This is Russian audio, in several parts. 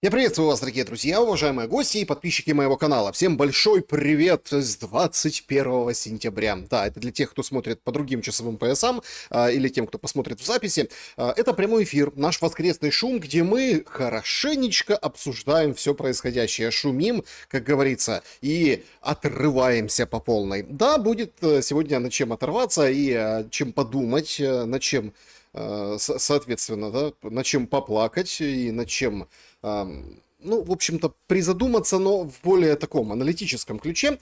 Я приветствую вас, дорогие друзья, уважаемые гости и подписчики моего канала. Всем большой привет с 21 сентября. Да, это для тех, кто смотрит по другим часовым поясам, или тем, кто посмотрит в записи. Это прямой эфир, наш воскресный шум, где мы хорошенечко обсуждаем все происходящее. Шумим, как говорится, и отрываемся по полной. Да, будет сегодня над чем оторваться и чем подумать, над чем, соответственно, да, над чем поплакать и над чем... Ну, в общем-то, призадуматься, но в более таком аналитическом ключе.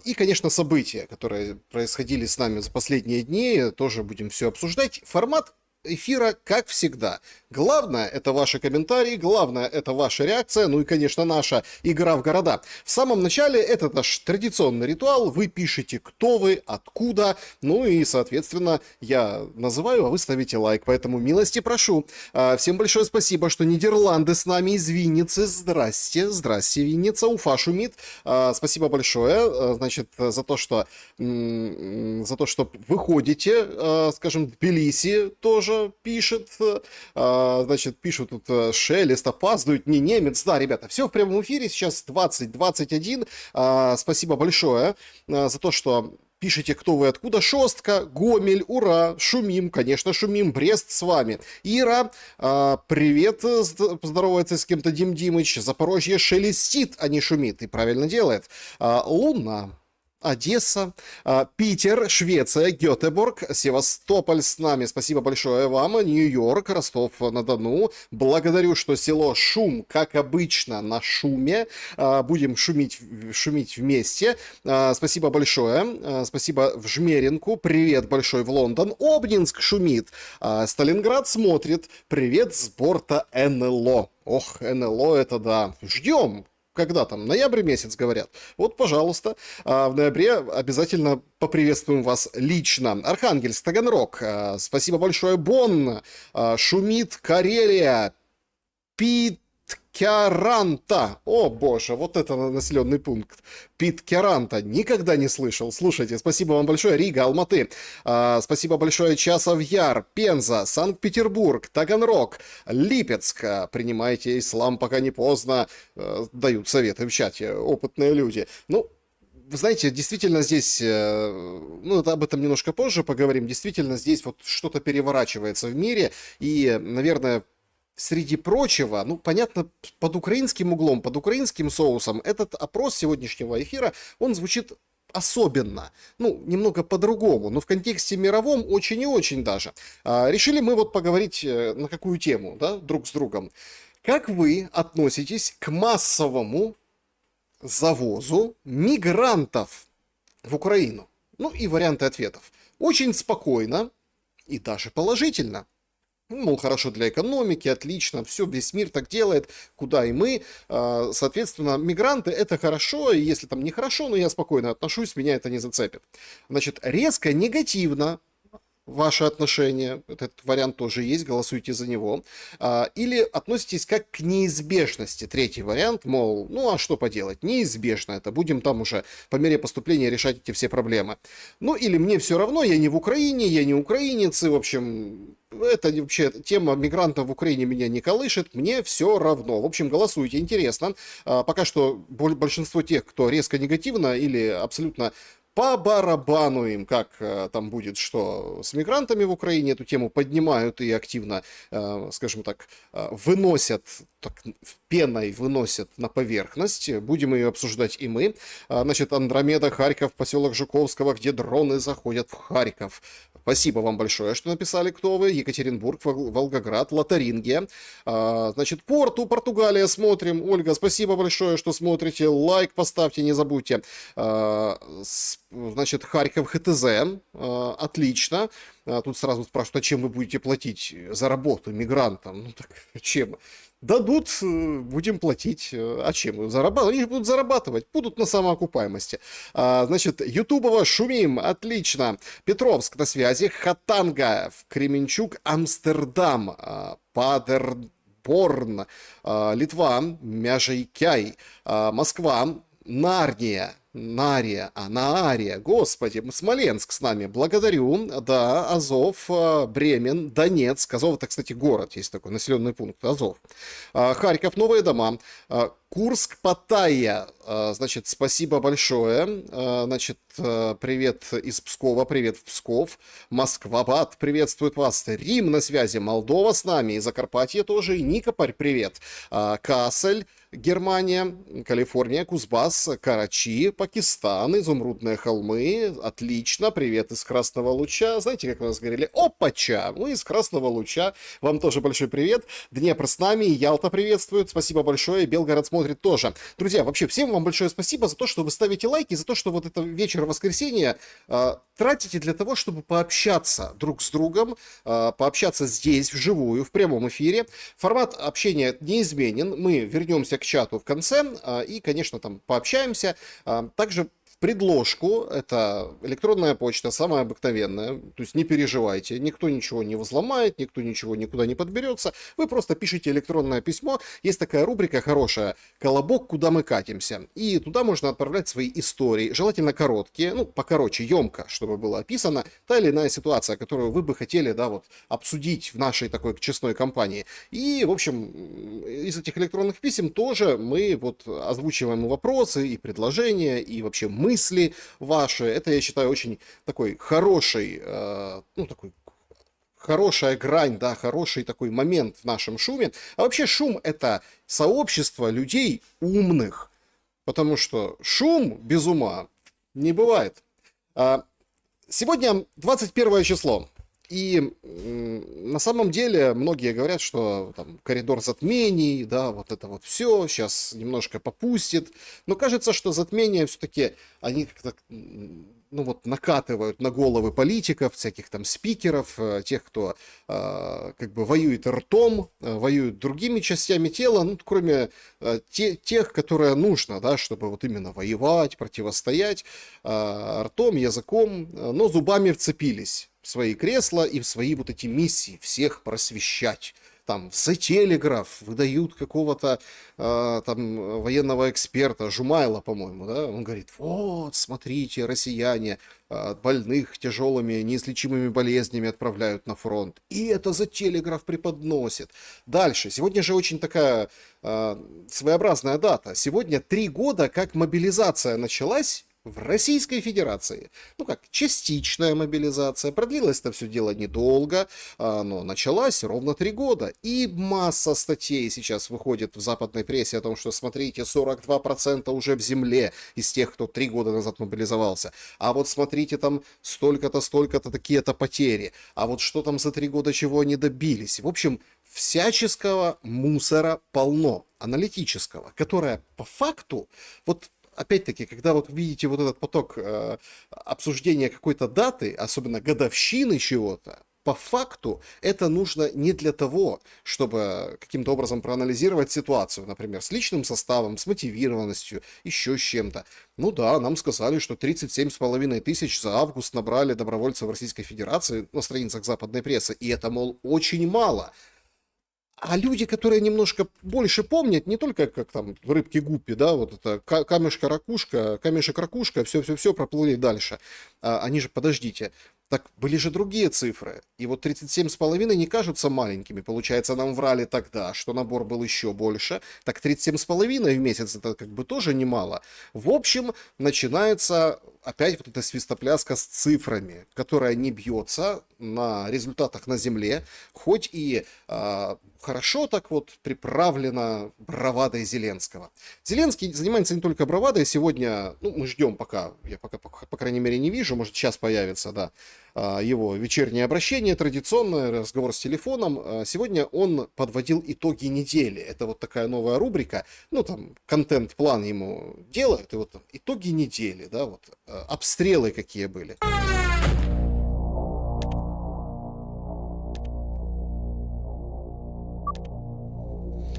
И, конечно, события, которые происходили с нами за последние дни, тоже будем все обсуждать. Формат эфира, как всегда. Главное — это ваши комментарии, главное — это ваша реакция, ну и, конечно, наша игра в города. В самом начале это наш традиционный ритуал. Вы пишете, кто вы, откуда, ну и, соответственно, я называю, а вы ставите лайк. Поэтому милости прошу. Всем большое спасибо, что Нидерланды с нами из Винницы. Здрасте, здрасте, Винница, Уфа шумит. Спасибо большое, значит, за то, что выходите, скажем, Тбилиси тоже пишет, значит, пишут тут шелест, опаздывают, не немец. Да, ребята, все в прямом эфире, сейчас 20:21. Спасибо большое за то, что пишите, кто вы, откуда. Шостка, Гомель, ура, шумим, конечно, шумим, Брест с вами. Ира, привет, поздоровается с кем-то Дим Димыч. Запорожье шелестит, а не шумит, и правильно делает. Луна. Одесса, Питер, Швеция, Гетеборг, Севастополь с нами. Спасибо большое вам. Нью-Йорк, Ростов-на-Дону. Благодарю, что село Шум, как обычно, на шуме. Будем шумить вместе. Спасибо большое. Спасибо в Жмеринку. Привет большой в Лондон. Обнинск шумит. Сталинград смотрит. Привет с борта НЛО. Ох, НЛО это да. Ждем. Когда там? Ноябрь месяц, говорят. Вот, пожалуйста, в ноябре обязательно поприветствуем вас лично. Архангельск, Таганрог, спасибо большое. Бонн, шумит Карелия, Питкяранта. О, боже, вот это населенный пункт. Питкяранта. Никогда не слышал. Слушайте, спасибо вам большое. Рига, Алматы. Спасибо большое. Часов Яр, Пенза, Санкт-Петербург, Таганрог, Липецк. Принимайте ислам, пока не поздно. Дают советы в чате опытные люди. Ну, вы знаете, действительно здесь, ну, об этом немножко позже поговорим, действительно здесь вот что-то переворачивается в мире, и, наверное, среди прочего, ну, понятно, под украинским углом, под украинским соусом, этот опрос сегодняшнего эфира, он звучит особенно, ну, немного по-другому, но в контексте мировом очень и очень даже. Решили мы вот поговорить на какую тему, да, друг с другом. Как вы относитесь к массовому завозу мигрантов в Украину? Ну, и варианты ответов. Очень спокойно и даже положительно. Ну, мол, хорошо для экономики, отлично, все, весь мир так делает, куда и мы. Соответственно, мигранты — это хорошо, и если там нехорошо, но я спокойно отношусь, меня это не зацепит. Значит, резко негативно ваше отношение, этот вариант тоже есть, голосуйте за него, или относитесь как к неизбежности, третий вариант, мол, ну а что поделать, неизбежно это, будем там уже по мере поступления решать эти все проблемы. Ну или мне все равно, я не в Украине, я не украинец, и в общем... Это вообще тема мигрантов в Украине меня не колышет, мне все равно. В общем, голосуйте, интересно. Пока что большинство тех, кто резко негативно или абсолютно по барабану им, как там будет, что с мигрантами в Украине, эту тему поднимают и активно, скажем так, выносят, так, пеной выносят на поверхность. Будем ее обсуждать и мы. Значит, Андромеда, Харьков, поселок Жуковского, где дроны заходят в Харьков. Спасибо вам большое, что написали, кто вы. Екатеринбург, Волгоград, Лотарингия. Значит, Порту, Португалия смотрим. Ольга, спасибо большое, что смотрите. Лайк поставьте, не забудьте. Значит, Харьков, ХТЗ. Отлично. Тут сразу спрашивают, а чем вы будете платить за работу мигрантам? Ну так, чем? Дадут, будем платить. А чем? Они будут зарабатывать. Будут на самоокупаемости. Значит, Ютубово шумим. Отлично. Петровск на связи. Хатанга. Кременчуг. Амстердам. Падерборн. Литва. Мяжейкяй. Москва. Нарния. Наария, господи, Смоленск с нами, благодарю, да, Азов, Бремен, Донецк, Азов это, кстати, город, есть такой населенный пункт, Азов, Харьков, Новые Дома, Курск, Паттайя, значит, спасибо большое, значит, привет из Пскова, привет в Псков, Москва-Бат приветствует вас, Рим на связи, Молдова с нами, и Закарпатье тоже, и Никополь, привет, Кассель, Германия, Калифорния, Кузбасс, Карачи, Пакистан, Изумрудные холмы, отлично, привет из Красного Луча, знаете, как у нас говорили, опача, мы из Красного Луча, вам тоже большой привет, Днепр с нами, Ялта приветствует, спасибо большое, Белгород смотрит тоже. Друзья, вообще всем вам большое спасибо за то, что вы ставите лайки, за то, что вот это вечер воскресенья тратите для того, чтобы пообщаться друг с другом, пообщаться здесь, вживую, в прямом эфире. Формат общения неизменен, мы вернемся к чату в конце и, конечно, там пообщаемся. Также в предложку, это электронная почта, самая обыкновенная, то есть не переживайте, никто ничего не взломает, никто ничего никуда не подберется, вы просто пишите электронное письмо, есть такая рубрика хорошая, «Колобок, куда мы катимся», и туда можно отправлять свои истории, желательно короткие, ну, покороче, емко, чтобы было описано, та или иная ситуация, которую вы бы хотели, да, вот, обсудить в нашей такой честной компании. И, в общем, из этих электронных писем тоже мы вот озвучиваем вопросы и предложения, и вообще мысли ваши. Это, я считаю, очень такой хороший, ну, такой хорошая грань, да, хороший такой момент в нашем шуме. А вообще шум — это сообщество людей умных, потому что шум без ума не бывает. Сегодня 21 число. И на самом деле многие говорят, что там коридор затмений, да, вот это вот все сейчас немножко попустит. Но кажется, что затмения все-таки они как-то, ну вот, накатывают на головы политиков, всяких там спикеров, тех, кто как бы воюет ртом, воюет другими частями тела, ну, кроме тех, которые нужно, да, чтобы вот именно воевать, противостоять ртом, языком, но зубами вцепились в свои кресла и в свои вот эти миссии, всех просвещать. Там в The Telegraph выдают какого-то там военного эксперта, Жумайла, по-моему, да, он говорит, вот, смотрите, россияне больных тяжелыми неизлечимыми болезнями отправляют на фронт. И это The Telegraph преподносит. Дальше. Сегодня же очень такая своеобразная дата. Сегодня 3 года, как мобилизация началась в Российской Федерации. Ну как, частичная мобилизация. Продлилось это все дело недолго, но началась ровно 3 года. И масса статей сейчас выходит в западной прессе о том, что, смотрите, 42% уже в земле из тех, кто 3 года назад мобилизовался. А вот смотрите, там столько-то, столько-то, такие-то потери. А вот что там за 3 года, чего они добились. В общем, всяческого мусора полно, аналитического, которое по факту, вот опять-таки, когда вот видите вот этот поток обсуждения какой-то даты, особенно годовщины чего-то, по факту это нужно не для того, чтобы каким-то образом проанализировать ситуацию, например, с личным составом, с мотивированностью, еще с чем-то. Ну да, нам сказали, что 37,5 тысяч за август набрали добровольцы в Российской Федерации на страницах западной прессы, и это, мол, очень мало. А люди, которые немножко больше помнят, не только как там рыбки Гуппи, да, вот это камешка-ракушка, камешек-ракушка, все-все-все, проплыли дальше. Они же, подождите, так были же другие цифры. И вот 37,5 не кажутся маленькими. Получается, нам врали тогда, что набор был еще больше. Так 37,5 в месяц это как бы тоже немало. В общем, начинается опять вот эта свистопляска с цифрами, которая не бьется на результатах на земле, хоть и хорошо так вот приправлена бравадой Зеленского. Зеленский занимается не только бравадой. Сегодня, ну, мы ждем пока, я пока, по крайней мере, не вижу, может, сейчас появится, да, его вечернее обращение, традиционный разговор с телефоном. Сегодня он подводил итоги недели. Это вот такая новая рубрика. Ну, там, контент-план ему делают. И вот там, итоги недели, да, вот, обстрелы какие были.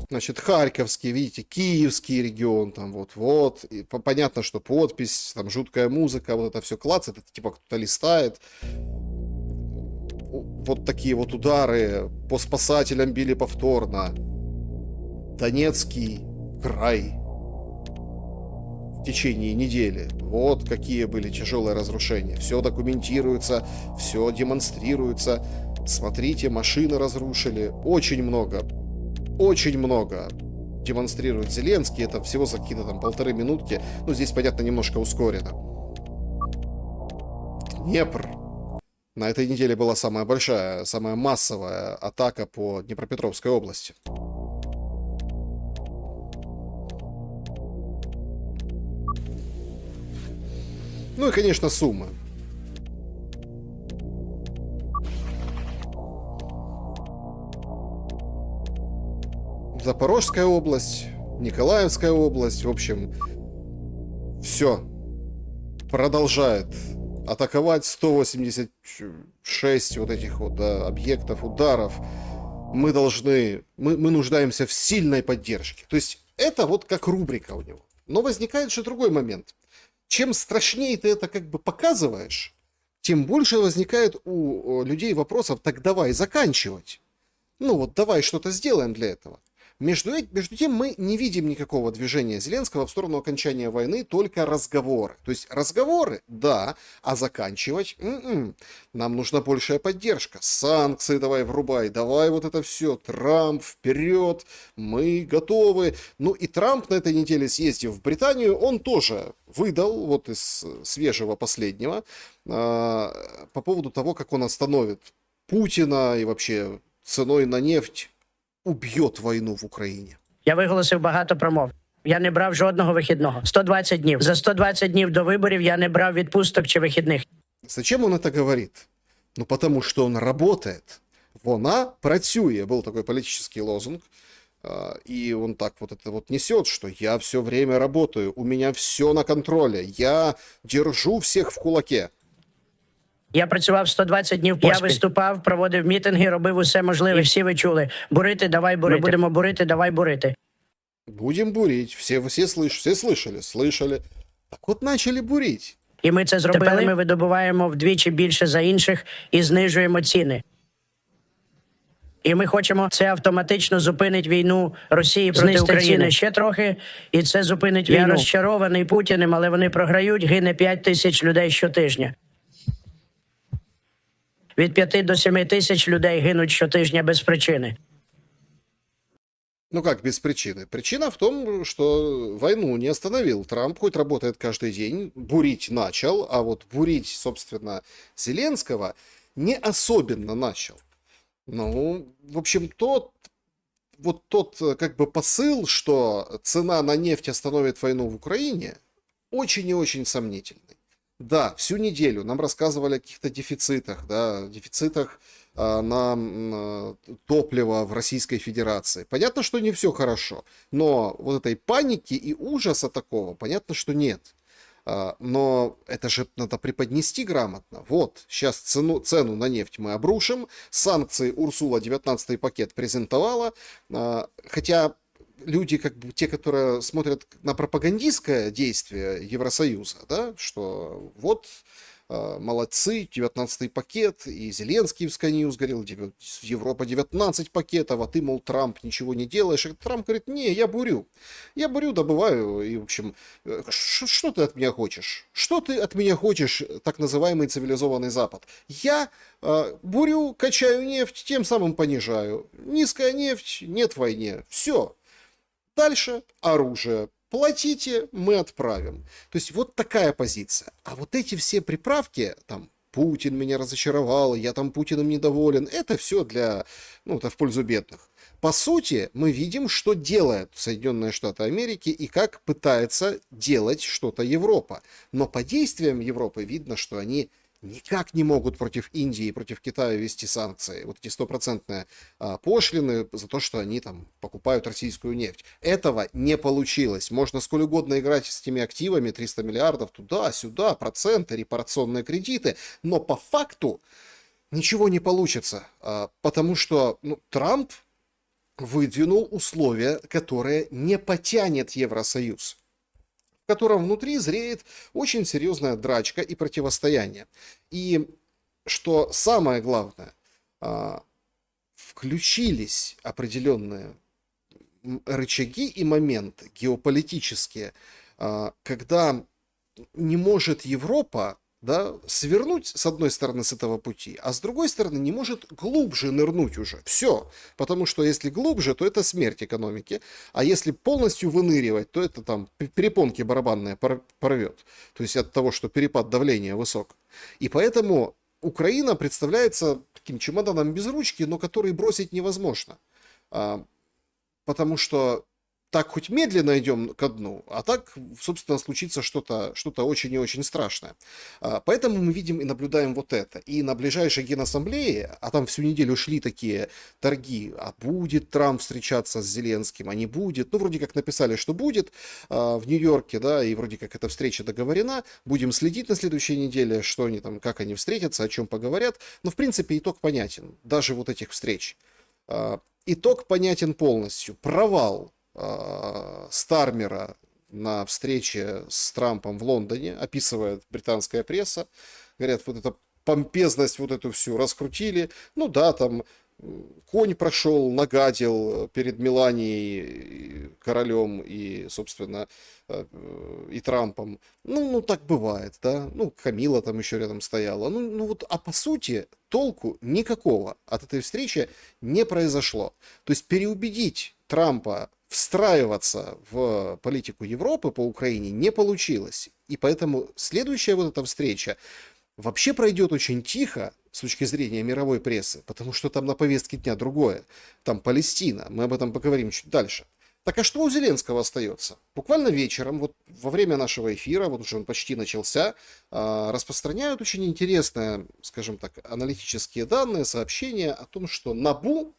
Значит, Харьковский, видите, Киевский регион, там вот. И понятно, что подпись, там жуткая музыка, вот это все клацает, это типа кто-то листает. Вот такие вот удары по спасателям били повторно. Донецкий край. в течение недели. Вот какие были тяжелые разрушения. Все документируется, все демонстрируется. Смотрите, машины разрушили. Очень много демонстрирует Зеленский. Это всего за какие-то там 1,5 минутки. Ну, здесь, понятно, немножко ускорено. Днепр. На этой неделе была самая большая, самая массовая атака по Днепропетровской области. Ну и, конечно, Сумы. Запорожская область, Николаевская область, в общем, все продолжает атаковать 186 вот этих вот, да, объектов, ударов. Мы нуждаемся в сильной поддержке. То есть это вот как рубрика у него. Но возникает же другой момент. Чем страшнее ты это как бы показываешь, тем больше возникает у людей вопросов: так давай заканчивать. Ну вот давай что-то сделаем для этого. Между тем мы не видим никакого движения Зеленского в сторону окончания войны, только разговоры. То есть разговоры, да, а заканчивать нам нужна большая поддержка. Санкции давай врубай, давай вот это все, Трамп вперед, мы готовы. Ну и Трамп на этой неделе, съездив в Британию, он тоже выдал, вот из свежего последнего, по поводу того, как он остановит Путина и вообще ценой на нефть уб'є війну в Україні. Я виголосив багато промов. Я не брав жодного вихідного. 120 днів. За 120 днів до виборів я не брав відпусток чи вихідних. Зачем он это говорит? Ну, потому что он работает. Вона працює. Был такой политический лозунг. И он так вот это вот несет, что я все время работаю, у меня все на контроле, я держу всех в кулаке. Я працював 120 днів поспіль. Я виступав, проводив мітинги, робив усе можливе. І всі ви чули. Бурити, давай бурити. Ми будемо бурити, давай бурити. Будем бурить. Все слышали. Так от начали бурить. І ми це зробили. Тепер ми видобуваємо вдвічі більше за інших і знижуємо ціни. І ми хочемо, це автоматично зупинить війну Росії проти України ще трохи, і це зупинить війну. Я розчарований Путіним, але вони програють, гине 5 тисяч людей щотижня. Від 5 до 7 тисяч людей гинуть щотижня без причини. Ну как без причины? Причина в том, что войну не остановил Трамп, хоть работает каждый день, бурить начал, а вот бурить, собственно, Зеленского не особенно начал. Ну, в общем, тот как бы посыл, что цена на нефть остановит войну в Украине, очень и очень сомнительный. Да, всю неделю нам рассказывали о каких-то дефицитах, да, на топливо в Российской Федерации. Понятно, что не все хорошо, но вот этой паники и ужаса такого, понятно, что нет. Но это же надо преподнести грамотно. Вот, сейчас цену на нефть мы обрушим, санкции Урсула 19-й пакет презентовала, хотя люди, как бы те, которые смотрят на пропагандистское действие Евросоюза, да, что вот молодцы, 19-й пакет, и Зеленский в Sky News говорил, Европа 19 пакетов, а ты, мол, Трамп, ничего не делаешь. И Трамп говорит, не, я бурю, добываю, и, в общем, что ты от меня хочешь? Что ты от меня хочешь, так называемый цивилизованный Запад? Я бурю, качаю нефть, тем самым понижаю. Низкая нефть, нет войне, все. Дальше оружие. Платите, мы отправим. То есть вот такая позиция. А вот эти все приправки, там, Путин меня разочаровал, я там Путиным недоволен, это все это в пользу бедных. По сути, мы видим, что делают Соединенные Штаты Америки и как пытается делать что-то Европа. Но по действиям Европы видно, что они никак не могут против Индии и против Китая ввести санкции. Вот эти 100% пошлины за то, что они там покупают российскую нефть. Этого не получилось. Можно сколь угодно играть с этими активами, 300 миллиардов туда-сюда, проценты, репарационные кредиты, но по факту ничего не получится, потому что Трамп выдвинул условия, которые не потянет Евросоюз, в котором внутри зреет очень серьезная драчка и противостояние. И что самое главное, включились определенные рычаги и моменты геополитические, когда не может Европа, да, свернуть с одной стороны с этого пути, а с другой стороны не может глубже нырнуть уже. Все. Потому что если глубже, то это смерть экономики, а если полностью выныривать, то это там перепонки барабанные порвет. То есть от того, что перепад давления высок. И поэтому Украина представляется таким чемоданом без ручки, но который бросить невозможно. Потому что так хоть медленно идем ко дну, а так, собственно, случится что-то очень и очень страшное. Поэтому мы видим и наблюдаем вот это. И на ближайшей Генассамблее, а там всю неделю шли такие торги, а будет Трамп встречаться с Зеленским, а не будет. Ну, вроде как написали, что будет в Нью-Йорке, да, и вроде как эта встреча договорена. Будем следить на следующей неделе, что они там, как они встретятся, о чем поговорят. Но, в принципе, итог понятен, даже вот этих встреч. Итог понятен полностью. Провал Стармера на встрече с Трампом в Лондоне, описывает британская пресса. Говорят, вот эта помпезность вот эту всю раскрутили. Ну да, там конь прошел, нагадил перед Меланией, королем и, собственно, и Трампом. Ну, так бывает, да. Ну, Камила там еще рядом стояла. Ну вот, а по сути, толку никакого от этой встречи не произошло. То есть переубедить Трампа встраиваться в политику Европы по Украине не получилось. И поэтому следующая вот эта встреча вообще пройдет очень тихо с точки зрения мировой прессы, потому что там на повестке дня другое. Там Палестина. Мы об этом поговорим чуть дальше. Так а что у Зеленского остается? Буквально вечером, вот во время нашего эфира, вот уже он почти начался, распространяют очень интересные, скажем так, аналитические данные, сообщения о том, что НАБУ,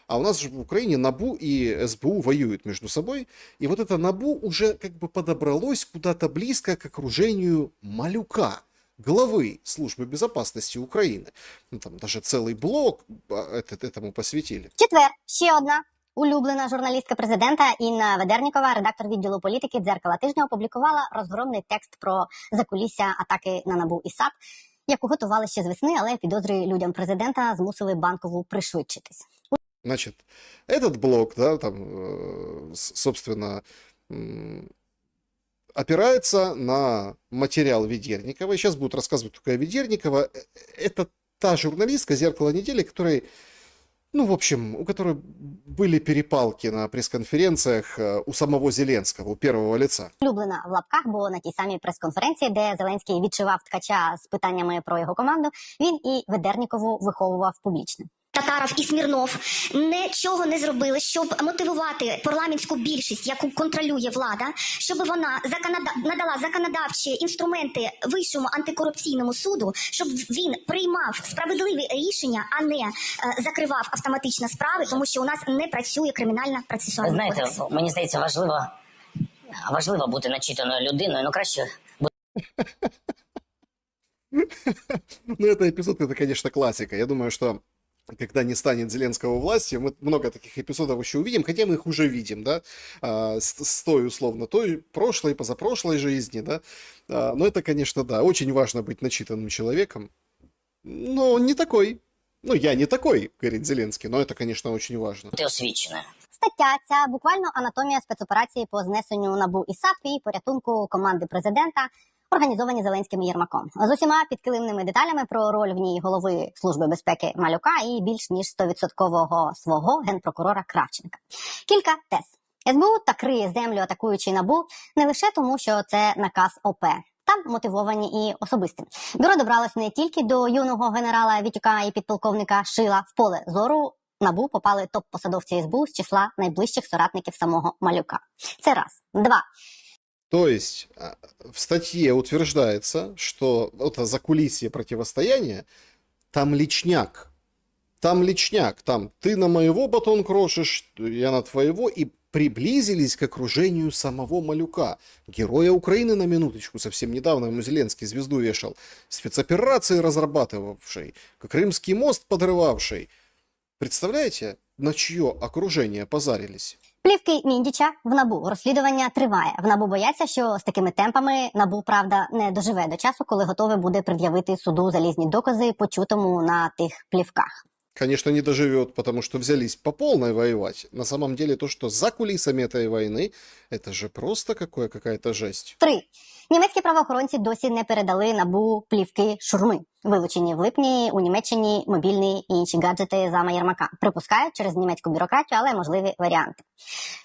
а у нас же в Украине НАБУ и СБУ воюют между собой. И вот это НАБУ уже как бы подобралось куда-то близко к окружению Малюка, главы Службы безопасности України. Ну, там даже целый блок этому посвятили. Четвер. Ще одна улюблена журналістка президента Інна Ведернікова, редактор відділу політики «Дзеркала тижня», опублікувала розгромний текст про закулісся атаки на НАБУ і САП, яку готували ще з весни, але підозри людям президента змусили Банкову пришвидшитись. Значит, этот блок, да, там, собственно, опирается на материал Ведерникова. И сейчас будут рассказывать только о Ведерникова. Это та журналистка «Зеркало недели», которой, ну, в общем, у которой были перепалки на пресс-конференциях у самого Зеленского, у первого лица. Улюблена в лапках, бо на тій самій прес-конференції, де Зеленський відшивав ткача з питаннями про його команду, він і Ведернікову виховував публічно. Татаров і Смірнов нічого не зробили, щоб мотивувати парламентську більшість, яку контролює влада, щоб вона надала законодавчі інструменти Вищому антикорупційному суду, щоб він приймав справедливі рішення, а не закривав автоматично справи, тому що у нас не працює кримінальна процесуальна кодекс. Знаєте, мені здається, важливо бути начитаною людиною, ну краще Ну, это эпизод, это, конечно, классика. Я думаю, что когда не станет Зеленского у власти, мы много таких эпизодов еще увидим, хотя мы их уже видим, да, с той, условно, той прошлой, позапрошлой жизни, да, но это, конечно, да, очень важно быть начитанным человеком, но он не такой, ну, я не такой, говорит Зеленский, но это, конечно, очень важно. бути освіченою. Стаття ця буквально анатомія спецоперації по знесенню НАБУ і САП і порятунку команди президента, організовані Зеленським і Єрмаком. З усіма підкилимними деталями про роль в ній голови Служби безпеки Малюка і більш ніж 100% свого генпрокурора Кравченка. Кілька тез. СБУ так криє землю, атакуючи НАБУ, не лише тому, що це наказ ОП. Там мотивовані і особистим. Бюро добралось не тільки до юного генерала Вітюка і підполковника Шила. В поле зору НАБУ попали топ-посадовці СБУ з числа найближчих соратників самого Малюка. Це раз. Два. То есть в статье утверждается, что это закулисье противостояния, там личняк, там ты на моего батон крошишь, я на твоего, и приблизились к окружению самого Малюка, героя Украины, на минуточку, совсем недавно ему Зеленский звезду вешал, спецоперации разрабатывавший, Крымский мост подрывавший. Представляете, на чье окружение позарились? Плівки Міндіча в НАБУ. Розслідування триває. В НАБУ бояться, що з такими темпами НАБУ, правда, не доживе до часу, коли готове буде пред'явити суду залізні докази, почутому на тих плівках. Конечно, не доживет, потому что взялись по полной воевать. На самом деле, то, что за кулисами этой войны, это же просто какая-то жесть. 3. Німецькі правоохоронці досі не передали НАБУ плівки шурми, вилучені в липні у Німеччині мобільні і інші гаджети зама Єрмака. Припускають через німецьку бюрократію, але можливі варіанти.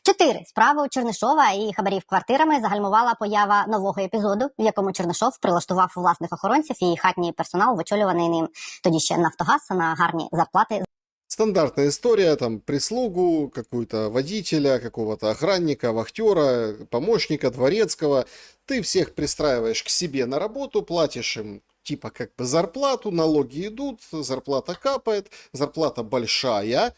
4. Справу Чернишова і хабарів квартирами загальмувала поява нового епізоду, в якому Чернишов прилаштував власних охоронців і хатній персонал, вичолюваний ним тоді ще Нафтогаз, на гарні зарплати. Стандартная история, там, прислугу, какую-то водителя, какого-то охранника, вахтера, помощника, дворецкого. Ты всех пристраиваешь к себе на работу, платишь им типа как бы зарплату, налоги идут, зарплата капает, зарплата большая,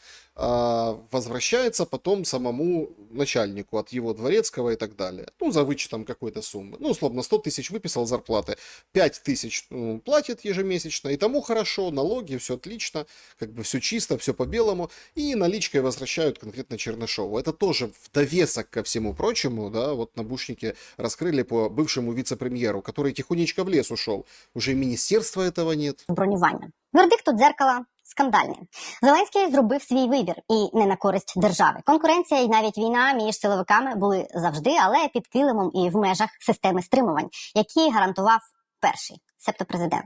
возвращается потом самому начальнику от его дворецкого и так далее. Ну, за вычетом какой-то суммы. Ну, условно, 100 тысяч выписал зарплаты, 5 тысяч платит ежемесячно, и тому хорошо, налоги, все отлично, как бы все чисто, все по-белому, и наличкой возвращают конкретно Чернышову. Это тоже в довесок ко всему прочему, да, вот набушники раскрыли по бывшему вице-премьеру, который тихонечко в лес ушел. Уже и министерства этого нет. Бронювання. Вердикт у дзеркала скандальний. Зеленський зробив свій вибір і не на користь держави. Конкуренція і навіть війна між силовиками були завжди, але під килимом і в межах системи стримувань, які гарантував перший, себто президент.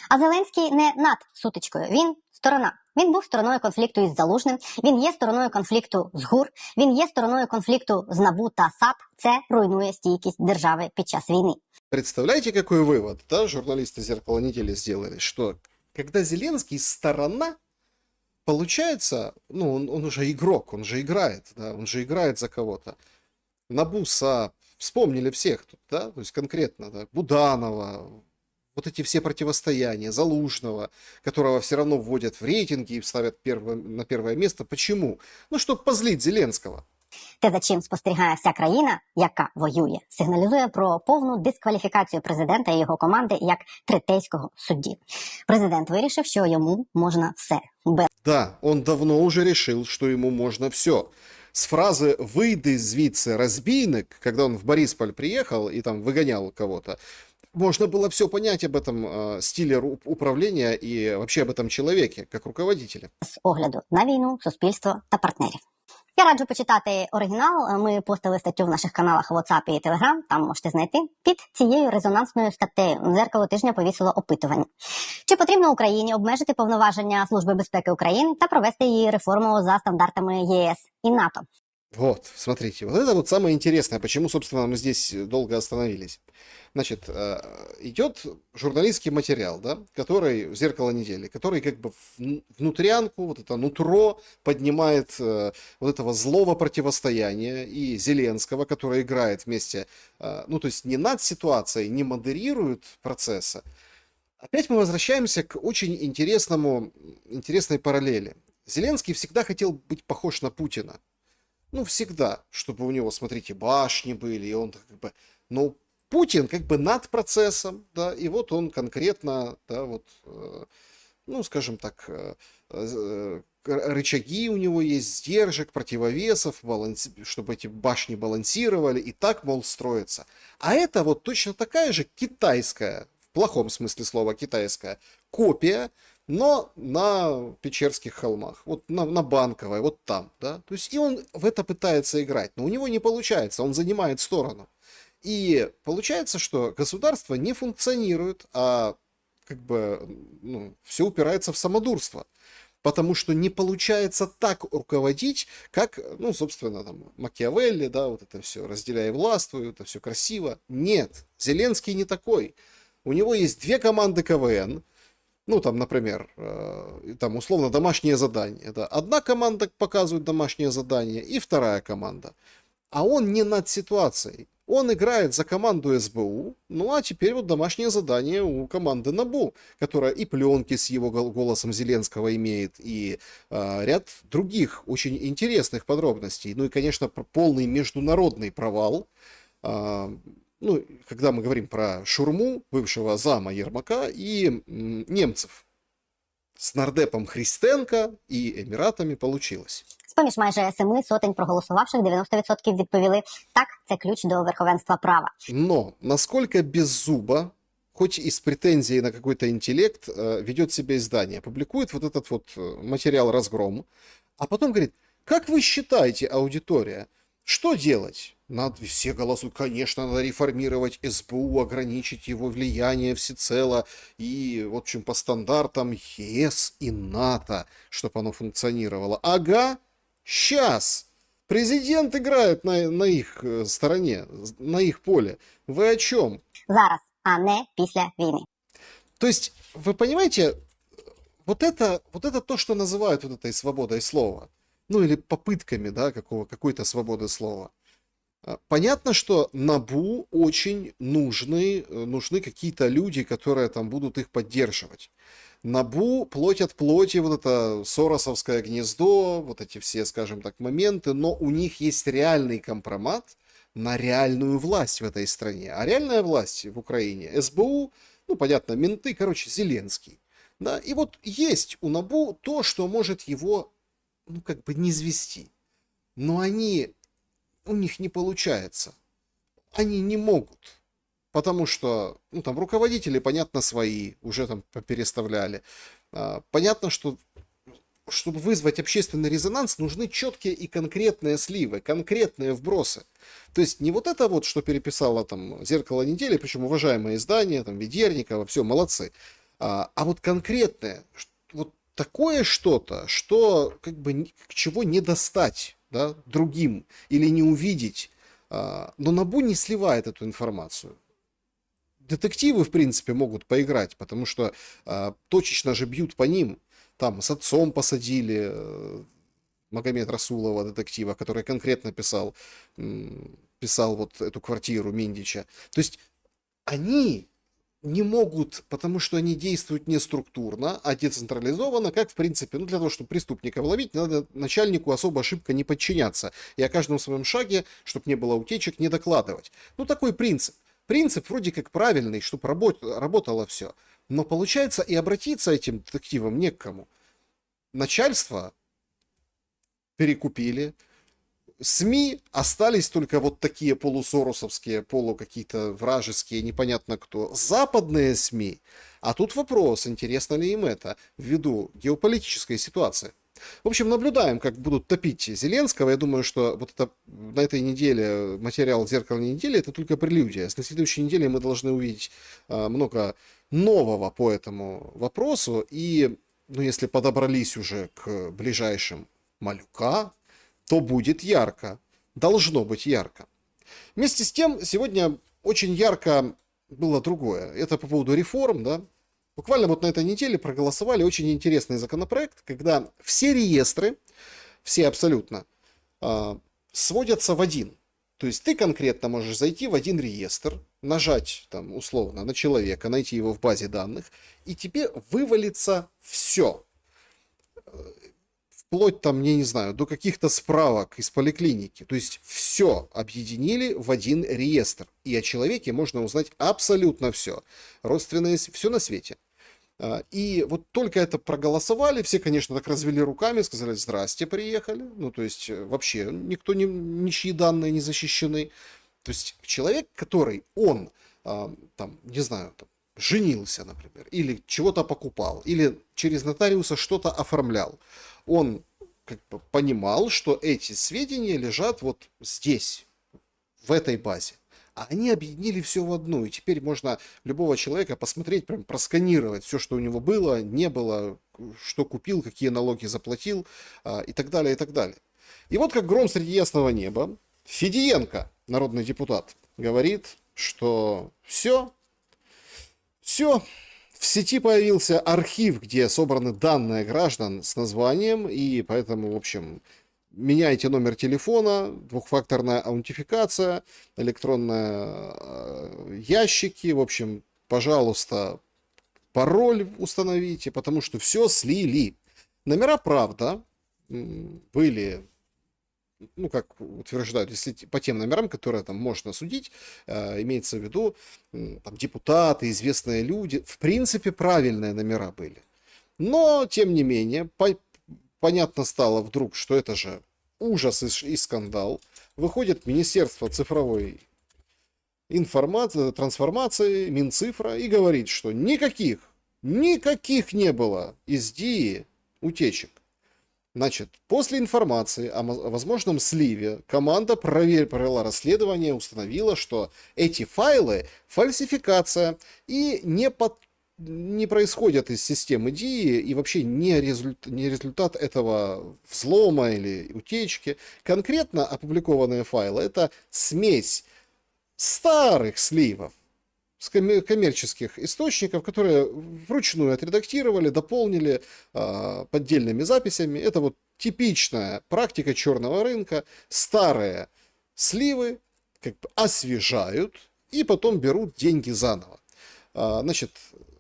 А Зеленський не над сутичкою, він сторона. Він був стороною конфлікту із Залужним, він є стороною конфлікту з ГУР, він є стороною конфлікту з НАБУ та САП. Це руйнує стійкість держави під час війни. Представляете, какой вывод, да, журналисты «Зеркала недели» сделали, что когда Зеленский сторона, получается, ну, он уже игрок, он же играет, да, он же играет за кого-то. Набуса, вспомнили всех тут, да, то есть конкретно, да, Буданова, вот эти все противостояния, Залужного, которого все равно вводят в рейтинги и ставят на первое место. Почему? Ну, чтобы позлить Зеленского. Те, за чим спостерігає вся країна, яка воює, сигналізує про повну дискваліфікацію президента і його команди як третейського судді. Президент вирішив, що йому можна все. Да, он давно уже решил, что ему можно все. С фразы «выйди звідси, разбійник», когда он в Борисполь приехал и там выгонял кого-то, можно было все понять об этом стиле управления и вообще об этом человеке, как руководителе. З огляду на війну, суспільство та партнерів. Я раджу почитати оригінал. Ми постили статтю в наших каналах WhatsApp і Telegram, там можете знайти. Під цією резонансною статтею «Дзеркало тижня» повісило опитування. Чи потрібно Україні обмежити повноваження Служби безпеки України та провести її реформу за стандартами ЄС і НАТО? Вот, смотрите, вот это вот самое интересное, почему, собственно, мы здесь долго остановились. Значит, идет журналистский материал, да, который в «Зеркало недели», который как бы внутрянку, вот это нутро поднимает вот этого злого противостояния и Зеленского, который играет вместе, ну, то есть не над ситуацией, не модерирует процесса. Опять мы возвращаемся к очень интересной параллели. Зеленский всегда хотел быть похож на Путина. Ну, всегда, чтобы у него, смотрите, башни были, и он как бы, ну, Путин как бы над процессом, да, и вот он конкретно, да, вот, ну, скажем так, рычаги у него есть, сдержек, противовесов, чтобы эти башни балансировали, и так, мол, строится. А это вот точно такая же китайская, в плохом смысле слова китайская, копия, но на Печерских холмах, вот на Банковой, вот там, да, то есть и он в это пытается играть, но у него не получается, он занимает сторону. И получается, что государство не функционирует, а как бы, ну, все упирается в самодурство, потому что не получается так руководить, как, ну, собственно, там, Макиавелли, да, вот это все, разделяй и властвуй, это все красиво. Нет, Зеленский не такой. У него есть две команды КВН. Ну, там, например, там, условно, домашнее задание. Да. Одна команда показывает домашнее задание, и вторая команда. А он не над ситуацией. Он играет за команду СБУ, ну а теперь вот домашнее задание у команды НАБУ, которая и пленки с его голосом Зеленского имеет, и ряд других очень интересных подробностей. Ну и, конечно, полный международный провал. Ну, когда мы говорим про Шурму, бывшего зама Ермака, и немцев. С нардепом Христенко и Эмиратами получилось. З-поміж майже 7 сотень проголосувавших 90% відповіли «так, це ключ до верховенства права». Но насколько беззубо хоть и с претензией на какой-то интеллект, ведет себя издание. Публикует вот этот вот материал «Разгром», а потом говорит, как вы считаете, аудитория, что делать? Надо, все голосуют, конечно, надо реформировать СБУ, ограничить его влияние всецело, и, в общем, по стандартам ЕС и НАТО, чтобы оно функционировало. Ага, сейчас! Президент играет на их стороне, на их поле. Вы о чем? Зараз, а не після війни. То есть, вы понимаете, вот это то, что называют вот этой свободой слова. Ну, или попытками, да, какой-то свободы слова. Понятно, что НАБУ очень нужны какие-то люди, которые там будут их поддерживать. НАБУ плоть от плоти, вот это соросовское гнездо, вот эти все, скажем так, моменты, но у них есть реальный компромат на реальную власть в этой стране. А реальная власть в Украине, СБУ, ну, понятно, менты, короче, Зеленский. Да? И вот есть у НАБУ то, что может его, ну, как бы не низвести. Но у них не получается. Они не могут. Потому что, ну, там, руководители, понятно, свои, уже там переставляли. Понятно, что, чтобы вызвать общественный резонанс, нужны четкие и конкретные сливы, конкретные вбросы. То есть не вот это вот, что переписало там «Зеркало недели», причем уважаемое издание, там, Ведерникова, все, молодцы. А вот конкретное, вот такое что-то, что как бы чего не достать, да, другим или не увидеть. Но НАБУ не сливает эту информацию. Детективы, в принципе, могут поиграть, потому что точечно же бьют по ним. Там с отцом посадили Магомед Расулова, детектива, который конкретно писал вот эту квартиру Миндича. То есть они не могут, потому что они действуют не структурно, а децентрализованно, как, в принципе, ну, для того, чтобы преступников ловить, надо начальнику особо шибко не подчиняться. И о каждом своем шаге, чтобы не было утечек, не докладывать. Ну, такой принцип. Принцип вроде как правильный, чтобы работало все. Но получается и обратиться этим детективам не к кому. Начальство перекупили. СМИ остались только вот такие полусоросовские, какие-то вражеские, непонятно кто. Западные СМИ. А тут вопрос, интересно ли им это, ввиду геополитической ситуации. В общем, наблюдаем, как будут топить Зеленского. Я думаю, что вот это, на этой неделе материал «Зеркало недели» — это только прелюдия. На следующей неделе мы должны увидеть много нового по этому вопросу. И, ну, если подобрались уже к ближайшим Малюка, то будет ярко. Должно быть ярко. Вместе с тем, сегодня очень ярко было другое. Это по поводу реформ, да. Буквально вот на этой неделе проголосовали очень интересный законопроект, когда все реестры, все абсолютно, сводятся в один. То есть ты конкретно можешь зайти в один реестр, нажать там условно на человека, найти его в базе данных, и тебе вывалится все. Вплоть там, я не знаю, до каких-то справок из поликлиники. То есть все объединили в один реестр. И о человеке можно узнать абсолютно все. Родственные, все на свете. И вот только это проголосовали, все, конечно, так развели руками, сказали: здрасте, приехали. Ну, то есть вообще ничьи данные не защищены. То есть человек, который там, не знаю, там, женился, например, или чего-то покупал, или через нотариуса что-то оформлял, он как бы понимал, что эти сведения лежат вот здесь, в этой базе. А они объединили все в одну, и теперь можно любого человека посмотреть, прям просканировать все, что у него было, не было, что купил, какие налоги заплатил, и так далее, и так далее. И вот как гром среди ясного неба, Федиенко, народный депутат, говорит, что все, в сети появился архив, где собраны данные граждан с названием, и поэтому, в общем, меняйте номер телефона, двухфакторная аутентификация, электронные ящики, в общем, пожалуйста, пароль установите, потому что все слили. Номера, правда, были, ну, как утверждают, если по тем номерам, которые там можно судить, имеется в виду там депутаты, известные люди, в принципе, правильные номера были. Но, тем не менее, понятно стало вдруг, что это же ужас и скандал. Выходит Министерство цифровой трансформации, Минцифра, и говорит, что никаких не было из ДИИ утечек. Значит, после информации о возможном сливе команда провела расследование, установила, что эти файлы фальсификация и не происходят из системы ДИИ и вообще не результат этого взлома или утечки. Конкретно опубликованные файлы — это смесь старых сливов с коммерческих источников, которые вручную отредактировали, дополнили поддельными записями. Это вот типичная практика черного рынка. Старые сливы как бы освежают и потом берут деньги заново. Значит,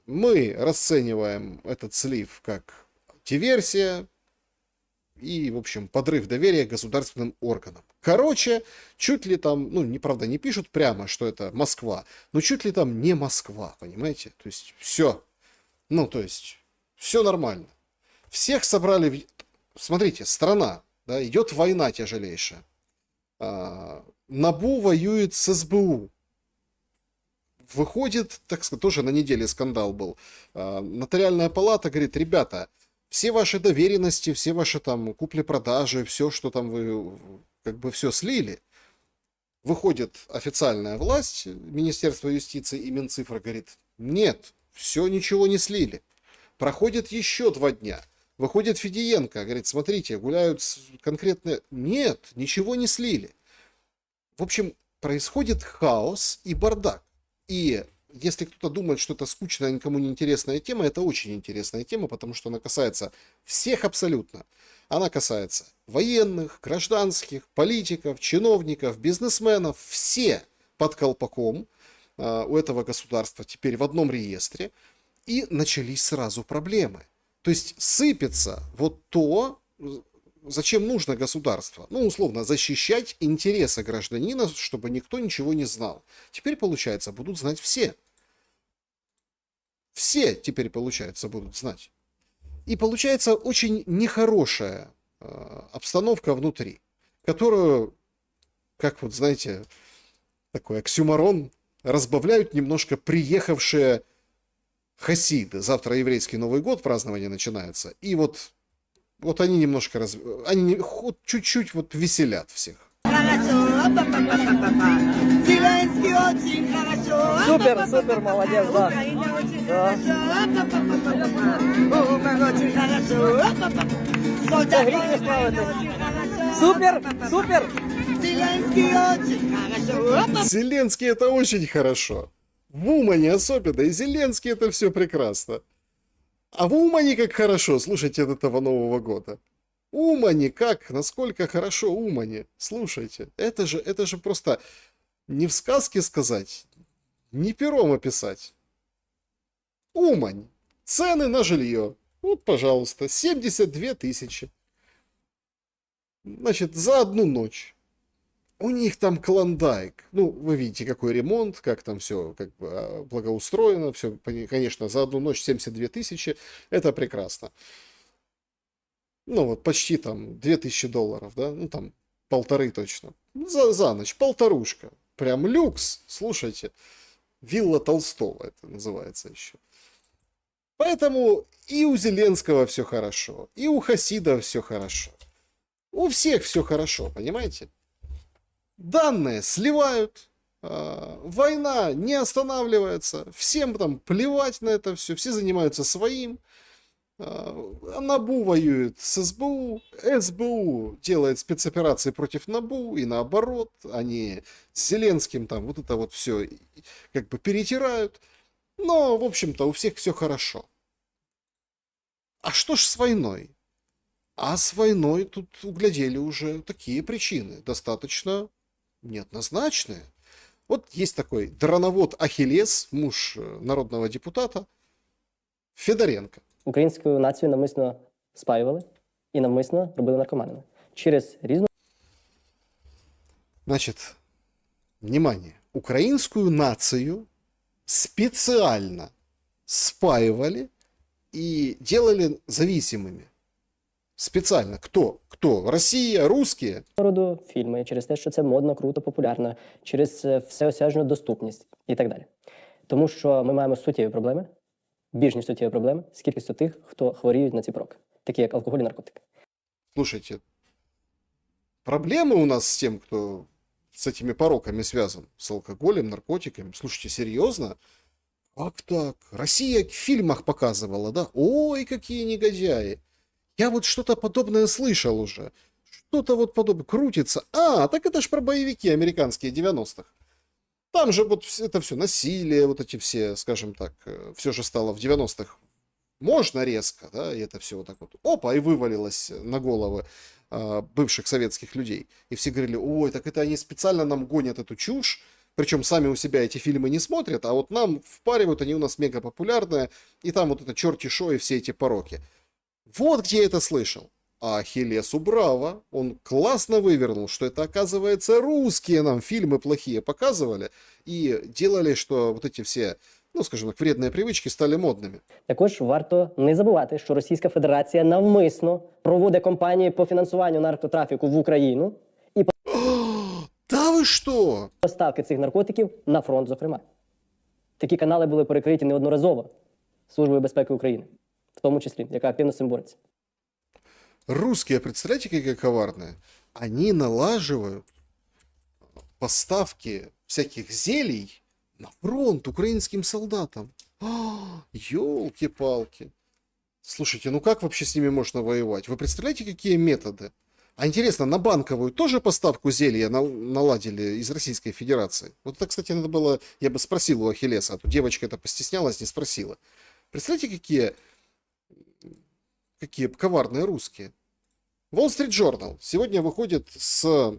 мы расцениваем этот слив как диверсия и, в общем, подрыв доверия к государственным органам. Короче, чуть ли там, ну, неправда, не пишут прямо, что это Москва, но чуть ли там не Москва, понимаете? То есть все. Ну, то есть все нормально. Всех собрали. Смотрите, страна, да, идет война тяжелейшая. НАБУ воюет с СБУ. Выходит, так сказать, тоже на неделе скандал был. Нотариальная палата говорит: ребята, все ваши доверенности, все ваши там купли-продажи, все, что там вы как бы все слили. Выходит официальная власть, Министерство юстиции и Минцифра, говорит: нет, все, ничего не слили. Проходит еще 2 дня. Выходит Федиенко, говорит: смотрите, гуляют конкретно. Нет, ничего не слили. В общем, происходит хаос и бардак. И если кто-то думает, что это скучная, никому не интересная тема, это очень интересная тема, потому что она касается всех абсолютно. Она касается военных, гражданских, политиков, чиновников, бизнесменов. Все под колпаком у этого государства теперь в одном реестре. И начались сразу проблемы. То есть сыпется вот то, зачем нужно государство. Ну, условно, защищать интересы гражданина, чтобы никто ничего не знал. Теперь, получается, будут знать все. Все теперь, получается, будут знать. И получается очень нехорошая обстановка внутри, которую, как вот, знаете, такой оксюморон, разбавляют немножко приехавшие хасиды. Завтра еврейский Новый год, празднование начинается. И вот они немножко, они чуть-чуть вот веселят всех. Супер, супер, молодец, да. Це гріх не справитись. Супер, супер. Зеленский это очень хорошо. В Умане особенно. И Зеленский это все прекрасно. А в Умане как хорошо, слушайте, от этого Нового года. Умане как, насколько хорошо Умане. Слушайте, это же просто не в сказке сказать, не пером описать. Умань. Цены на жилье. Вот, пожалуйста, 72 тысячи. Значит, за одну ночь. У них там клондайк. Ну, вы видите, какой ремонт, как там все как бы благоустроено. Все, конечно, за одну ночь 72 тысячи. Это прекрасно. Ну, вот почти там $2000, да? Ну, там 1500 точно. За ночь, 1500. Прям люкс. Слушайте. Вилла Толстого это называется еще. Поэтому и у Зеленского все хорошо, и у хасидов все хорошо. У всех все хорошо, понимаете? Данные сливают, война не останавливается, всем там плевать на это все занимаются своим. НАБУ воюет с СБУ, СБУ делает спецоперации против НАБУ и наоборот, они с Зеленским там вот это вот все как бы перетирают. Но, в общем-то, у всех все хорошо. А что ж с войной? А с войной тут углядели уже такие причины, достаточно неоднозначные. Вот есть такой дроновод Ахиллес, муж народного депутата Федоренко. Українську націю навмисно спаювали і навмисно робили наркоманами. Через різну... Значит, внимание. Украинскую нацию специально спаивали и делали зависимыми. Специально. Кто? Кто? Россия? Русские? Роду фільми, через те, що це модно, круто, популярно, через всеосяжну доступність і так далі. Тому що ми маємо суттєві проблеми, більш ніж суттєві проблеми з кількістю тих, хто хворіють на ці пороки, такі як алкоголь і наркотики. Слушайте, проблемы у нас с тем, кто с этими пороками связан, с алкоголем, наркотиками. Слушайте, серьезно? Как так? Россия в фильмах показывала, да? Ой, какие негодяи. Я вот что-то подобное слышал уже. Что-то вот подобное крутится. А, так это ж про боевики американские 90-х. Там же вот это все насилие, вот эти все, скажем так, все же стало в 90-х можно резко, да, и это все вот так вот, опа, и вывалилось на головы бывших советских людей. И все говорили, ой, так это они специально нам гонят эту чушь, причем сами у себя эти фильмы не смотрят, а вот нам впаривают, они у нас мега популярные, и там вот это черти шо и все эти пороки. Вот где я это слышал. А Ахиллесу браво, он классно вывернул, что это, оказывается, русские нам фильмы плохие показывали и делали, что вот эти все, ну, скажем так, вредные привычки стали модными. Також варто не забувати, що Російська Федерація навмисно проводить кампанії по фінансуванню наркотрафіку в Україну і Да вы что? поставки цих наркотиків на фронт, зокрема. Такі канали були перекриті неодноразово Службою безпеки України, в тому числі, яка активно з цим бореться. Русские, представляете, какие коварные? Они налаживают поставки всяких зелий на фронт украинским солдатам. Ёлки-палки. Слушайте, ну как вообще с ними можно воевать? Вы представляете, какие методы? А интересно, на банковую тоже поставку зелья наладили из Российской Федерации? Вот это, кстати, надо было, я бы спросил у Ахиллеса, а то девочка это постеснялась, не спросила. Представляете, какие коварные русские. Wall Street Journal сегодня выходит с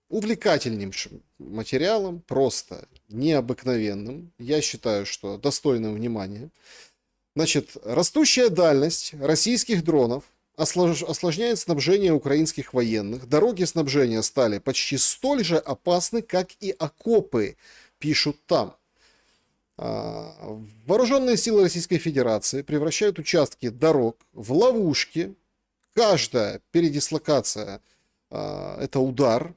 увлекательнейшим материалом, просто необыкновенным. Я считаю, что достойным внимания. Значит, растущая дальность российских дронов осложняет снабжение украинских военных. Дороги снабжения стали почти столь же опасны, как и окопы, пишут там. Вооруженные силы Российской Федерации превращают участки дорог в ловушки. Каждая передислокация это удар.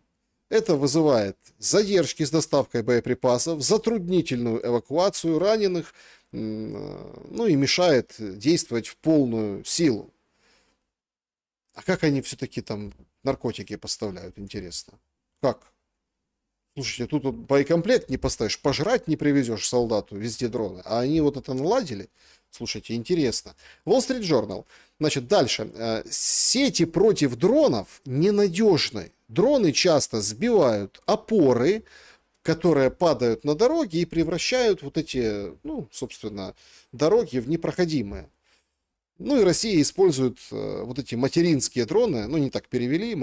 Это вызывает задержки с доставкой боеприпасов, затруднительную эвакуацию раненых, ну и мешает действовать в полную силу. А как они все-таки там наркотики поставляют, интересно? Как? Слушайте, тут вот боекомплект не поставишь, пожрать не привезешь солдату, везде дроны. А они вот это наладили? Слушайте, интересно. Wall Street Journal. Значит, дальше. Сети против дронов ненадежны. Дроны часто сбивают опоры, которые падают на дороги и превращают вот эти, ну, собственно, дороги в непроходимые. Ну и Россия использует вот эти материнские дроны, ну не так перевели,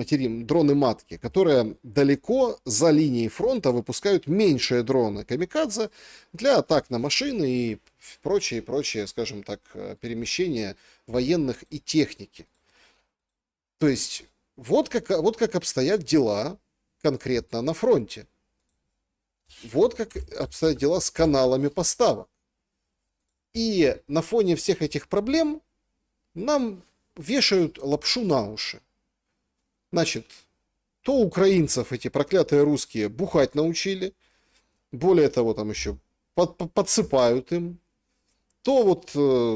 дроны-матки, которые далеко за линией фронта выпускают меньшие дроны камикадзе для атак на машины и прочие, скажем так, перемещения военных и техники. То есть вот как обстоят дела конкретно на фронте. Вот как обстоят дела с каналами поставок. И на фоне всех этих проблем нам вешают лапшу на уши. Значит, то украинцев эти проклятые русские бухать научили, более того, там еще подсыпают им, то вот,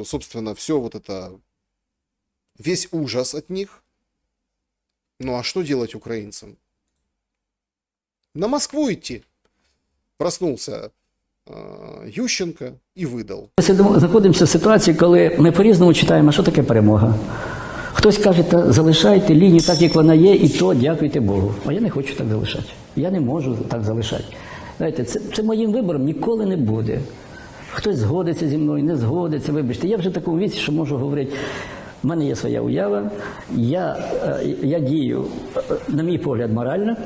собственно, все вот это, весь ужас от них. Ну а что делать украинцам? На Москву идти. Проснулся Ющенко і видав. Ми знаходимося в ситуації, коли ми по-різному читаємо, що таке перемога. Хтось каже, та залишайте лінію так, як вона є, і то дякуйте Богу. А я не хочу так залишати. Я не можу так залишати. Знаєте, це моїм вибором ніколи не буде. Хтось згодиться зі мною, не згодиться, вибачте. Я вже в такому віці, що можу говорити, в мене є своя уява, я дію, на мій погляд, морально,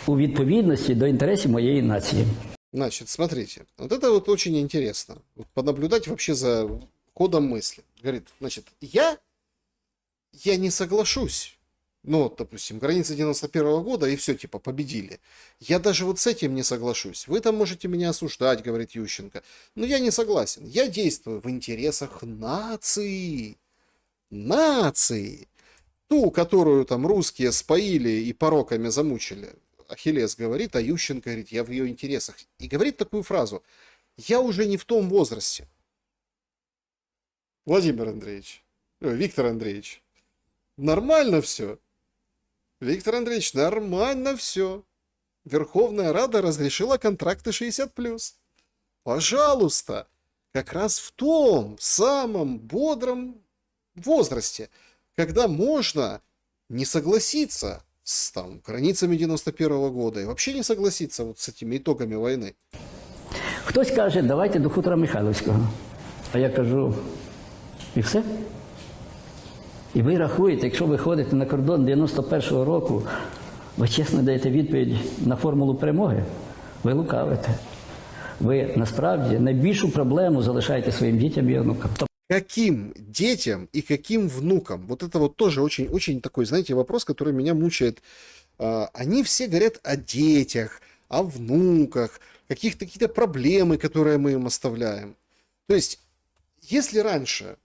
у відповідності до інтересів моєї нації. Значит, смотрите, вот это вот очень интересно. Вот понаблюдать вообще за ходом мысли. Говорит, значит, я не соглашусь. Ну, вот, допустим, границы 91-го года и все, типа, победили. Я даже вот с этим не соглашусь. Вы там можете меня осуждать, говорит Ющенко. Но я не согласен. Я действую в интересах нации. Нации. ту, которую там русские споили и пороками замучили. Ахиллес говорит, а Ющенко говорит, я в ее интересах. И говорит такую фразу: я уже не в том возрасте. Владимир Андреевич, Виктор Андреевич, нормально все. Виктор Андреевич, нормально все. Верховная Рада разрешила контракты 60+. Пожалуйста, как раз в том самом бодром возрасте, когда можно не согласиться с там, границами 91-го года и вообще не согласиться вот с этими итогами войны. Хтось каже, давайте до хутора Михайловського. А я кажу, і все? І ви рахуєте, якщо ви ходите на кордон 91-го року, ви чесно даєте відповідь на формулу перемоги? Ви лукавите. Ви насправді найбільшу проблему залишаєте своїм дітям і онукам. Каким детям и каким внукам? Вот это вот тоже очень такой, знаете, вопрос, который меня мучает. Они все говорят о детях, о внуках, какие-то проблемы, которые мы им оставляем. То есть, если раньше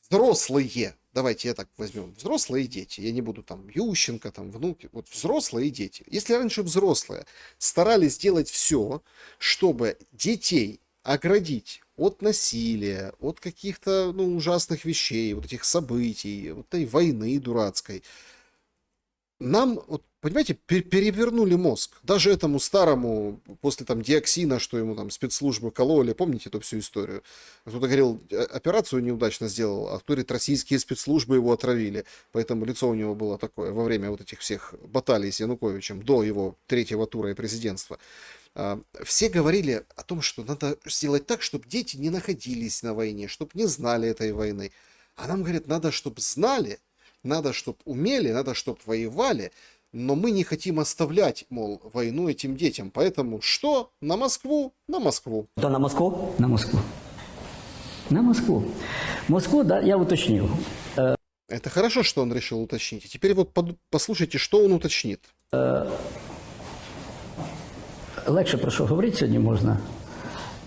взрослые, давайте я так возьмем, взрослые дети, я не буду там Ющенко, там внуки, вот взрослые дети. Если раньше взрослые старались делать все, чтобы детей оградить от насилия, от каких-то ужасных вещей, вот этих событий, вот этой войны дурацкой, нам, вот, понимаете, перевернули мозг. Даже этому старому, после там диоксина, что ему там спецслужбы кололи, помните эту всю историю? Кто-то говорил, операцию неудачно сделал, а кто говорит, российские спецслужбы его отравили. Поэтому лицо у него было такое во время вот этих всех баталий с Януковичем, до его третьего тура и президентства. Все говорили о том, что надо сделать так, чтобы дети не находились на войне, чтобы не знали этой войны. А нам говорят, надо, чтобы знали, надо, чтобы умели, надо, чтобы воевали, но мы не хотим оставлять, мол, войну этим детям. Поэтому что? На Москву? На Москву. То на Москву? На Москву. На Москву. Москву, да, я уточнил. Это хорошо, что он решил уточнить. А теперь вот послушайте, что он уточнит. Легше про що говорити сьогодні можна.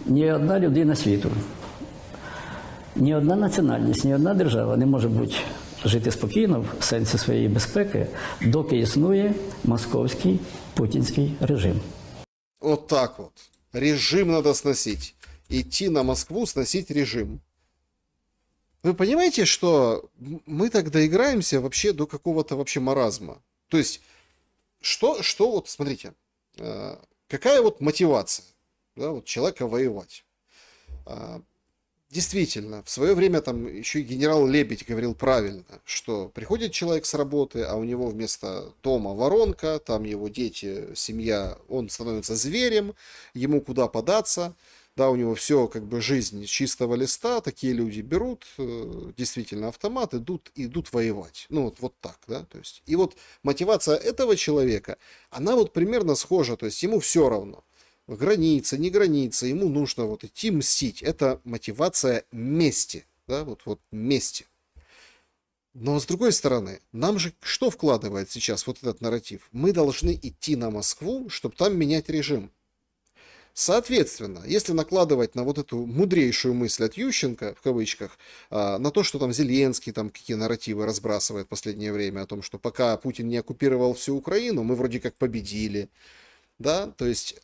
Ні одна людина світу, ні одна національність, ні одна держава не може бути жити спокійно в сенсі своєї безпеки, доки існує московський путінський режим. Вот так вот. Режим надо сносить. Идти на Москву, сносить режим. Вы понимаете, что мы так доиграемся вообще до какого-то вообще маразма? То есть, что вот, смотрите, какая вот мотивация, да, вот человека воевать? Действительно, в свое время там еще и генерал Лебедь говорил правильно, что приходит человек с работы, а у него вместо дома воронка, там его дети, семья, он становится зверем, ему куда податься, да, у него все как бы жизнь с чистого листа, такие люди берут действительно автомат, идут воевать. Ну вот так, да, то есть. И вот мотивация этого человека, она вот примерно схожа, то есть ему все равно. Граница, не граница, ему нужно вот идти мстить. Это мотивация мести, да, вот мести. Но с другой стороны, нам же что вкладывает сейчас вот этот нарратив? Мы должны идти на Москву, чтобы там менять режим. Соответственно, если накладывать на вот эту мудрейшую мысль от Ющенко, в кавычках, на то, что там Зеленский там какие нарративы разбрасывает в последнее время, о том, что пока Путин не оккупировал всю Украину, мы вроде как победили, да, то есть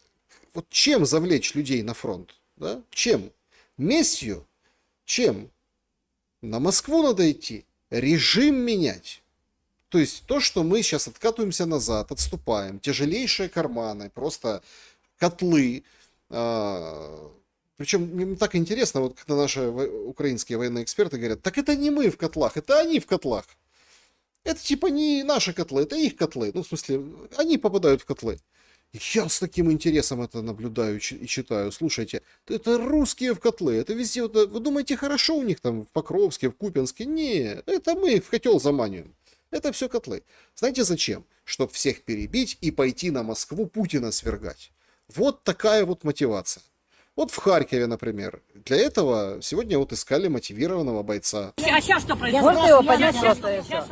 вот чем завлечь людей на фронт, да, чем? Местью? Чем? На Москву надо идти, режим менять. То есть то, что мы сейчас откатываемся назад, отступаем, тяжелейшие карманы, просто котлы. Причем мне так интересно, вот когда наши украинские военные эксперты говорят, так это не мы в котлах, это они в котлах. Это типа не наши котлы, это их котлы. Ну, в смысле, они попадают в котлы. Я с таким интересом это наблюдаю и читаю. Слушайте, это русские в котлы, это везде. Вы думаете, хорошо у них там в Покровске, в Купянске? Не, это мы их в котел заманиваем. Это все котлы. Знаете зачем? Чтоб всех перебить и пойти на Москву Путина свергать. Вот такая вот мотивация. Вот в Харькове, например. Для этого сегодня вот искали мотивированного бойца. А сейчас что происходит? Можно его поднять просто и все?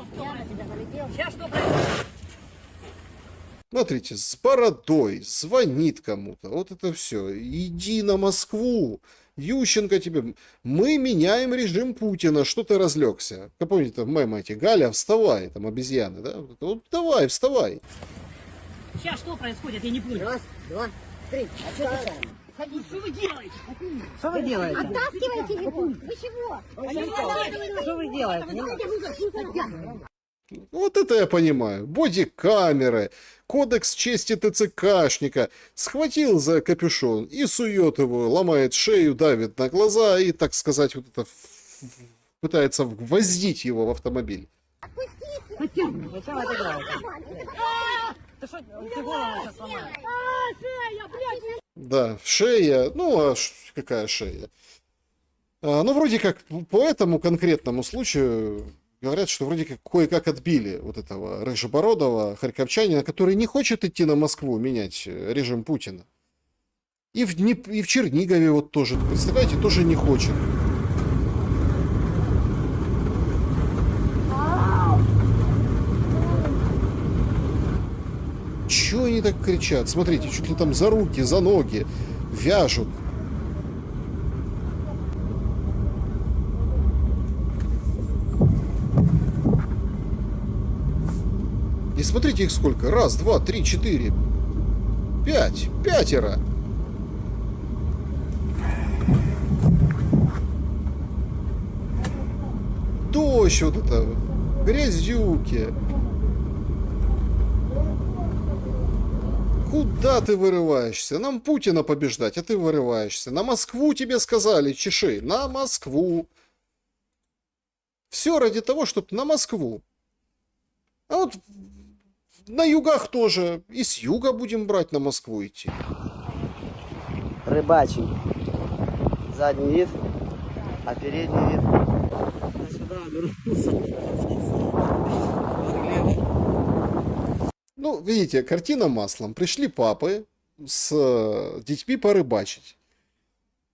Смотрите, с бородой, звонит кому-то. Вот это все. Иди на Москву. Ющенко тебе. Мы меняем режим Путина. Что ты разлегся? Как помните, там мемы эти, Галя, вставай, там обезьяны, да? Вот давай, вставай. Сейчас что происходит, я не понял. Раз, два, три. А что Что вы делаете? Что вы делаете? Оттаскивайте его! Вы чего? Что вы делаете? Вот это я понимаю. Бодикамеры, кодекс чести ТЦКшника. Схватил за капюшон и сует его, ломает шею, давит на глаза и, так сказать, вот это пытается вгвоздить его в автомобиль. Зачем это делаете? Ты что, ты голову сейчас сломаешь? Да, шея. Ну, а какая шея? Ну, вроде как по этому конкретному случаю говорят, что вроде как кое-как отбили вот этого рыжебородого харьковчанина, который не хочет идти на Москву менять режим Путина. И в Чернигове вот тоже, представляете, тоже не хочет. Чего они так кричат? Смотрите, чуть ли там за руки, за ноги вяжут. И смотрите их сколько. Раз, два, три, четыре. Пять. Пятеро. Дождь вот это. Грязюки. Куда ты вырываешься? Нам Путина побеждать, а ты вырываешься. На Москву тебе сказали, чеши. На Москву. Все ради того, чтобы на Москву. А вот на югах тоже. И с юга будем брать на Москву идти. Рыбачий. Задний вид, а передний вид. Сюда Ну, видите, картина маслом. Пришли папы с детьми порыбачить.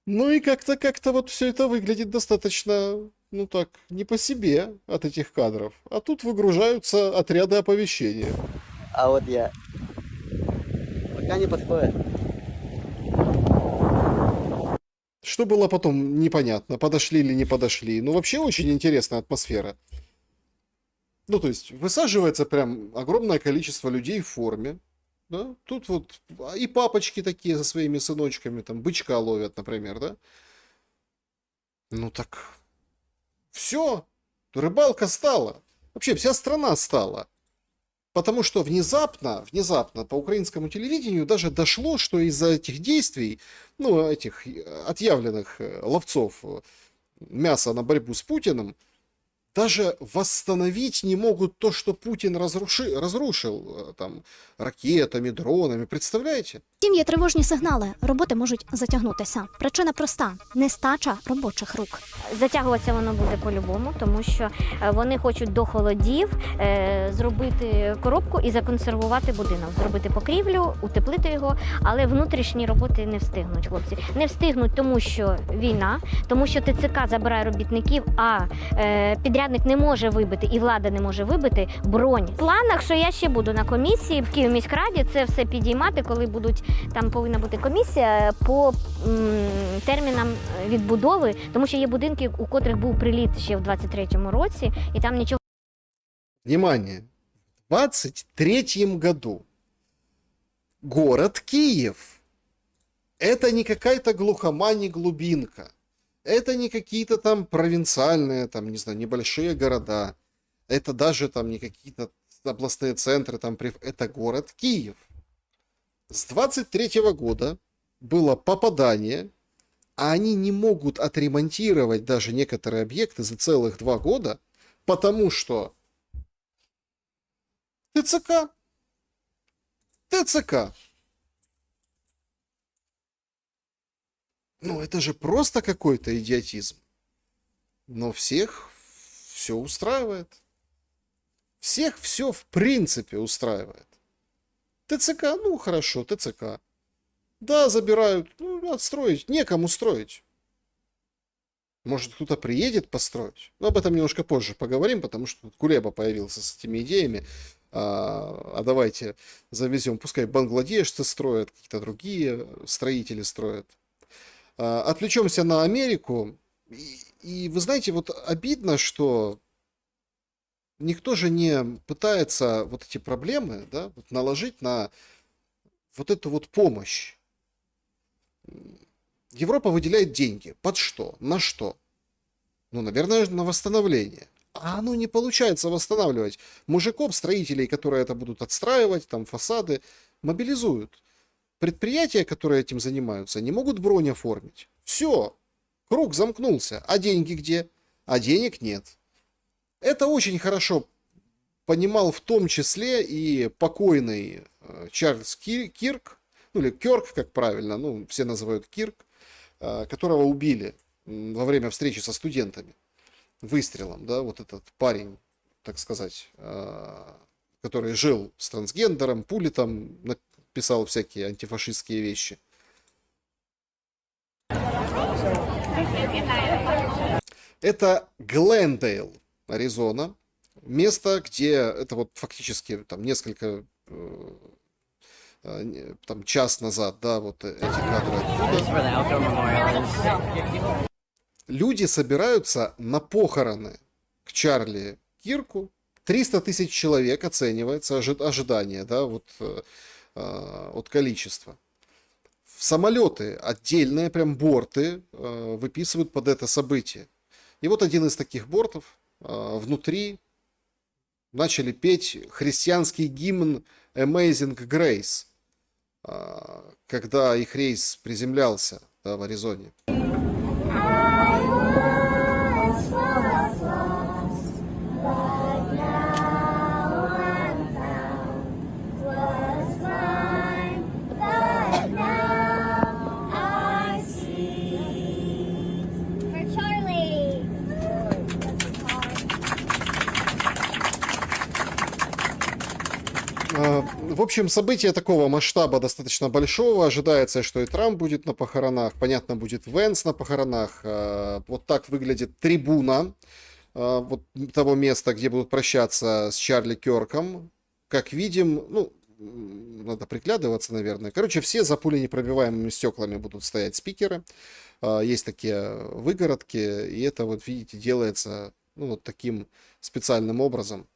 Ну и как-то вот все это выглядит достаточно, ну так, не по себе от этих кадров. А тут выгружаются отряды оповещения. А вот я. Пока не подходит. Что было потом, непонятно, подошли или не подошли. Ну, вообще очень интересная атмосфера. Ну, то есть, высаживается прям огромное количество людей в форме. Да? Тут вот и папочки такие со своими сыночками, там, бычка ловят, например, да? Ну так, все, рыбалка стала. Вообще, вся страна стала. Потому что внезапно по украинскому телевидению даже дошло, что из-за этих действий, ну, этих отъявленных ловцов мяса на борьбу с Путиным, даже восстановить не могут то, что Путин разрушил там, ракетами, дронами. Представляете? Втім, є тривожні сигнали. Роботи можуть затягнутися. Причина проста – нестача робочих рук. Затягуватися воно буде по-любому, тому що вони хочуть до холодів зробити коробку і законсервувати будинок, зробити покрівлю, утеплити його, але внутрішні роботи не встигнуть, хлопці. Не встигнуть, тому що війна, тому що ТЦК забирає робітників, а підрядник не може вибити і влада не може вибити бронь. В планах, що я ще буду на комісії в Київміськраді, це все підіймати, коли будуть, там повинна бути комісія по термінам відбудови, тому що є будинки, у котрих був приліт ще в 23-му році, і там нічого. Внимание! В 23-м году город Киев. Это не какая-то глухома, не глубинка. Это не какие-то там провинциальные, там, не знаю, небольшие города. Это даже там не какие-то областные центры. Там, это город Киев. С 23-го года было попадание, а они не могут отремонтировать даже некоторые объекты за целых 2 года, потому что ТЦК. Ну, это же просто какой-то идиотизм. Но всех все устраивает. Всех все в принципе устраивает. ТЦК, ну хорошо, ТЦК. Да, забирают, ну, отстроить, некому строить. Может, кто-то приедет построить? Но об этом немножко позже поговорим, потому что тут Кулеба появился с этими идеями. А давайте завезем, пускай бангладешцы строят, какие-то другие строители строят. Отвлечемся на Америку. И вы знаете, вот обидно, что никто же не пытается вот эти проблемы, да, вот наложить на вот эту вот помощь. Европа выделяет деньги. Под что? На что? Ну, наверное, на восстановление. А оно не получается восстанавливать. Мужиков, строителей, которые это будут отстраивать, там фасады, мобилизуют. Предприятия, которые этим занимаются, не могут бронь оформить. Все. Круг замкнулся. А деньги где? А денег нет. Это очень хорошо понимал в том числе и покойный Чарльз Кирк, ну или Кёрк, как правильно, ну все называют Кирк, которого убили во время встречи со студентами выстрелом, да, вот этот парень, так сказать, который жил с трансгендером, пули там писал всякие антифашистские вещи. Это Глендейл, Аризона. Место, где это вот фактически там несколько, там час назад, да, вот эти кадры оттуда. Люди собираются на похороны к Чарли Кирку. 300 тысяч человек оценивается ожидание, да, вот от количества. Самолеты, отдельные прям борты выписывают под это событие. И вот один из таких бортов внутри начали петь христианский гимн Amazing Grace, когда их рейс приземлялся, да, в Аризоне. В общем, событие такого масштаба достаточно большого. Ожидается, что и Трамп будет на похоронах. Понятно, будет Венс на похоронах. Вот так выглядит трибуна вот того места, где будут прощаться с Чарли Кёрком. Как видим, ну, надо приглядываться, наверное. Короче, все за пуленепробиваемыми стеклами будут стоять спикеры. Есть такие выгородки. И это, вот видите, делается, ну, вот таким специальным образом.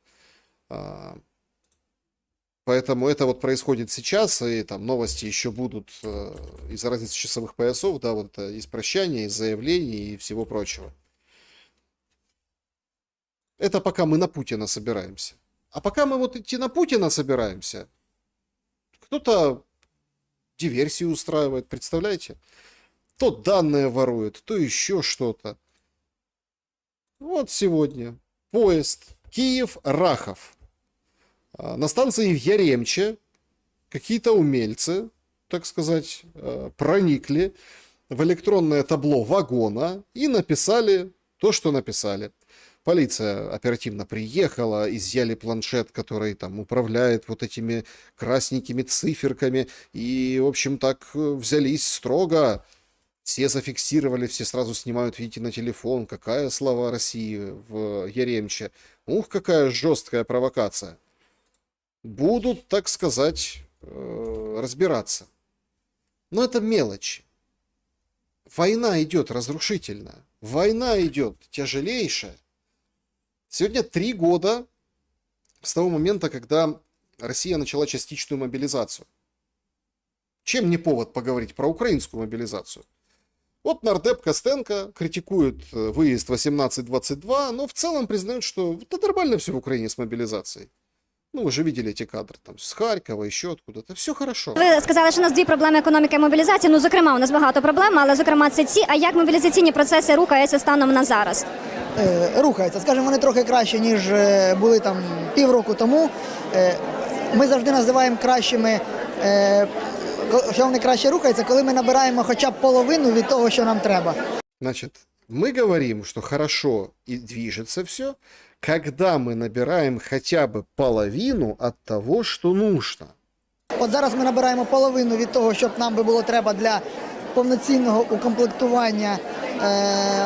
Поэтому это вот происходит сейчас, и там новости еще будут из-за разницы часовых поясов, да, вот из прощания, из заявлений и всего прочего. Это пока мы на Путина собираемся. А пока мы вот идти на Путина собираемся, кто-то диверсию устраивает, представляете? То данные ворует, то еще что-то. Вот сегодня поезд Киев-Рахов. На станции в Яремче какие-то умельцы, так сказать, проникли в электронное табло вагона и написали то, что написали. Полиция оперативно приехала, изъяли планшет, который там управляет вот этими красненькими циферками. И, в общем, так взялись строго. Все зафиксировали, все сразу снимают, видите, на телефон, какая слава России в Яремче. Ух, какая жесткая провокация. Будут, так сказать, разбираться. Но это мелочи. Война идет разрушительная. Война идет тяжелейшая. Сегодня 3 года с того момента, когда Россия начала частичную мобилизацию. Чем не повод поговорить про украинскую мобилизацию? Вот нардеп Костенко критикует выезд 18-22, но в целом признает, что это нормально все в Украине с мобилизацией. Ну, ви ж видели ті кадри там з Харкова, ще откуда-то. Все хорошо. Ви сказали, що у нас 2 проблеми економіки і мобілізації. Ну, зокрема, у нас багато проблем, але, зокрема, це ці. А як мобілізаційні процеси рухаються станом на зараз? Рухаються. Скажімо, вони трохи краще, ніж були там півроку тому. Ми завжди називаємо кращими, що вони краще рухаються, коли ми набираємо хоча б половину від того, що нам треба. Значит, мы говорим, что хорошо и движется все, когда мы набираем хотя бы половину от того, что нужно. От зараз ми набираємо половину від того, що нам би було треба для повноцінного укомплектування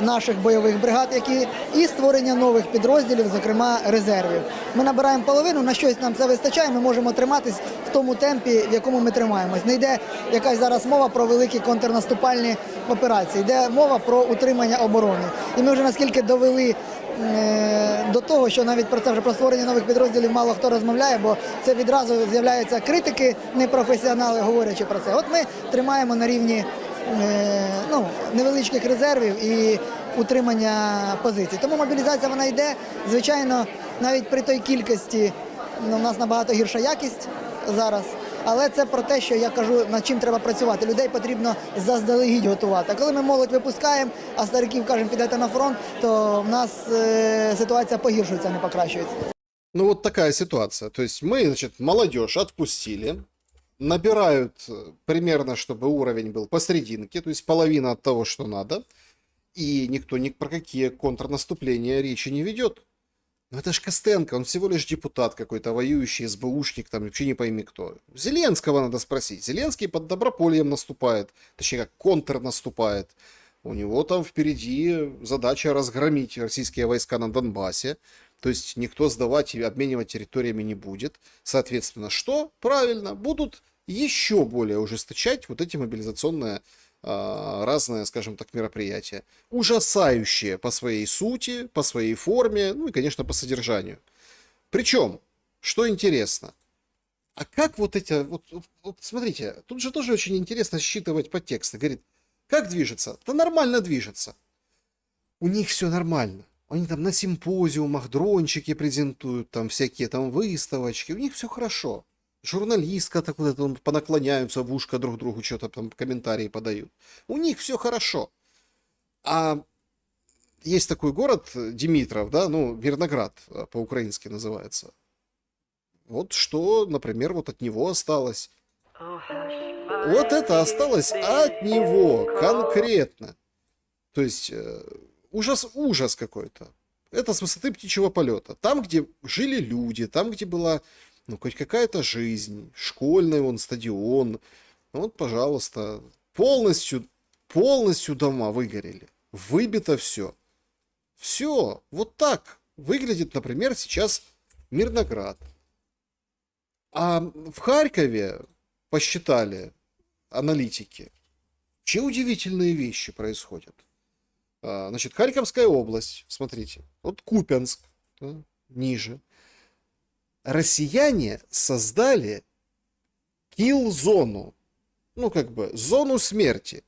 наших бойових бригад, і створення нових підрозділів, зокрема резервів. Ми набираємо половину, на щось нам це вистачає, ми можемо триматись в тому темпі, в якому ми тримаємось. Не йде якась зараз мова про великі контрнаступальні операції, йде мова про утримання оборони. І ми вже наскільки довели до того, що навіть про це вже про створення нових підрозділів мало хто розмовляє, бо це відразу з'являються критики, непрофесіонали говорячи про це. От ми тримаємо на рівні невеличких резервів і утримання позицій. Тому мобілізація вона йде, звичайно, навіть при той кількості у нас набагато гірша якість зараз. Але це про те, що я кажу, над чим треба працювати. Людей потрібно заздалегідь готувати. А коли ми молодь випускаємо, а стариків кажемо, підете на фронт, то в нас ситуація погіршується, а не покращується. Ну вот такая ситуация. То есть мы, значит, молодежь отпустили, набирают примерно, чтобы уровень был посерединке, то есть половина от того, что надо, и никто ни про какие контрнаступления речи не ведет. Но это ж Костенко, он всего лишь депутат какой-то, воюющий, СБУшник, там вообще не пойми кто. Зеленского надо спросить. Зеленский под Добропольем наступает, точнее как контрнаступает. У него там впереди задача разгромить российские войска на Донбассе. То есть никто сдавать и обменивать территориями не будет. Соответственно, что? Правильно, будут еще более ужесточать вот эти мобилизационные разные, скажем так, мероприятия. Ужасающие по своей сути, по своей форме, ну и, конечно, по содержанию. Причем, что интересно, а как вот эти, вот смотрите, тут же тоже очень интересно считывать подтексты. Говорит, как движется? Да нормально движется. У них все нормально. Они там на симпозиумах дрончики презентуют, там всякие там выставочки. У них все хорошо. Журналистка так вот это, понаклоняются в ушко друг другу, что-то там комментарии подают. У них все хорошо. А есть такой город Димитров, да, ну, Мирноград по-украински называется. Вот что, например, вот от него осталось. Вот это осталось от него конкретно. То есть ужас какой-то. Это с высоты птичьего полета. Там, где жили люди, там, где была, ну, хоть какая-то жизнь, школьный вон стадион. Вот, пожалуйста, полностью дома выгорели. Выбито все. Все. Вот так выглядит, например, сейчас Мирноград. А в Харькове посчитали аналитики, вообще удивительные вещи происходят. Значит, Харьковская область, смотрите, вот Купянск, да, ниже. Россияне создали килл-зону, ну, как бы, зону смерти.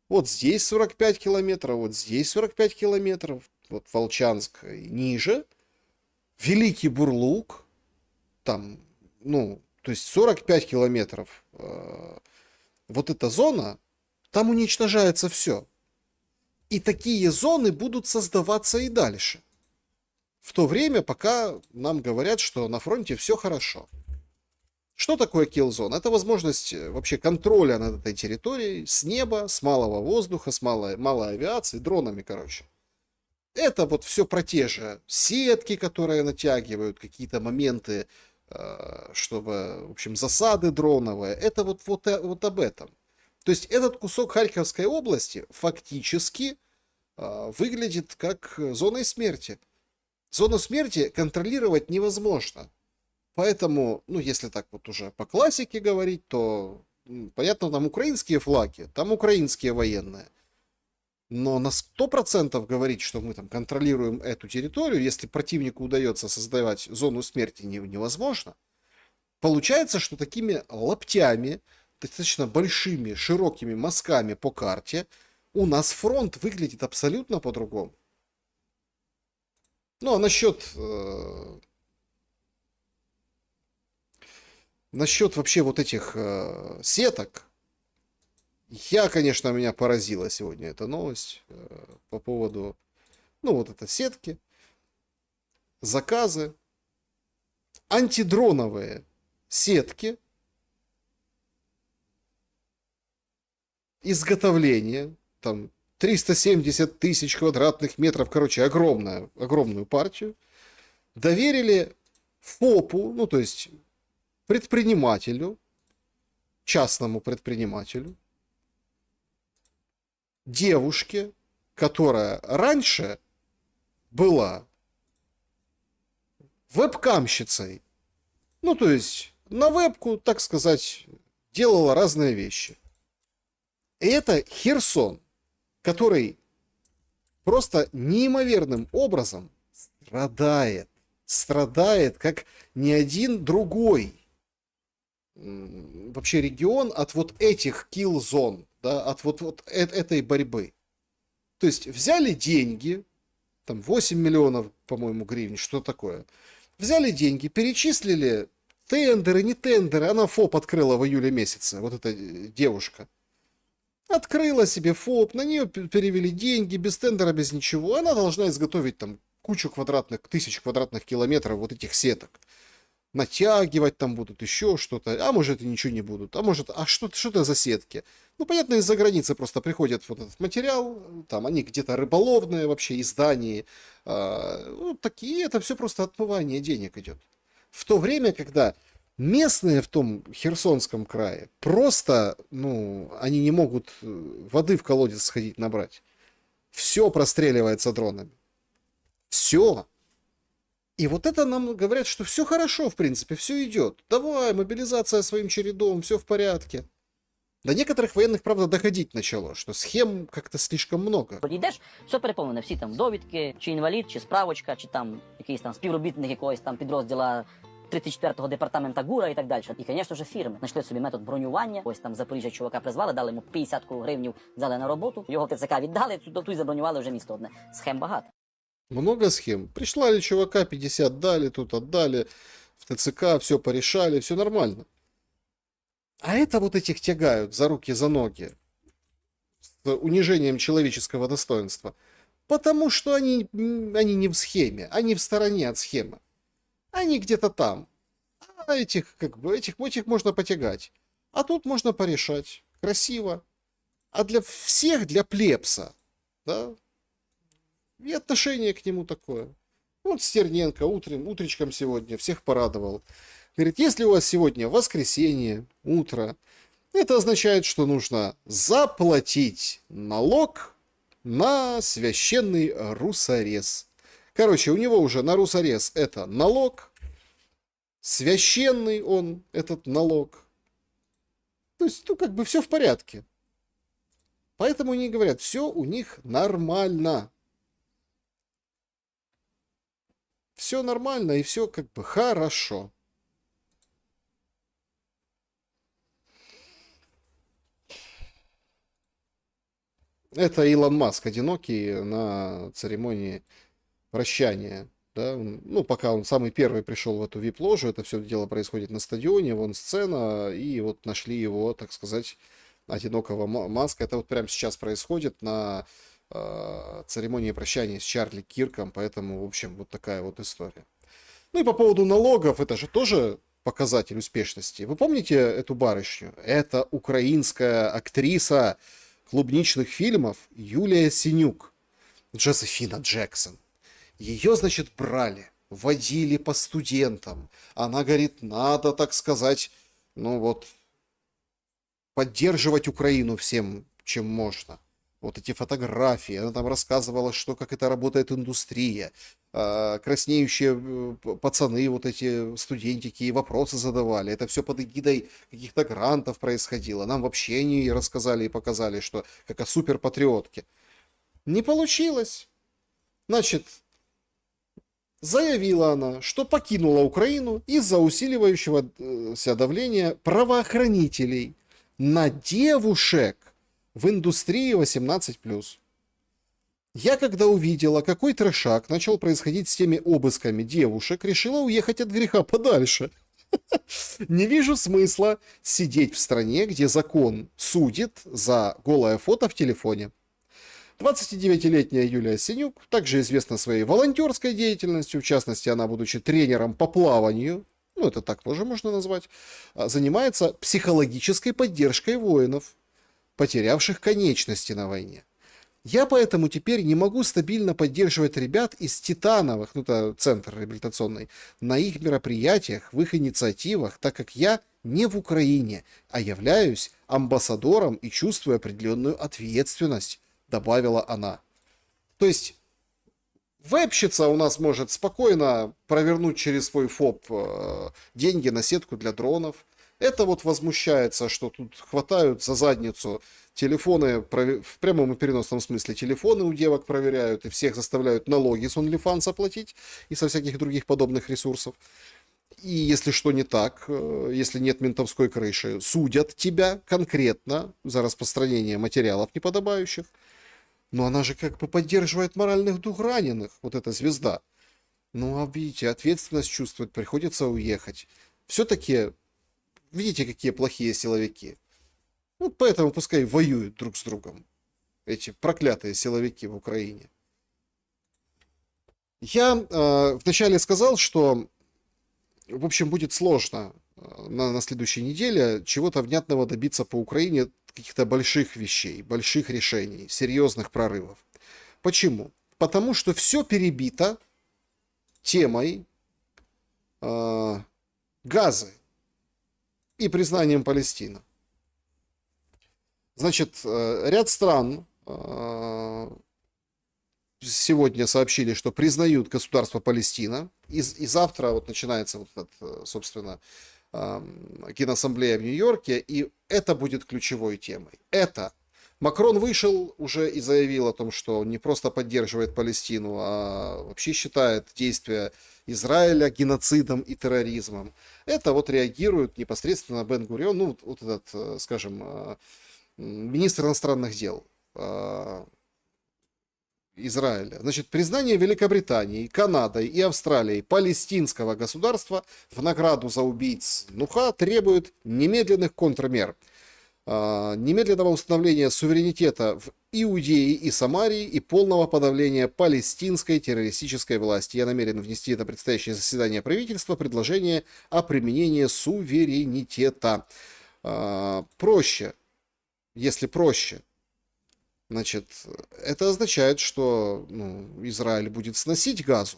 Вот здесь 45 километров, вот здесь 45 километров, вот Волчанск и ниже. Великий Бурлук, там, ну, то есть 45 километров. Вот эта зона, там уничтожается все. И такие зоны будут создаваться и дальше. В то время, пока нам говорят, что на фронте все хорошо. Что такое килл-зона? Это возможность вообще контроля над этой территорией с неба, с малого воздуха, с малой авиации, дронами, короче. Это вот все про те же сетки, которые натягивают, какие-то моменты, чтобы, в общем, засады дроновые. Это вот об этом. То есть этот кусок Харьковской области фактически выглядит как зоной смерти. Зону смерти контролировать невозможно. Поэтому, ну, если так вот уже по классике говорить, то, понятно, там украинские флаги, там украинские военные. Но на 100% говорить, что мы там контролируем эту территорию, если противнику удается создавать зону смерти, невозможно. Получается, что такими лаптями, достаточно большими, широкими мазками по карте, у нас фронт выглядит абсолютно по-другому. Ну, а насчет вообще вот этих сеток, конечно, меня поразила сегодня эта новость по поводу, ну, вот это сетки, заказы, антидроновые сетки, изготовление, там 370 тысяч квадратных метров, короче, огромную партию, доверили ФОПу, ну, то есть предпринимателю, частному предпринимателю, девушке, которая раньше была вебкамщицей. Ну, то есть на вебку, так сказать, делала разные вещи. И это Херсон, который просто неимоверным образом страдает, как ни один другой вообще регион от вот этих килл-зон, да, от вот этой борьбы. То есть взяли деньги, там 8 миллионов, по-моему, гривен, что такое. Взяли деньги, перечислили тендеры, не тендеры. Она ФОП открыла в июле месяце, вот эта девушка. Открыла себе ФОП, на нее перевели деньги, без тендера, без ничего. Она должна изготовить там кучу тысяч квадратных километров вот этих сеток. Натягивать там будут, еще что-то. А может и ничего не будут. А может, что-то за сетки. Ну, понятно, из-за границы просто приходит вот этот материал. Там они где-то рыболовные вообще, из Дании. Вот такие, это все просто отмывание денег идет. В то время, когда местные в том Херсонском крае просто, ну, они не могут воды в колодец сходить набрать. Все простреливается дронами. Все. И вот это нам говорят, что все хорошо, в принципе, все идет. Давай, мобилизация своим чередом, все в порядке. До некоторых военных, правда, доходить начало, що схем как-то слишком много. Йдеш, все переповнене, всі там довідки, чи інвалід, чи справочка, чи там якийсь там співробітник якогось там підрозділа 34-го департамента ГУРа і так далі. І, звісно ж, фірми знайшли собі метод бронювання. Ось там Запоріжжя чувака призвали, дали йому 50 гривень, взяли на роботу, його в ТЦК віддали, тут і забронювали вже місто одне. Схем багато. Много схем. Прислали чувака, 50 дали, тут отдали, в ТЦК все порешали, все нормально. А это вот этих тягают за руки, за ноги, с унижением человеческого достоинства. Потому что они не в схеме, они в стороне от схемы. Они где-то там. А этих можно потягать. А тут можно порешать. Красиво. А для всех, для плебса, да, и отношение к нему такое. Вот Стерненко утречком сегодня всех порадовал. Говорит, если у вас сегодня воскресенье, утро, это означает, что нужно заплатить налог на священный русорез. Короче, у него уже на русорез это налог, священный он, этот налог. То есть, ну, как бы все в порядке. Поэтому они говорят, все у них нормально. Все нормально и все как бы хорошо. Это Илон Маск одинокий на церемонии прощания. Да? Ну, пока он самый первый пришел в эту вип-ложу, это все дело происходит на стадионе, вон сцена, и вот нашли его, так сказать, одинокого Маска. Это вот прямо сейчас происходит на церемонии прощания с Чарли Кирком, поэтому, в общем, вот такая вот история. Ну и по поводу налогов, это же тоже показатель успешности. Вы помните эту барышню? Это украинская актриса клубничных фильмов Юлия Синюк, Джозефина Джексон. Ее, значит, брали, водили по студентам. Она говорит, надо, так сказать, ну вот, поддерживать Украину всем, чем можно. Вот эти фотографии, она там рассказывала, что как это работает индустрия. Краснеющие пацаны, вот эти студентики, и вопросы задавали. Это все под эгидой каких-то грантов происходило. Нам вообще они рассказали и показали, что как о суперпатриотке. Не получилось. Значит, заявила она, что покинула Украину из-за усиливающегося давления правоохранителей на девушек в индустрии 18+. Я, когда увидела, какой трешак начал происходить с теми обысками девушек, решила уехать от греха подальше. Не вижу смысла сидеть в стране, где закон судит за голое фото в телефоне. 29-летняя Юлия Синюк, также известна своей волонтерской деятельностью, в частности, она, будучи тренером по плаванию, ну это так тоже можно назвать, занимается психологической поддержкой воинов, потерявших конечности на войне. Я поэтому теперь не могу стабильно поддерживать ребят из Титановых, ну это центр реабилитационный, на их мероприятиях, в их инициативах, так как я не в Украине, а являюсь амбассадором и чувствую определенную ответственность, добавила она. То есть вебщица у нас может спокойно провернуть через свой ФОП деньги на сетку для дронов. Это вот возмущается, что тут хватают за задницу телефоны, в прямом и переносном смысле телефоны у девок проверяют и всех заставляют налоги с OnlyFans оплатить и со всяких других подобных ресурсов. И если что не так, если нет ментовской крыши, судят тебя конкретно за распространение материалов неподобающих. Но она же как бы поддерживает моральных дух раненых, вот эта звезда. Ну, а видите, ответственность чувствует, приходится уехать. Все-таки, видите, какие плохие силовики. Вот поэтому пускай воюют друг с другом. Эти проклятые силовики в Украине. Я вначале сказал, что, в общем, будет сложно на следующей неделе чего-то внятного добиться по Украине, каких-то больших вещей, больших решений, серьезных прорывов. Почему? Потому что все перебито темой Газы и признанием Палестины. Значит, ряд стран сегодня сообщили, что признают государство Палестина. И завтра вот начинается вот этот, собственно, Генассамблея в Нью-Йорке, и это будет ключевой темой. Это Макрон вышел уже и заявил о том, что он не просто поддерживает Палестину, а вообще считает действия Израиля геноцидом и терроризмом. Это вот реагирует непосредственно Бен-Гурион, ну вот этот, скажем, министр иностранных дел Израиля. Значит, признание Великобритании, Канадой и Австралией палестинского государства в награду за убийц Нуха требует немедленных контрмер, немедленного установления суверенитета в Иудее и Самарии и полного подавления палестинской террористической власти. Я намерен внести на предстоящее заседание правительства предложение о применении суверенитета. Проще, если проще. Значит, это означает, что Израиль будет сносить Газу.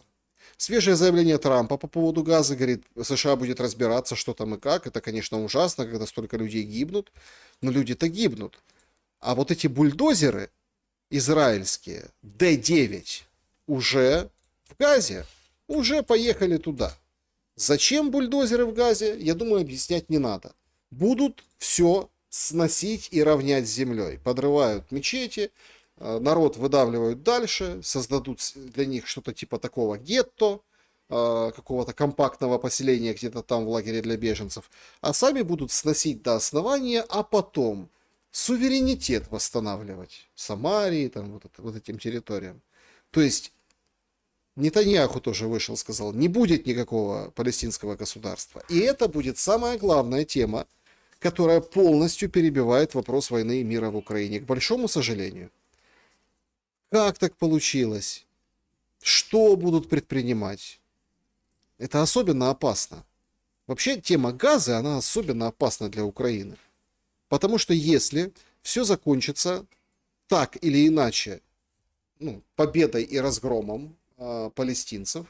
Свежее заявление Трампа по поводу Газы, говорит, США будет разбираться, что там и как. Это, конечно, ужасно, когда столько людей гибнут, но люди-то гибнут. А вот эти бульдозеры израильские, Д-9, уже в Газе, уже поехали туда. Зачем бульдозеры в Газе, я думаю, объяснять не надо. Будут все сносить и равнять с землей. Подрывают мечети, народ выдавливают дальше, создадут для них что-то типа такого гетто, какого-то компактного поселения где-то там в лагере для беженцев, а сами будут сносить до основания, а потом суверенитет восстанавливать Самарии, там, вот этим территориям. То есть Нетаньяху тоже вышел, сказал, не будет никакого палестинского государства. И это будет самая главная тема, которая полностью перебивает вопрос войны и мира в Украине, к большому сожалению. Как так получилось? Что будут предпринимать? Это особенно опасно. Вообще тема Газы, она особенно опасна для Украины. Потому что если все закончится так или иначе, победой и разгромом палестинцев,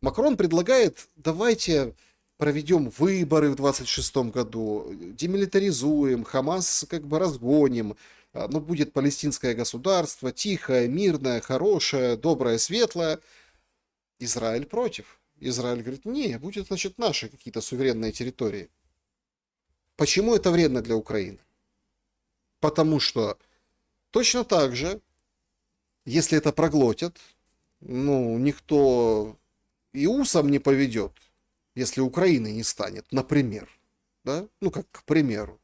Макрон предлагает, давайте проведем выборы в 26 году, демилитаризуем, Хамас как бы разгоним, но будет палестинское государство, тихое, мирное, хорошее, доброе, светлое. Израиль против. Израиль говорит, не, будет, значит, наши какие-то суверенные территории. Почему это вредно для Украины? Потому что точно так же, если это проглотят, никто и усом не поведет, если Украины не станет, например, да, как к примеру.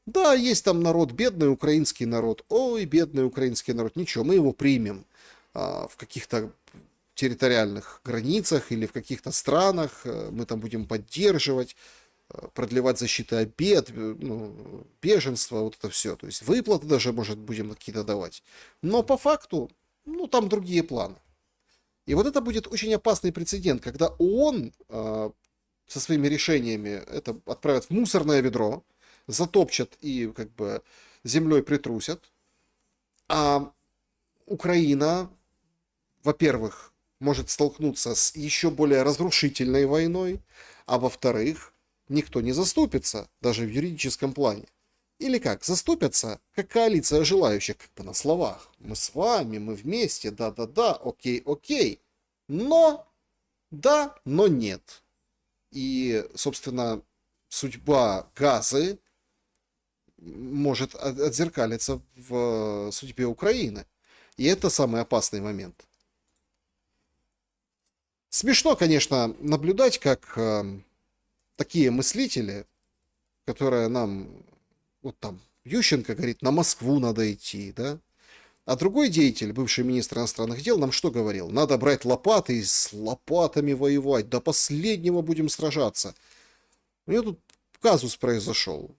Да, есть там народ, бедный украинский народ, ой, бедный украинский народ, ничего, мы его примем в каких-то территориальных границах или в каких-то странах, мы там будем поддерживать, продлевать защиту от бед, беженство, вот это все, то есть выплаты даже, может, будем какие-то давать. Но по факту, там другие планы. И вот это будет очень опасный прецедент, когда ООН со своими решениями это отправят в мусорное ведро, затопчат и как бы землей притрусят. А Украина, во-первых, может столкнуться с еще более разрушительной войной, а во-вторых, никто не заступится, даже в юридическом плане. Или как, заступятся, как коалиция желающих, как бы на словах. Мы с вами, мы вместе, да-да-да, окей, окей. Но, да, но нет. И, собственно, судьба Газы может отзеркалиться в судьбе Украины. И это самый опасный момент. Смешно, конечно, наблюдать, как такие мыслители, которые нам, вот там, Ющенко говорит, на Москву надо идти, да? А другой деятель, бывший министр иностранных дел, нам что говорил? Надо брать лопаты и с лопатами воевать, до последнего будем сражаться. У него тут казус произошел.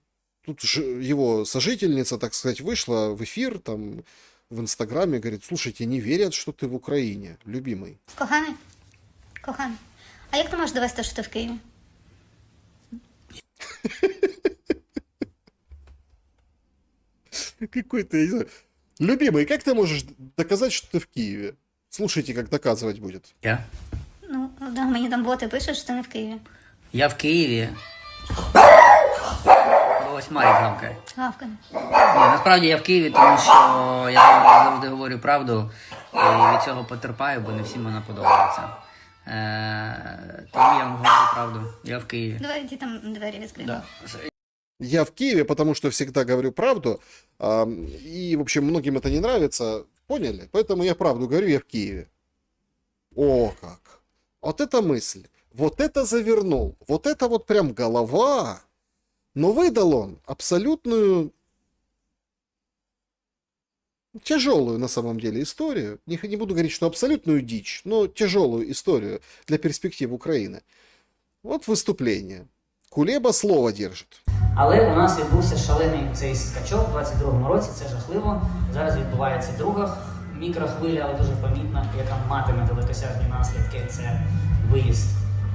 Тут же его сожительница, так сказать, вышла в эфир, там, в Инстаграме, говорит, слушайте, не верят, что ты в Украине, любимый. Коханий, а як ти можеш довести, що ти в Києві? Какой-то, я не знаю. Любимый, как ты можешь доказать, что ты в Киеве? Слушайте, как доказывать будет. Я? Ну, да, мені там боти пишуть, що ти не в Києві. Я в Києві. Бо ось Марік гавкає. Гавкане. Ні, насправді я в Києві, тому що я завжди говорю правду і від цього потерпаю, бо не всім вона подобається. Тому я вам говорю правду. Я в Києві. Давай ті там двері відкриємо. Да. Я в Киеве, потому что всегда говорю правду. И, в общем, многим это не нравится. Поняли? Поэтому я правду говорю, я в Киеве. О, как! Вот это мысль. Вот это завернул. Вот это вот прям голова. Но выдал он абсолютную тяжелую на самом деле историю. Не буду говорить, что абсолютную дичь, но тяжелую историю для перспектив Украины. Вот выступление. Кулеба слово держит. Але у нас відбувся шалений цей скачок у 22-му році, це жахливо. Зараз відбувається друга мікрохвиля, але дуже помітна, яка матиме далекосяжні наслідки. Це виїзд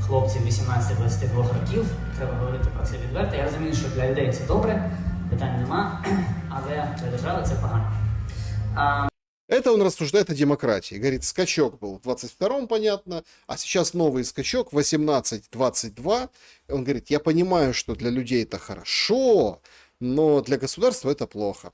хлопців 18-22 років. Треба говорити про це відверто. Я розумію, що для людей це добре, питань нема, але для держави це погано. Это он рассуждает о демократии. Говорит, скачок был в 22-м, понятно, а сейчас новый скачок 18-22. Он говорит, я понимаю, что для людей это хорошо, но для государства это плохо.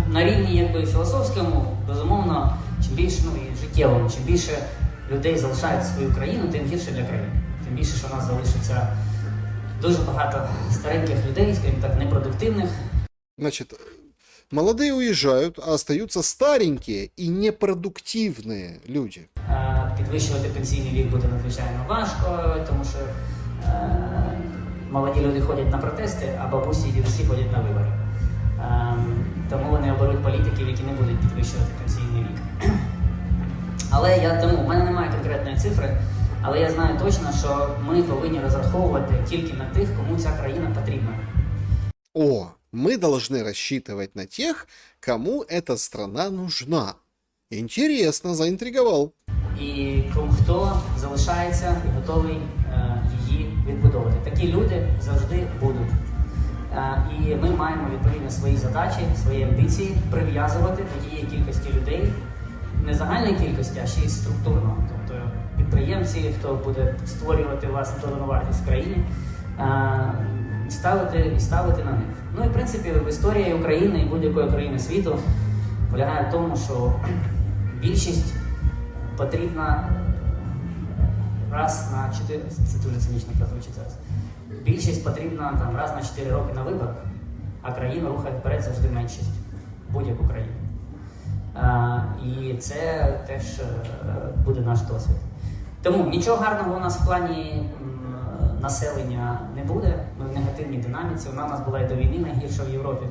На рівні якби філософському, безумовно, чим більше, і життєвому, чим більше людей залишають свою країну, тим гірше для країни. Тим більше, що у нас залишиться дуже багато стареньких людей, скажімо так, непродуктивних. Значит, молодые уезжают, а остаются старенькие и непродуктивные люди. Підвищувати пенсійний вік буде надзвичайно важко, тому що молоді люди ходять на протести, а бабусі і дідусі ходять на вибори. Тому вони оберуть політиків, які не будуть підвищувати пенсійний вік. Але тому в мене немає конкретної цифри, але я знаю точно, що ми повинні розраховувати тільки на тих, кому ця країна потрібна. О, мы должны рассчитывать на тех, кому эта страна нужна. Интересно, заинтриговал. І хто залишається і готовий її відбудовувати. Такі люди завжди будуть. І ми маємо відповідно свої задачі, свої амбіції прив'язувати до тієї кількості людей, не загальної кількості, а ще й структурно. Тобто підприємці, хто буде створювати власну додану вартість в країні, ставити на них. Ну і в принципі в історії України і будь-якої країни світу полягає в тому, що більшість потрібна раз на 4, це дуже цинічно прозвучить зараз, більшість потрібна там раз на 4 роки на виборах, а країну рухає вперед завжди меншість, будь-яку країну. І це теж буде наш досвід. Тому нічого гарного у нас в плані населення не буде, ми в негативній динаміці, вона у нас була і до війни найгірша в Європі.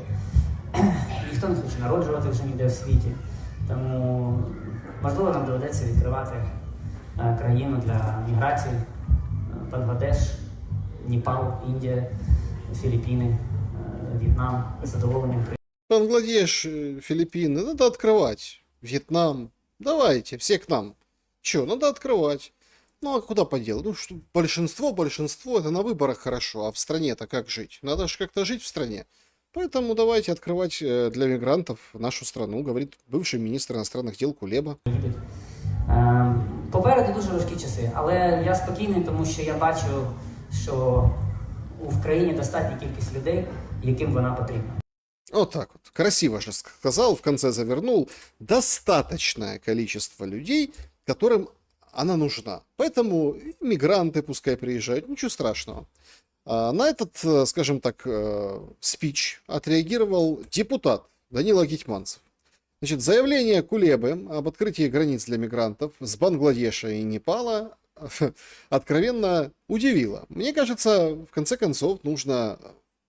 Ніхто не хоче народжувати вже ніде в світі, тому можливо нам доведеться відкривати країну для міграції, Бангладеш, Непал, Індія, Філіппіни, В'єтнам, з задоволенням. Бангладеш, Филиппины, надо открывать. Вьетнам, давайте, все к нам. Че, надо открывать. Ну, а куда поделать? Ну, что, большинство, это на выборах хорошо, а в стране-то как жить? Надо же как-то жить в стране. Поэтому давайте открывать для мигрантов нашу страну, говорит бывший министр иностранных дел Кулеба. Попереду дуже важкі часи, але я спокійний, тому що я бачу, що в країні достатня кількість людей, яким вона потрібна. Вот так вот. Красиво же сказал, в конце завернул. Достаточное количество людей, которым она нужна. Поэтому мигранты пускай приезжают, ничего страшного. На этот, скажем так, спич отреагировал депутат Данила Гетманцев. Значит, заявление Кулебы об открытии границ для мигрантов с Бангладеша и Непала откровенно удивило. Мне кажется, в конце концов, нужно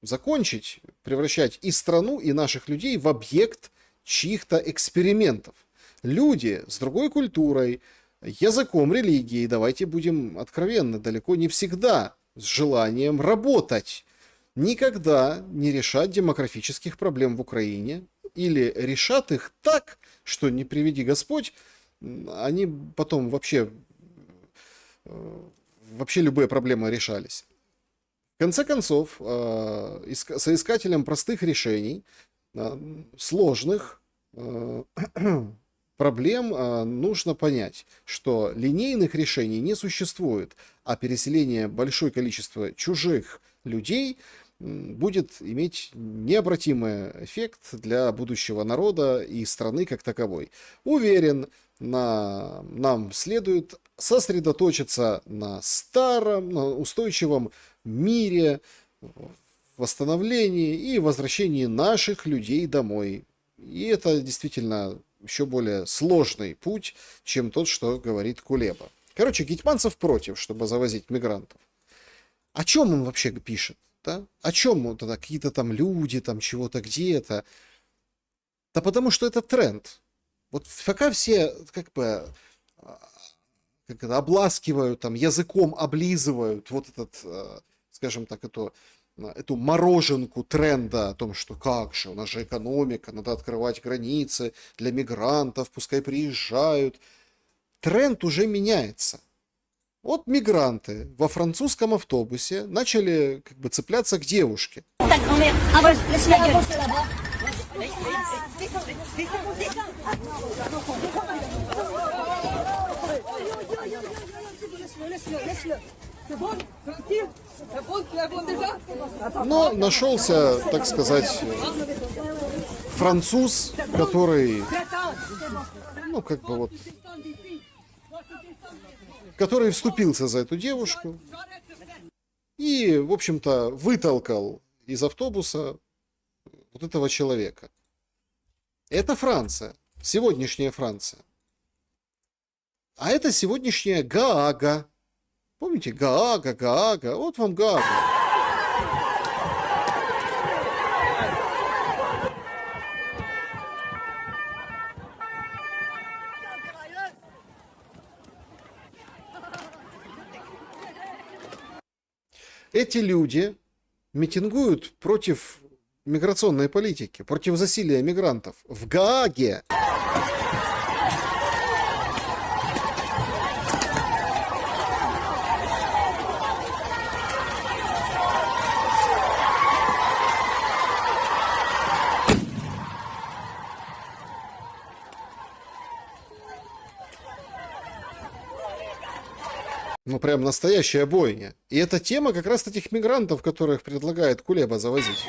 закончить превращать и страну, и наших людей в объект чьих-то экспериментов. Люди с другой культурой, языком, религией, давайте будем откровенны, далеко не всегда с желанием работать. Никогда не решать демографических проблем в Украине, или решат их так, что не приведи Господь, они потом вообще любые проблемы решались. В конце концов, соискателям простых решений, сложных проблем нужно понять, что линейных решений не существует, а переселение большое количество чужих людей будет иметь необратимый эффект для будущего народа и страны как таковой. Уверен, нам следует сосредоточиться на старом, на устойчивом мире, восстановлении и возвращении наших людей домой. И это действительно еще более сложный путь, чем тот, что говорит Кулеба. Короче, Гетманцев против, чтобы завозить мигрантов. О чем он вообще пишет? Да? О чем тогда какие-то там люди, там чего-то где-то? Да потому что это тренд. Вот пока все как бы обласкивают, там, языком облизывают вот этот, скажем так, эту мороженку тренда о том, что как же, у нас же экономика, надо открывать границы для мигрантов, пускай приезжают. Тренд уже меняется. Вот мигранты во французском автобусе начали как бы цепляться к девушке. Но нашелся, так сказать, француз, который, ну, как бы вот, который вступился за эту девушку и, в общем-то, вытолкал из автобуса вот этого человека. Это Франция, сегодняшняя Франция. А это сегодняшняя Гаага. Помните, Гаага, вот вам Гаага. Эти люди митингуют против миграционной политики, против засилия мигрантов в Гааге. Ну, прям настоящая бойня. И это тема как раз этих мигрантов, которых предлагает Кулеба завозить.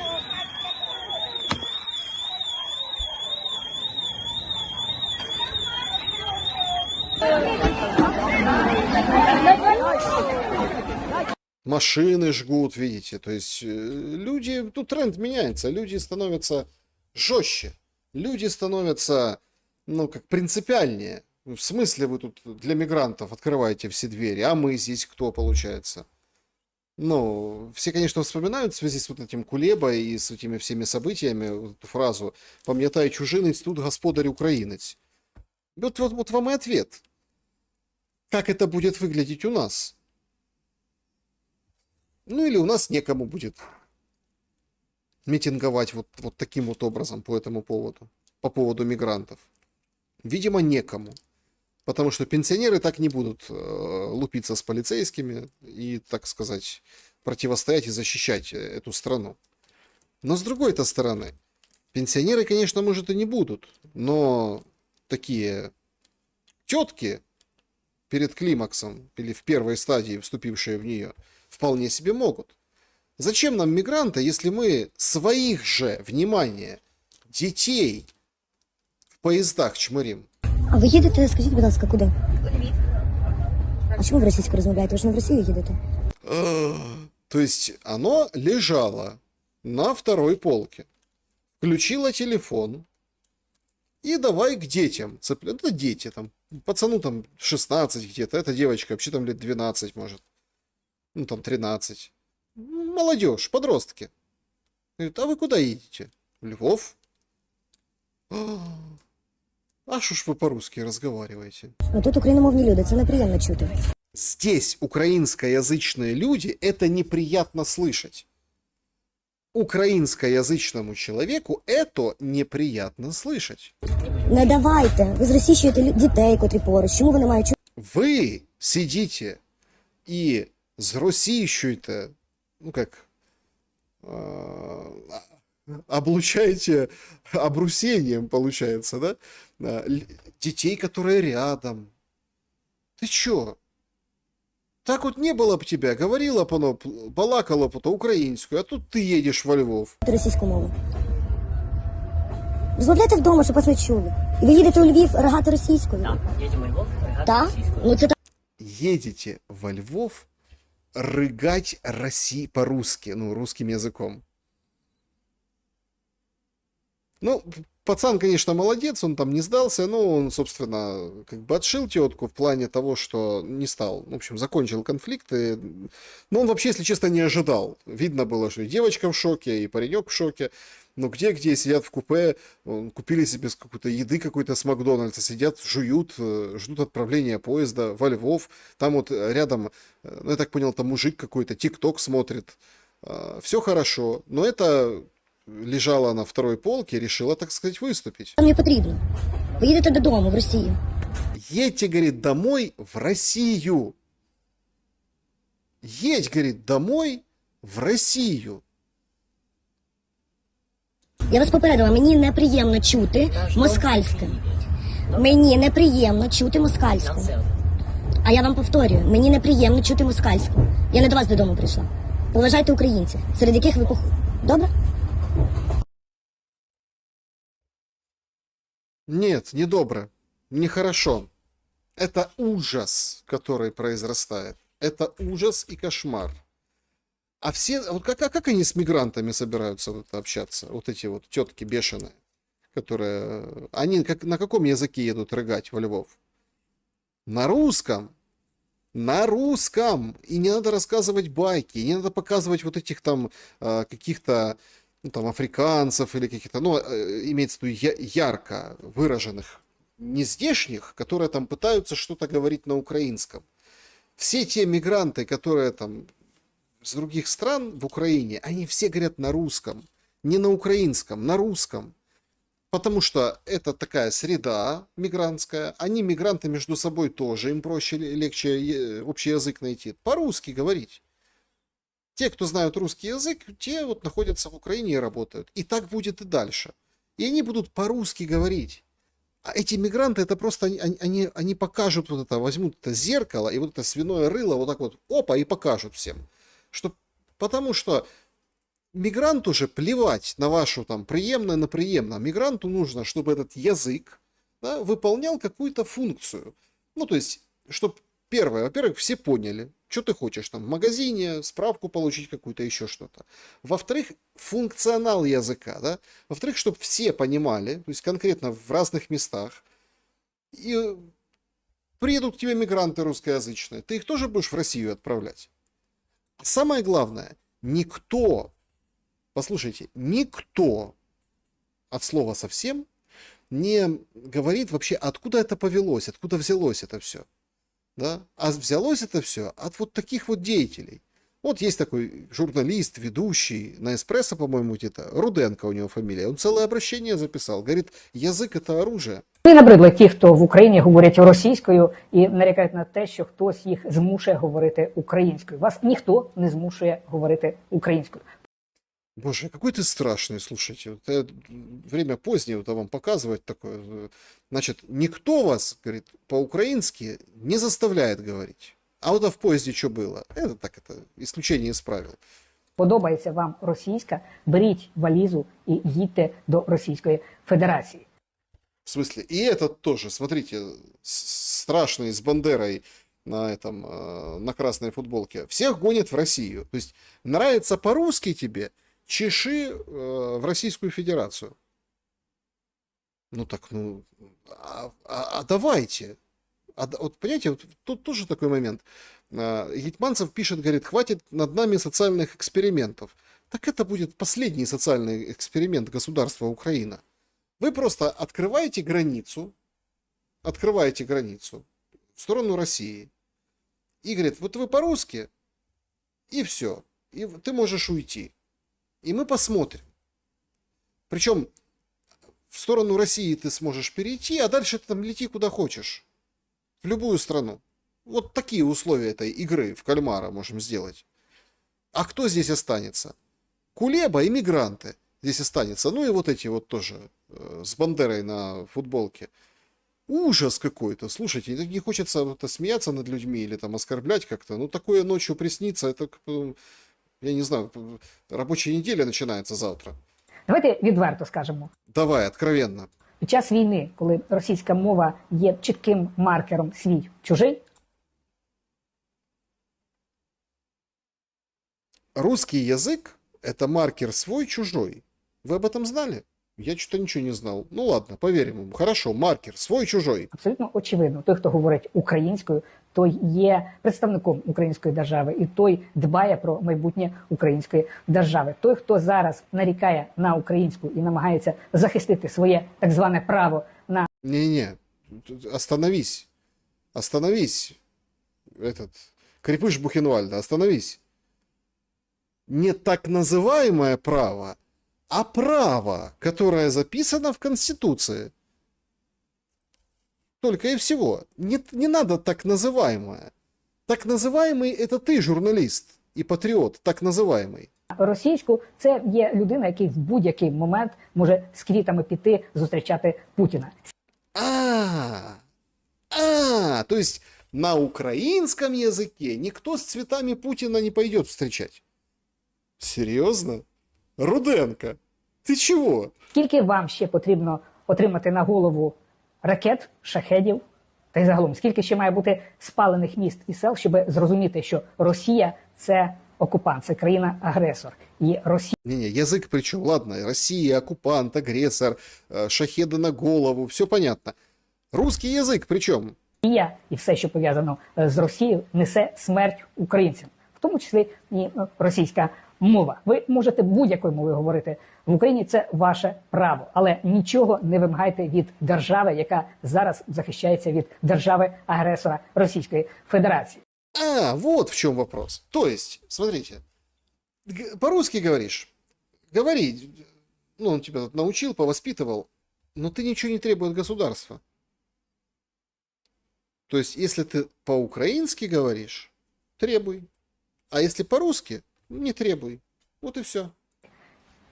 Машины жгут, видите. То есть люди, тут тренд меняется. Люди становятся жестче. Люди становятся, ну, как принципиальнее. В смысле вы тут для мигрантов открываете все двери, а мы здесь кто, получается? Ну, все, конечно, вспоминают в связи с вот этим Кулеба и с этими всеми событиями вот эту фразу «Пам'ятай чужинець, тут господарь українець». Вот вам и ответ. Как это будет выглядеть у нас? Ну, или у нас некому будет митинговать вот таким вот образом по этому поводу, по поводу мигрантов. Видимо, некому. Потому что пенсионеры так не будут лупиться с полицейскими и, так сказать, противостоять и защищать эту страну. Но с другой-то стороны, пенсионеры, конечно, может и не будут, но такие тетки перед климаксом или в первой стадии, вступившие в нее, вполне себе могут. Зачем нам мигранты, если мы своих же, внимание, детей в поездах чморим? А ви їдете, скажіть, будь ласка, куди? А чому ви російською розмовляєте? Ви ж не в Росію їдете? То есть оно лежало на второй полке. Включила телефон и давай к детям цеплять. Это дети там. Пацану там 16 где-то. Эта девочка вообще там лет 12 может. Ну там 13. Молодежь, подростки. Говорит, а вы куда едете? В Львов? А что ж вы по-русски разговариваете? А тут україномовні люди, це неприємно чути. Здесь украинскоязычные люди, это неприятно слышать. Украинскоязычному человеку это неприятно слышать. Не давайте, ви зросійщуєте дітей, котрі поруч. Чому ви не маєте Вы сидите и зросійщуєте, ну как, облучаете обрусением, получается, да? Детей, которые рядом. Ты чё? Так вот не было бы тебя, говорила б оно, балакала б то українською, а тут ти їдеш во Львов. російську мову? Розмовляйте вдома, щоб вас не чули. І ви їдете у Львів ригати російською? Так, їдемо у Львов ригати російською. Ну це Едете во Львов рыгать по-русски, ну, русским языком. Ну, пацан, конечно, молодец, он там не сдался, но он, собственно, как бы отшил тетку в плане того, что не стал, в общем, закончил конфликт. Но он вообще, если честно, не ожидал. Видно было, что и девочка в шоке, и паренек в шоке. Но где сидят в купе, купили себе какой-то еды какой-то с Макдональдса, сидят, жуют, ждут отправления поезда во Львов. Там вот рядом, ну, я так понял, там мужик какой-то, ТикТок смотрит. Все хорошо, но это лежала на второй полке, решила, так сказать, выступить. Вам не потрібно. Ви їдете додому в Росію. Едьте, говорит, домой в Россию. Едь, говорит, домой в Россию. Я вас попередила, мені неприємно чути москальське. Мені неприємно чути москальську. А я вам повторюю, мені неприємно чути москальську. Я не до вас додому прийшла. Поважайте українців, серед яких ви Добре? Нет, не добро, нехорошо. Это ужас, который произрастает. Это ужас и кошмар. А все, вот как они с мигрантами собираются вот общаться? Вот эти вот тетки бешеные, которые... Они на каком языке едут рыгать во Львов? На русском. На русском. И не надо рассказывать байки, не надо показывать вот этих там каких-то, ну, там, африканцев или каких-то, ну, имеется в виду ярко выраженных, не здешних, которые там пытаются что-то говорить на украинском. Все те мигранты, которые там с других стран в Украине, они все говорят на русском, не на украинском, на русском. Потому что это такая среда мигрантская, они мигранты между собой тоже, им проще, легче общий язык найти. По-русски говорить. Те, кто знают русский язык, те вот находятся в Украине и работают. И так будет и дальше. И они будут по-русски говорить. А эти мигранты, это просто, они покажут вот это, возьмут это зеркало и вот это свиное рыло, вот так вот, опа, и покажут всем. Потому что мигранту же плевать на вашу там приемное, на приемное. Мигранту нужно, чтобы этот язык, да, выполнял какую-то функцию. Ну, то есть, чтобы, первое, во-первых, все поняли, что ты хочешь там в магазине, справку получить какую-то, еще что-то. Во-вторых, функционал языка, да. Во-вторых, чтобы все понимали, то есть конкретно в разных местах. И приедут к тебе мигранты русскоязычные, ты их тоже будешь в Россию отправлять. Самое главное, никто, послушайте, никто от слова совсем не говорит вообще, откуда это повелось, откуда взялось это все. Да? А взялось это все от вот таких вот деятелей. Вот есть такой журналист, ведущий на «Эспрессо», по-моему, где-то, Руденко у него фамилия, он целое обращение записал, говорит, язык это оружие. Мені набридли ті, хто в Україні говорять російською і нарікають на те, що хтось їх змушує говорити українською. Вас ніхто не змушує говорити українською. Боже, какой ты страшный, слушайте. Вот время позднее вот вам показывать такое. Значит, никто вас, говорит, по-украински не заставляет говорить. А вот в поезде что было? Это так, это исключение из правил. Подобається вам російська, беріть валізу і їдьте до Російської Федерації. В смысле? И этот тоже, смотрите, страшный, с Бандерой на этом, на красной футболке. Всех гонят в Россию. То есть, нравится по-русски тебе, чеши в Российскую Федерацию. Ну так, ну, давайте. Вот понимаете, вот тут тоже такой момент. Гетманцев пишет, говорит, хватит над нами социальных экспериментов. Так это будет последний социальный эксперимент государства Украина. Вы просто открываете границу в сторону России. И говорит, вот вы по-русски, и все. И ты можешь уйти. И мы посмотрим. Причем в сторону России ты сможешь перейти, а дальше ты там лети куда хочешь. В любую страну. Вот такие условия этой игры в кальмара можем сделать. А кто здесь останется? Кулеба и мигранты здесь останется. Ну и вот эти вот тоже с Бандерой на футболке. Ужас какой-то. Слушайте, не хочется смеяться над людьми или там оскорблять как-то. Ну такое ночью приснится, это, я не знаю, рабочая неделя начинается завтра. Давайте відверто скажемо. Давай, откровенно. Під час війни, коли російська мова є чітким маркером свій-чужий, русский язык – это маркер свой-чужой. Вы об этом знали? Я что-то ничего не знал. Ну ладно, поверим ему. Хорошо, маркер свой-чужой. абсолютно очевидно, той, хто говорить українською, той є представником української держави, і той дбає про майбутнє української держави. Той, хто зараз нарікає на українську і намагається захистити своє так зване право на... Не-не, остановись. Остановись. Крепыш Бухенвальда, остановись. Не так называемое право, а право, которое записано в Конституции. Только и всего. Не надо так называемое. Так называемый – это ты, журналист и патриот, так называемый. Російську – це є людина, який в будь-який момент може з квітами піти зустрічати Путіна. То есть на украинском языке никто с цветами Путина не пойдет встречать. Серьезно? Руденко, ти чого? Скільки вам ще потрібно отримати на голову ракет, шахедів, та й загалом, скільки ще має бути спалених міст і сел, щоб зрозуміти, що Росія – це окупант, це країна-агресор. І Росія... Не-не, язык при чем? Ладно, Россия, оккупант, агрессор, шахеды на голову, все понятно. Русский язык при чем? і все, що пов'язано з Росією, несе смерть українцям, в тому числі і російська мова. Ви можете будь-якою мовою говорити в Україні, це ваше право, але нічого не вимагайте від держави, яка зараз захищається від держави-агресора Російської Федерації. Вот в чем вопрос. То есть, смотрите, по-русски говоришь, говори, ну, он тебя тут научил, повоспитывал, но ты ничего не требует от государства. То есть, если ты по-украински говоришь, требуй. А если по-русски, не требуй. Вот и все.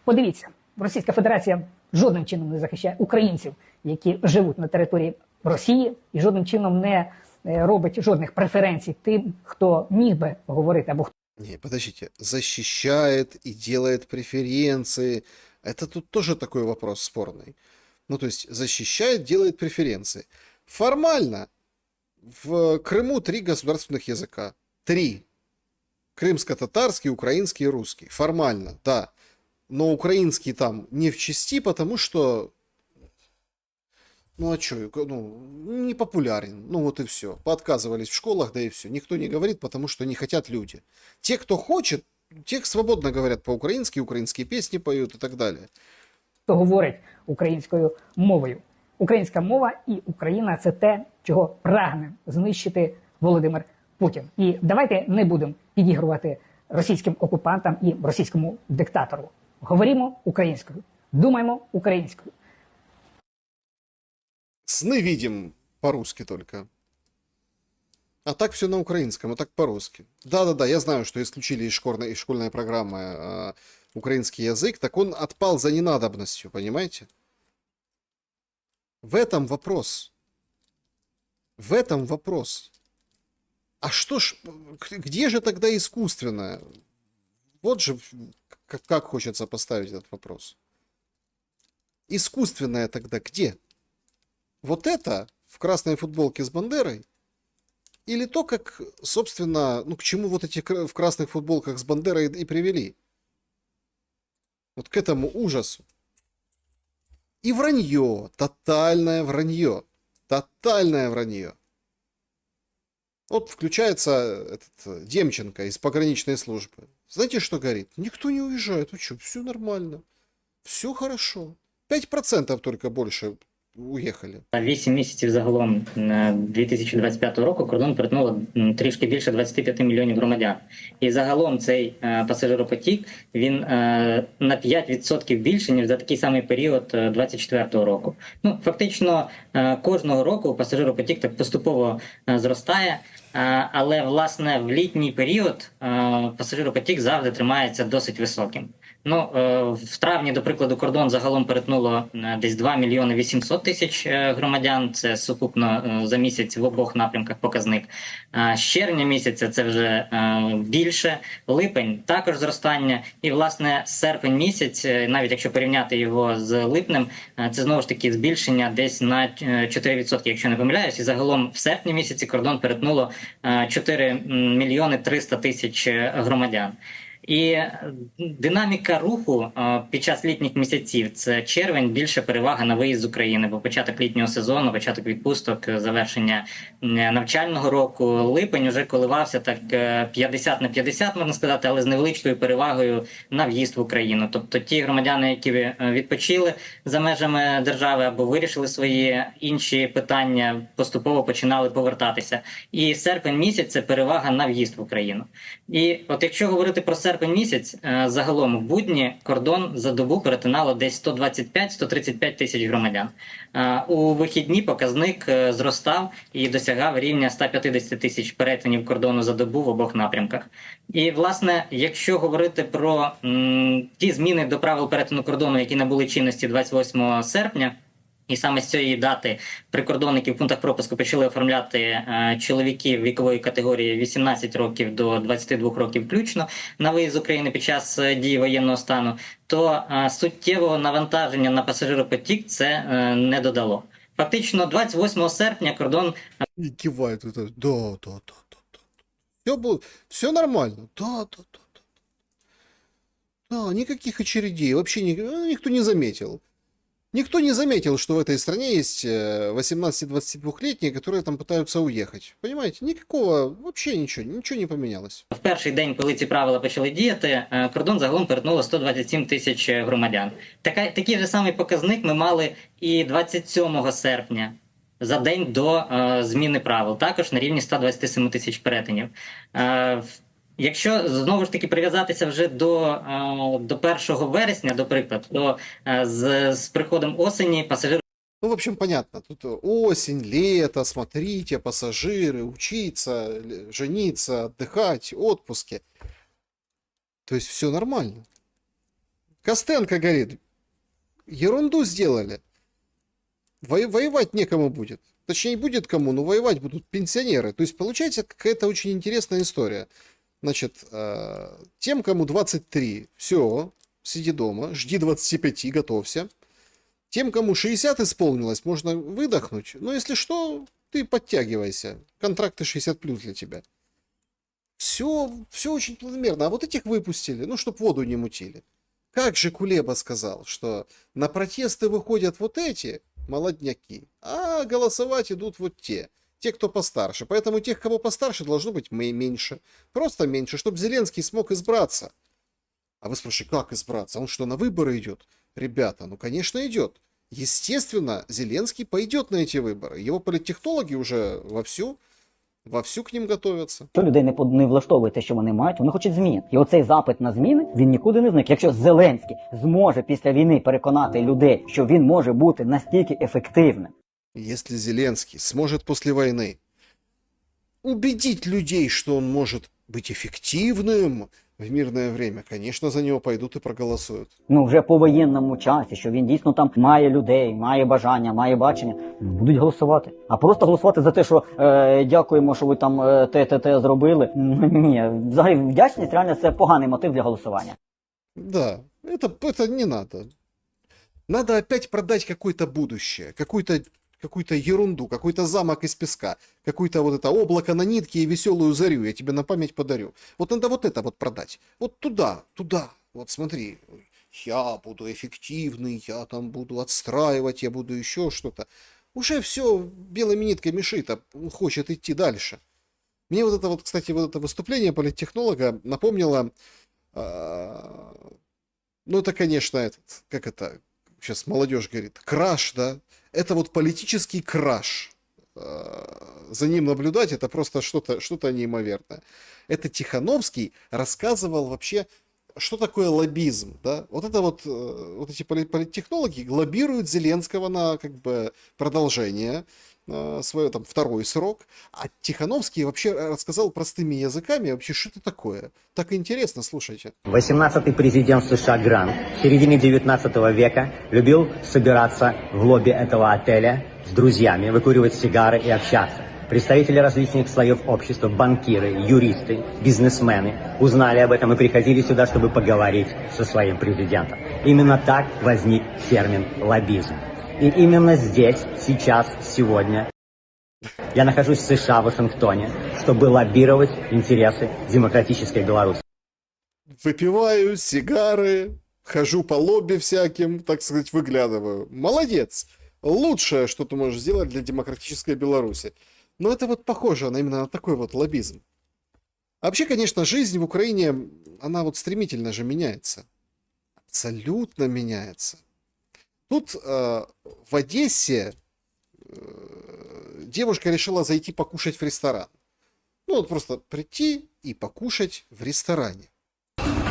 Подивіться, Російська Федерація жодним чином не захищає українців, які живуть на території Росії, і жодним чином не робить жодних преференцій тим, хто міг би говорити або хто. Не, подождите, защищает и делает преференции. Это тут тоже такой вопрос спорный. Ну, то есть, защищает, делает преференции. Формально в Крыму 3 государственных языка. 3. Крымско-татарский, украинский и русский. Формально, да. Но украинский там не в части, потому что... Ну, а что? Ну, не популярен. Ну, вот и все. Поотказывались в школах, да и все. Никто не говорит, потому что не хотят люди. Те, кто хочет, те свободно говорят по-украински, украинские песни поют и так далее. Хто говорить українською мовою. Українська мова і Україна – це те, чого прагне знищити Володимир Путін. І давайте не будемо підігрувати російським окупантам і російському диктатору. Говоримо українською, думаємо українською. Сны видим по-русски только. А так все на украинском, а так по-русски. Да-да-да, я знаю, что исключили из школьной программы украинский язык, так он отпал за ненадобностью, понимаете? В этом вопрос. В этом вопрос. А что ж, где же тогда искусственное? Вот же как хочется поставить этот вопрос. Искусственное тогда где? Вот это в красной футболке с Бандерой? Или то, как, собственно, ну к чему вот эти в красных футболках с Бандерой и привели? Вот к этому ужасу. И вранье, тотальное вранье. Тотальное вранье. Вот включается этот Демченко из пограничной службы. Знаете, что говорит? Никто не уезжает. Ну что, все нормально. Все хорошо. 5% только больше уїхали. 8 місяців загалом 2025 року кордон перетнуло трішки більше 25 мільйонів громадян. І загалом цей пасажиропотік, він на 5% більше, ніж за такий самий період 2024 року. Ну, фактично, кожного року пасажиропотік так поступово зростає, але, власне, в літній період пасажиропотік завжди тримається досить високим. Ну, в травні, до прикладу, кордон загалом перетнуло десь 2 мільйони 800 тисяч громадян. Це сукупно за місяць в обох напрямках показник. З червня місяця це вже більше. Липень також зростання. І, власне, серпень місяць, навіть якщо порівняти його з липнем, це знову ж таки збільшення десь на 4%, якщо не помиляюсь. І загалом в серпні місяці кордон перетнуло 4 мільйони 300 тисяч громадян. І динаміка руху під час літніх місяців – це червень, більше перевага на виїзд з України, бо початок літнього сезону, початок відпусток, завершення навчального року. Липень вже коливався так 50 на 50, можна сказати, але з невеличкою перевагою на в'їзд в Україну. Тобто ті громадяни, які відпочили за межами держави або вирішили свої інші питання, поступово починали повертатися. І серпень місяць – це перевага на в'їзд в Україну. І от якщо говорити про серпень місяць, загалом в будні кордон за добу перетинало десь 125-135 тисяч громадян. У вихідні показник зростав і досягав рівня 150 тисяч перетинів кордону за добу в обох напрямках. І, власне, якщо говорити про ті зміни до правил перетину кордону, які набули чинності 28 серпня, і саме з цієї дати прикордонники в пунктах пропуску почали оформляти чоловіків вікової категорії 18 років до 22 років включно на виїзд з України під час дії воєнного стану, то суттєвого навантаження на пасажиропотік це не додало. Фактично 28 серпня кордон... І кивають. Да. Все нормально. Да. Да, никаких очередей. Вообще никто не заметил. Никто не заметил, что в этой стране есть 18-22-летние, которые там пытаются уехать. Понимаете? Никакого, вообще ничего не поменялось. В перший день, коли ці правила почали діяти, кордон загалом перетнуло 127 тисяч громадян. Такий же самий показник ми мали і 27 серпня, за день до зміни правил, також на рівні 127 тисяч перетинів. Якщо, знову ж таки, прив'язатися вже до 1 вересня, до прикладу, то з приходом осені пасажири... Ну, в общем, понятно. Тут осень, лето, смотрите, пассажиры, учиться, жениться, отдыхать, отпуски. То есть все нормально. Костенко говорит, ерунду сделали. Воевать некому будет. Точнее, будет кому, но воевать будут пенсионеры. То есть получается какая-то очень интересная история. Значит, тем, кому 23, все, сиди дома, жди 25, готовься. Тем, кому 60 исполнилось, можно выдохнуть. Но если что, ты подтягивайся. Контракты 60 плюс для тебя. Все очень планомерно. А вот этих выпустили, ну, чтоб воду не мутили. Как же Кулеба сказал, что на протесты выходят вот эти молодняки, а голосовать идут вот те. Те, кто постарше. Поэтому тех, кого постарше, должно быть меньше. Просто меньше, чтобы Зеленский смог избраться. А вы спрашиваете, как избраться? Он что, на выборы идет? Ребята, ну, конечно, идет. Естественно, Зеленский пойдет на эти выборы. Его политтехнологи уже вовсю к ним готовятся. Що людей не влаштовує те, що вони мають, вони хочуть змін. І оцей запит на зміни, він нікуди не зник. Якщо Зеленський зможе після війни переконати людей, що він може бути настільки ефективним. Если Зеленский сможет после войны убедить людей, что он может быть эффективным, в мирное время, конечно, за него пойдут и проголосуют. Ну, вже по воєнному часі, що він дійсно там має людей, має бажання, має бачення, будуть голосувати. А просто голосувати за те, що дякуємо, що ви там те зробили. Ні, взагалі вдячність реально це поганий мотив для голосування. Да, это не надо. Надо опять продать какое-то будущее, какую-то ерунду, какой-то замок из песка, какое-то вот это облако на нитке и веселую зарю, я тебе на память подарю. Вот надо вот это вот продать. Вот туда. Вот смотри, я буду эффективный, я там буду отстраивать, я буду еще что-то. Уже все белыми нитками шито, хочет идти дальше. Мне вот это вот, кстати, вот это выступление политтехнолога напомнило, ну это, конечно, как это, сейчас молодежь говорит, краш, да? Это вот политический краш. За ним наблюдать это просто что-то неимоверное. Это Тихановский рассказывал вообще, что такое лоббизм, да? Вот это вот эти политтехнологи лоббируют Зеленского на как бы продолжение свое там второй срок, а Тихановский вообще рассказал простыми языками вообще, что это такое. Так интересно, слушайте. 18-й президент США Грант в середине 19 века любил собираться в лобби этого отеля с друзьями, выкуривать сигары и общаться. Представители различных слоев общества, банкиры, юристы, бизнесмены узнали об этом и приходили сюда, чтобы поговорить со своим президентом. Именно так возник термин лоббизм. И именно здесь, сейчас, сегодня я нахожусь в США, в Вашингтоне, чтобы лоббировать интересы демократической Беларуси. Выпиваю сигары, хожу по лобби всяким, так сказать, выглядываю. Молодец! Лучшее, что ты можешь сделать для демократической Беларуси. Но это вот похоже именно на такой вот лоббизм. А вообще, конечно, жизнь в Украине, она вот стремительно же меняется. Абсолютно меняется. Тут в Одессе девушка решила зайти покушать в ресторан. Ну, вот просто прийти и покушать в ресторане.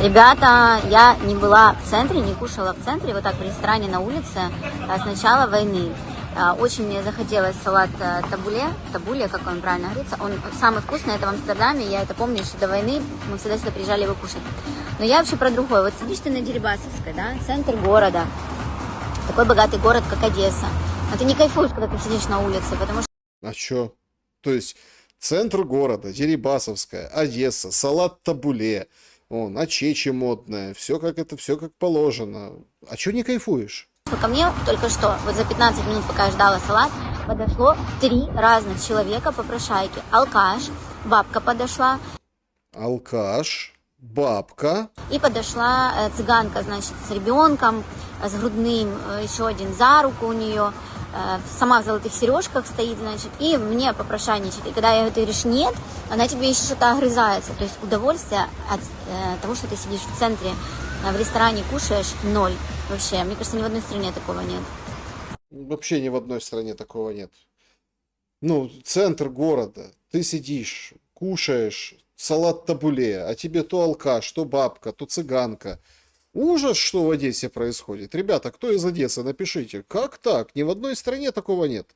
Ребята, я не была в центре, не кушала в центре, вот так в ресторане на улице с начала войны. Очень мне захотелось салат табуле, как он правильно говорится. Он самый вкусный, это в Амстердаме, я это помню еще до войны, мы всегда сюда приезжали его кушать. Но я вообще про другое. Вот сидишь ты на Дерибасовской, да, центр города, такой богатый город, как Одесса. Но ты не кайфуешь, когда ты сидишь на улице, потому что... А чё? То есть центр города, Дерибасовская, Одесса, салат табуле, ачечи модная, все как положено. А чё не кайфуешь? Ко мне только что, вот за 15 минут, пока я ждала салат, подошло 3 разных человека попрошайки. Алкаш, бабка подошла. Алкаш, бабка. И подошла цыганка, значит, с ребенком, с грудным, еще один за руку у нее, сама в золотых сережках стоит, значит, и мне попрошайничает. И когда я говорю, ты говоришь нет, она тебе еще что-то огрызается. То есть удовольствие от того, что ты сидишь в центре, в ресторане кушаешь, ноль. Вообще, мне кажется, ни в одной стране такого нет. Вообще ни в одной стране такого нет. Ну, центр города, ты сидишь, кушаешь салат табуле, а тебе то алкаш, то бабка, то цыганка. Ужас, что в Одессе происходит. Ребята, кто из Одессы, напишите, как так? Ни в одной стране такого нет.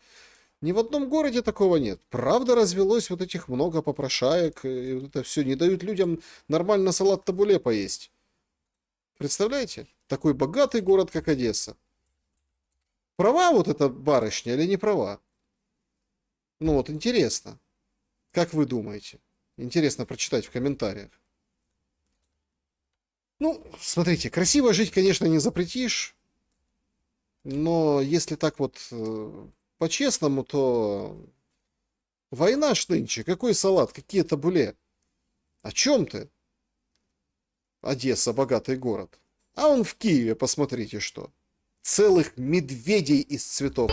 Ни в одном городе такого нет. Правда, развелось вот этих много попрошаек, и вот это все. Не дают людям нормально салат табуле поесть. Представляете? Такой богатый город, как Одесса. Права вот эта барышня или не права? Ну вот, интересно. Как вы думаете? Интересно прочитать в комментариях. Ну, смотрите, красиво жить, конечно, не запретишь. Но если так вот по-честному, то война ж нынче. Какой салат? Какие табуле? О чем ты? Одесса, богатый город. А он в Киеве, посмотрите что. Целых медведей из цветов.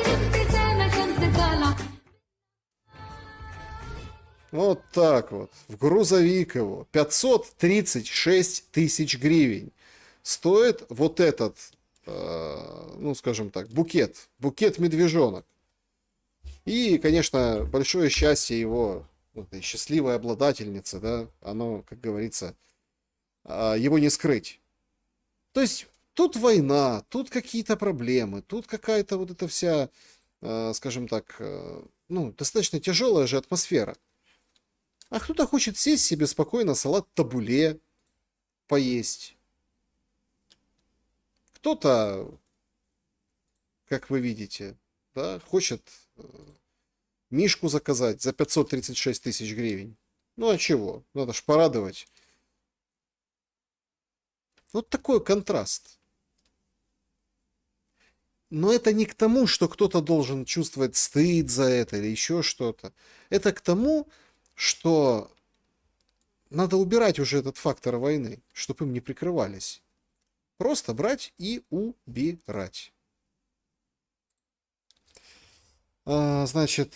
Вот так вот. В грузовик его. 536 тысяч гривен. Стоит вот этот, ну скажем так, букет. Букет медвежонок. И, конечно, большое счастье его, этой счастливой обладательницы, да, оно, как говорится, его не скрыть. То есть тут война, тут какие-то проблемы, тут какая-то вот эта вся, скажем так, ну, достаточно тяжелая же атмосфера. А кто-то хочет сесть себе спокойно салат табуле, поесть. Кто-то, как вы видите, да, хочет мишку заказать за 536 тысяч гривен. Ну а чего? Надо ж порадовать. Вот такой контраст. Но это не к тому, что кто-то должен чувствовать стыд за это или еще что-то. Это к тому, что надо убирать уже этот фактор войны, чтобы им не прикрывались. Просто брать и убирать. Значит,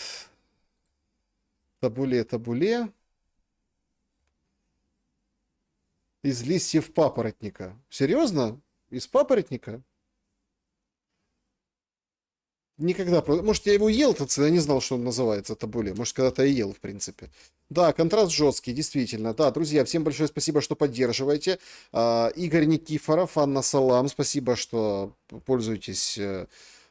табуле. Из листьев папоротника. Серьезно? Из папоротника? Никогда. Может, я его ел, я не знал, что он называется табуле. Может, когда-то и ел, в принципе. Да, контраст жесткий, действительно. Да, друзья, всем большое спасибо, что поддерживаете. Игорь Никифоров, Анна Салам, спасибо, что пользуетесь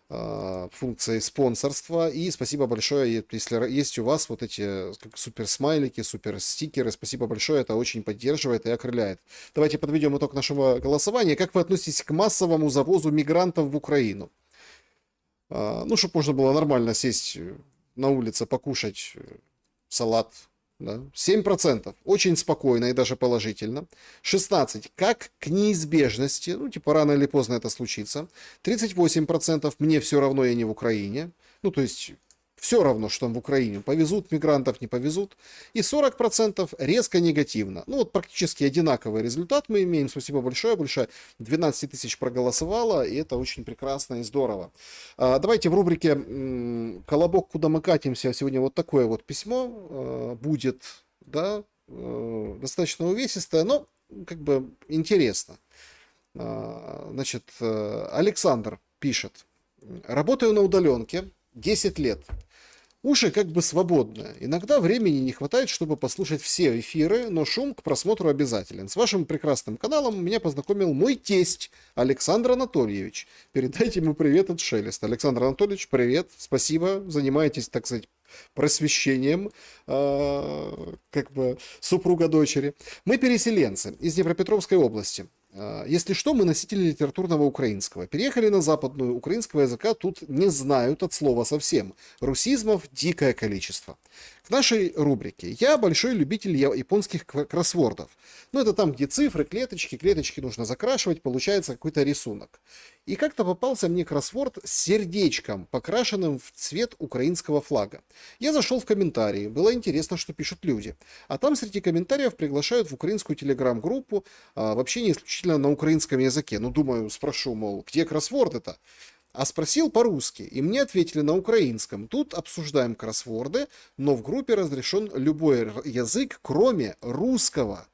функцией спонсорства. И спасибо большое, если есть у вас вот эти супер смайлики, супер стикеры. Спасибо большое, это очень поддерживает и окрыляет. Давайте подведем итог нашего голосования. Как вы относитесь к массовому завозу мигрантов в Украину? Ну, чтобы можно было нормально сесть на улице, покушать салат. Да? 7%. Очень спокойно и даже положительно. 16%. Как к неизбежности. Ну, типа, рано или поздно это случится. 38%. Мне все равно, я не в Украине. Ну, то есть, все равно, что там в Украине. Повезут мигрантов, не повезут. И 40% резко негативно. Ну, вот практически одинаковый результат мы имеем. Спасибо большое. Больше 12 тысяч проголосовало. И это очень прекрасно и здорово. Давайте в рубрике «Колобок, куда мы катимся» сегодня вот такое вот письмо будет. Да, достаточно увесистое, но как бы интересно. Значит, Александр пишет. Работаю на удаленке 10 лет. Уши как бы свободные. Иногда времени не хватает, чтобы послушать все эфиры, но шум к просмотру обязателен. С вашим прекрасным каналом меня познакомил мой тесть Александр Анатольевич. Передайте ему привет от Шелеста. Александр Анатольевич, привет. Спасибо. Занимаетесь, так сказать, просвещением как бы супруга дочери. Мы переселенцы из Днепропетровской области. Если что, мы носители литературного украинского. Переехали на западную, украинского языка тут не знают от слова совсем. Русизмов дикое количество. К нашей рубрике. Я большой любитель японских кроссвордов. Ну, это там, где цифры, клеточки нужно закрашивать, получается какой-то рисунок. И как-то попался мне кроссворд с сердечком, покрашенным в цвет украинского флага. Я зашел в комментарии, было интересно, что пишут люди. А там среди комментариев приглашают в украинскую телеграм-группу, в общении исключительно на украинском языке. Ну, думаю, спрошу, мол, где кроссворды-то? А спросил по-русски, и мне ответили на украинском. Тут обсуждаем кроссворды, но в группе разрешен любой язык, кроме русского.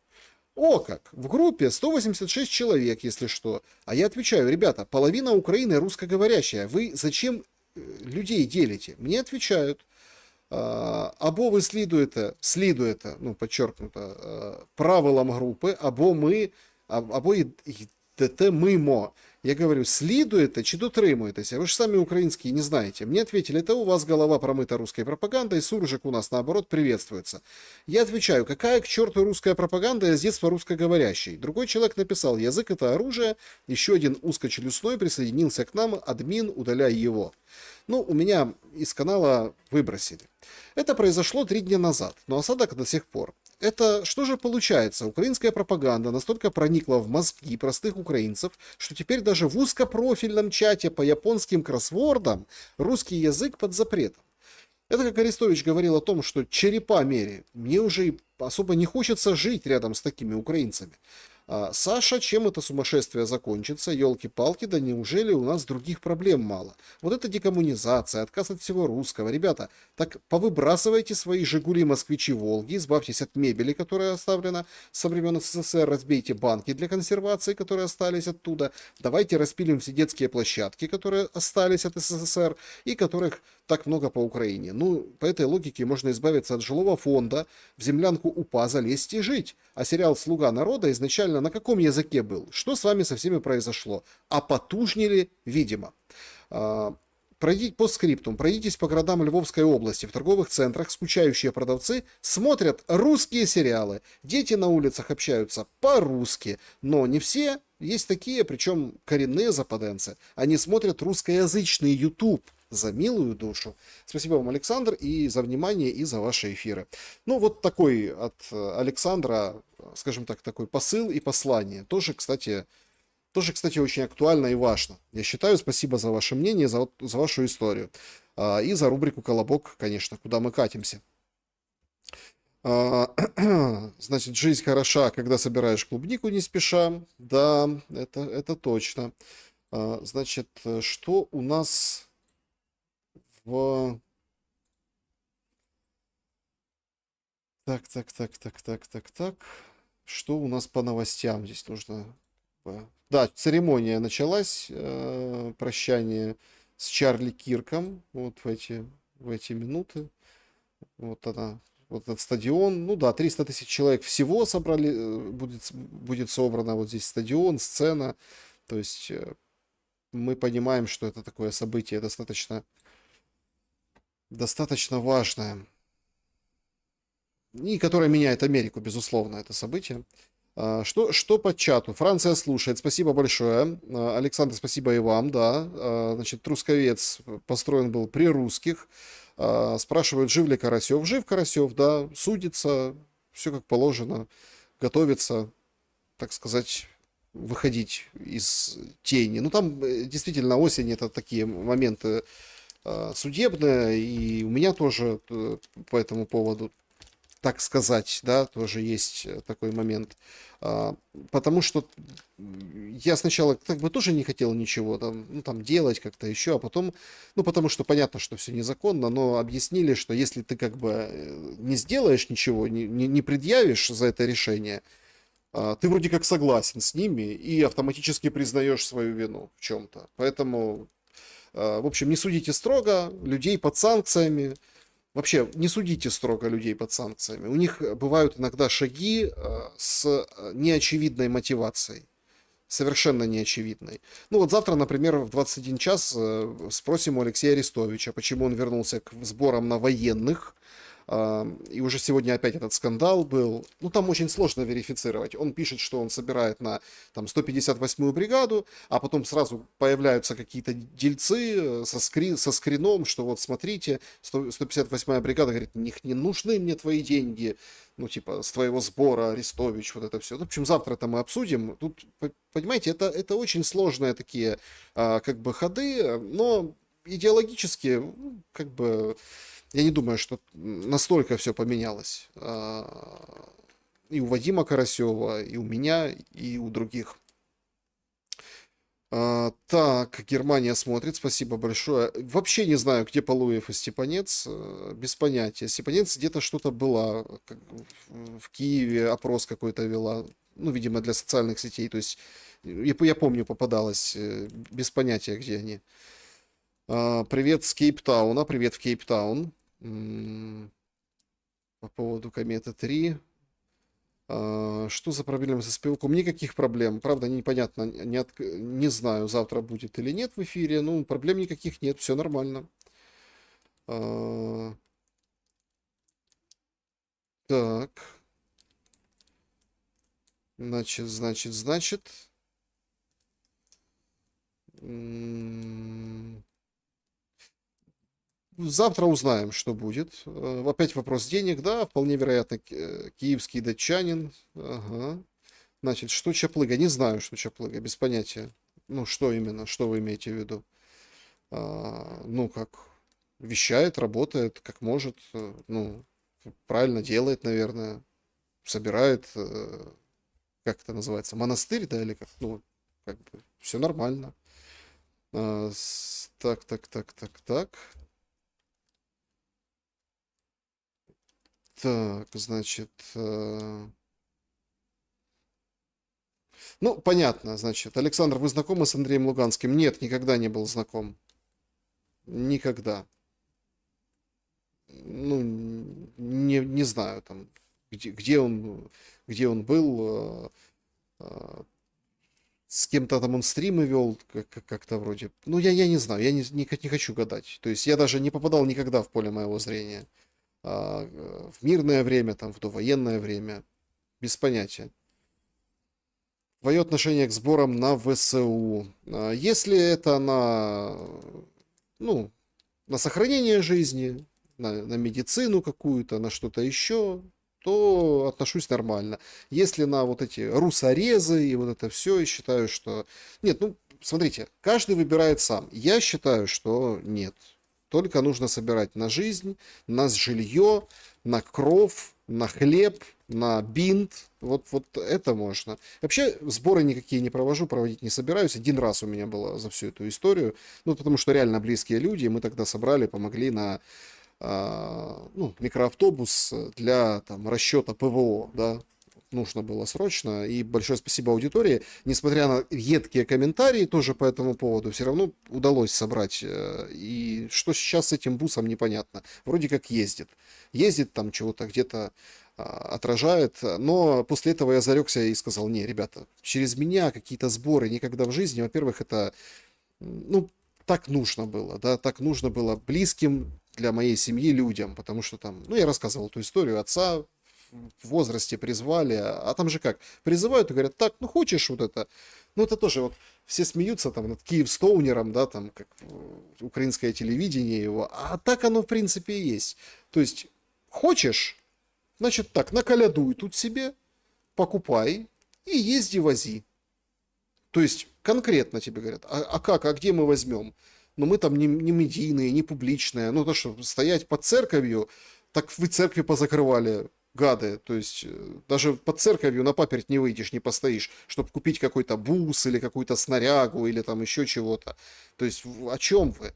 О как! В группе 186 человек, если что. А я отвечаю, ребята, половина Украины русскоговорящая. Вы зачем людей делите? Мне отвечают. Або ви слідуєте, ну, подчеркнуто, правилам групи, або йдете мимо. Я говорю, следуете, чи дотримуєтеся? Вы же сами украинские не знаете. Мне ответили, это у вас голова промыта русской пропагандой, суржик у нас наоборот приветствуется. Я отвечаю, какая к черту русская пропаганда, я с детства русскоговорящий. Другой человек написал, язык это оружие, еще один узкочелюстной присоединился к нам, админ, удаляй его. Ну, у меня из канала выбросили. Это произошло 3 дня назад, но осадок до сих пор. Это что же получается? Украинская пропаганда настолько проникла в мозги простых украинцев, что теперь даже в узкопрофильном чате по японским кроссвордам русский язык под запретом. Это как Арестович говорил о том, что черепа мери. Мне уже особо не хочется жить рядом с такими украинцами. Саша, чем это сумасшествие закончится? Ёлки-палки, да неужели у нас других проблем мало? Вот это декоммунизация, отказ от всего русского. Ребята, так повыбрасывайте свои «Жигули», «Москвичи», «Волги», избавьтесь от мебели, которая оставлена со времен СССР, разбейте банки для консервации, которые остались оттуда. Давайте распилим все детские площадки, которые остались от СССР и которых так много по Украине. Ну, по этой логике можно избавиться от жилого фонда, в землянку УПА залезть и жить. А сериал «Слуга народа» изначально на каком языке был? Что с вами со всеми произошло? А потужнили, видимо. по скриптум, пройдитесь по городам Львовской области. В торговых центрах скучающие продавцы смотрят русские сериалы. Дети на улицах общаются по-русски. Но не все. Есть такие, причем коренные западенцы. Они смотрят русскоязычный YouTube. За милую душу. Спасибо вам, Александр, и за внимание, и за ваши эфиры. Ну, вот такой от Александра, скажем так, такой посыл и послание. Тоже, кстати, очень актуально и важно. Я считаю, спасибо за ваше мнение, за вашу историю. И за рубрику «Колобок», конечно, куда мы катимся. Значит, жизнь хороша, когда собираешь клубнику не спеша. Да, это точно. Значит, что у нас Так. Что у нас по новостям здесь нужно? Да, церемония началась. Прощание с Чарли Кирком. Вот в эти минуты. Вот она. Вот этот стадион. Ну да, 300 тысяч человек всего собрали. Будет собрано вот здесь стадион, сцена. То есть мы понимаем, что это такое событие достаточно важное. И которое меняет Америку, безусловно, это событие. Что по чату? Франция слушает. Спасибо большое. Александр, спасибо и вам, да. Значит, Трусковец построен был при русских. Спрашивают, жив ли Карасев. Жив Карасев, да. Судится. Все как положено. Готовится, так сказать, выходить из тени. Ну, там действительно осень, это такие моменты судебные. И у меня тоже по этому поводу, так сказать, да, тоже есть такой момент. Потому что я сначала как бы тоже не хотел ничего там делать как-то еще, а потом, потому что понятно, что все незаконно, но объяснили, что если ты как бы не сделаешь ничего, не предъявишь за это решение, ты вроде как согласен с ними и автоматически признаешь свою вину в чем-то. Поэтому, в общем, не судите строго людей под санкциями. Вообще, не судите строго людей под санкциями. У них бывают иногда шаги с неочевидной мотивацией. Совершенно неочевидной. Ну вот завтра, например, в 21 час спросим у Алексея Арестовича, почему он вернулся к сборам на военных. И уже сегодня опять этот скандал был. Ну, там очень сложно верифицировать. Он пишет, что он собирает на 158-ю бригаду, а потом сразу появляются какие-то дельцы со скрином, что вот смотрите, 158-я бригада говорит, не нужны мне твои деньги, ну, типа, с твоего сбора, Арестович, вот это все. В общем, завтра это мы обсудим. Тут, понимаете, это очень сложные такие, как бы, ходы, но идеологически, как бы, я не думаю, что настолько все поменялось. И у Вадима Карасева, и у меня, и у других. Так, Германия смотрит, спасибо большое. Вообще не знаю, где Полуев и Степанец, без понятия. Степанец где-то что-то была, в Киеве опрос какой-то вела, ну, видимо, для социальных сетей. То есть, я помню, попадалось, без понятия, где они. Привет с Кейптауна, привет в Кейптаун. По поводу Кометы 3. Что за проблемы со спивком? Никаких проблем. Правда, непонятно, не знаю, завтра будет или нет в эфире. Ну, проблем никаких нет, все нормально. Так. Значит. Завтра узнаем, что будет. Опять вопрос денег, да, вполне вероятно, киевский датчанин. Ага. Значит, что Чаплыга? Не знаю, что Чаплыга, без понятия. Ну, что именно, что вы имеете в виду? Ну, как вещает, работает, как может, ну, правильно делает, наверное. Собирает, как это называется, монастырь, да, или как? Ну, как бы, все нормально. Так. Так, значит, ну, понятно, значит, Александр, вы знакомы с Андреем Луганским? Нет, никогда не был знаком. Никогда. Ну, не знаю, там, где он был, с кем-то там он стримы вел, как-то вроде. Ну, я не знаю, я не хочу гадать. То есть я даже не попадал никогда в поле моего зрения. В мирное время, там, в довоенное время. Без понятия. Твое отношение к сборам на ВСУ. Если это ну, на сохранение жизни, на медицину какую-то, на что-то еще, то отношусь нормально. Если на вот эти русорезы и вот это все, я считаю, что... Нет, ну, смотрите, каждый выбирает сам. Я считаю, что нет. Только нужно собирать на жизнь, на жилье, на кров, на хлеб, на бинт. Вот это можно. Вообще сборы никакие не провожу, проводить не собираюсь. Один раз у меня было за всю эту историю. Ну, потому что реально близкие люди. Мы тогда собрали, помогли на микроавтобус для там, расчета ПВО, да, нужно было срочно. И большое спасибо аудитории. Несмотря на едкие комментарии тоже по этому поводу, все равно удалось собрать. И что сейчас с этим бусом, непонятно. Вроде как ездит. Ездит там чего-то где-то отражает. Но после этого я зарекся и сказал: не, ребята, через меня какие-то сборы никогда в жизни. Во-первых, это, ну, так нужно было, да, так нужно было близким для моей семьи людям, потому что там, ну, я рассказывал эту историю, отца в возрасте призвали, а там же как, призывают и говорят: так, ну, хочешь вот это, ну, это тоже вот, все смеются там над Киевстоунером, да, там, как украинское телевидение его, а так оно, в принципе, и есть. То есть, хочешь, значит так, наколядуй тут себе, покупай и езди, вози. То есть, конкретно тебе говорят: а как, а где мы возьмем? Но мы там не медийные, не публичные. Ну, то что, стоять под церковью, так вы церкви позакрывали, гады. То есть, даже под церковью на паперть не выйдешь, не постоишь, чтобы купить какой-то бус или какую-то снарягу или там еще чего-то. То есть, о чем вы?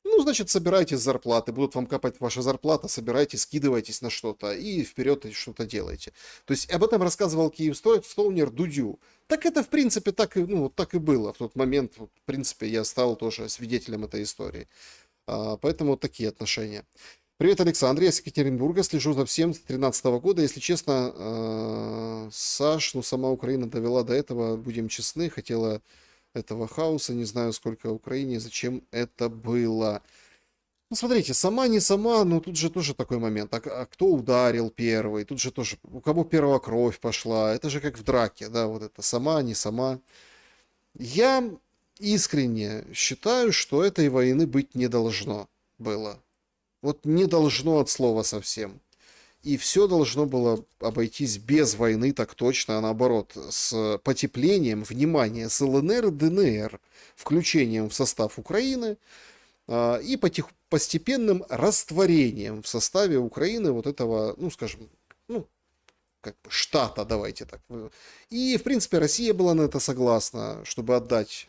Ну, значит, собирайте зарплаты, будут вам капать ваша зарплата, собирайте, скидывайтесь на что-то и вперед что-то делайте. То есть, об этом рассказывал Киевстоунер Дудю. Так это, в принципе, так и было в тот момент. В принципе, я стал тоже свидетелем этой истории. Поэтому вот такие отношения. Привет, Александр, я из Екатеринбурга, слежу за всем с 2013 года. Если честно, Саш, ну, сама Украина довела до этого, будем честны, хотела этого хаоса, не знаю, сколько Украине, зачем это было. Ну, смотрите, сама не сама, но тут же тоже такой момент. А кто ударил первый? Тут же тоже, у кого первая кровь пошла? Это же как в драке, да, вот это сама, не сама. Я искренне считаю, что этой войны быть не должно было. Вот не должно от слова совсем. И все должно было обойтись без войны, так точно, а наоборот, с потеплением, внимание, с ЛНР и ДНР, включением в состав Украины и постепенным растворением в составе Украины вот этого, ну, скажем, ну, как бы штата, давайте так. И, в принципе, Россия была на это согласна, чтобы отдать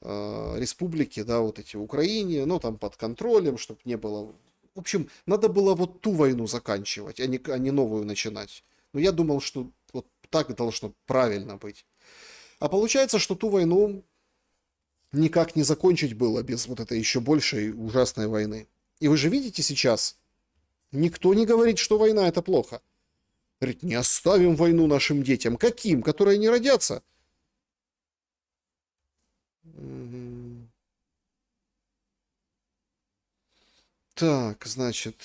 республики, да, вот эти Украине, ну, там под контролем, чтобы не было... В общем, надо было вот ту войну заканчивать, а не новую начинать. Но я думал, что вот так должно правильно быть. А получается, что ту войну никак не закончить было без вот этой еще большей ужасной войны. И вы же видите сейчас, никто не говорит, что война это плохо. Говорит: не оставим войну нашим детям. Каким? Которые не родятся? Так, значит,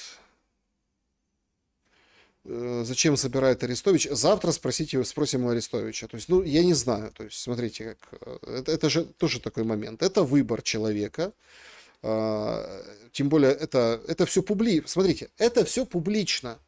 зачем собирает Арестович? Завтра спросим у Арестовича. То есть, ну, я не знаю. То есть, смотрите, это же тоже такой момент. Это выбор человека. Тем более, это все публично. Смотрите, это все публично.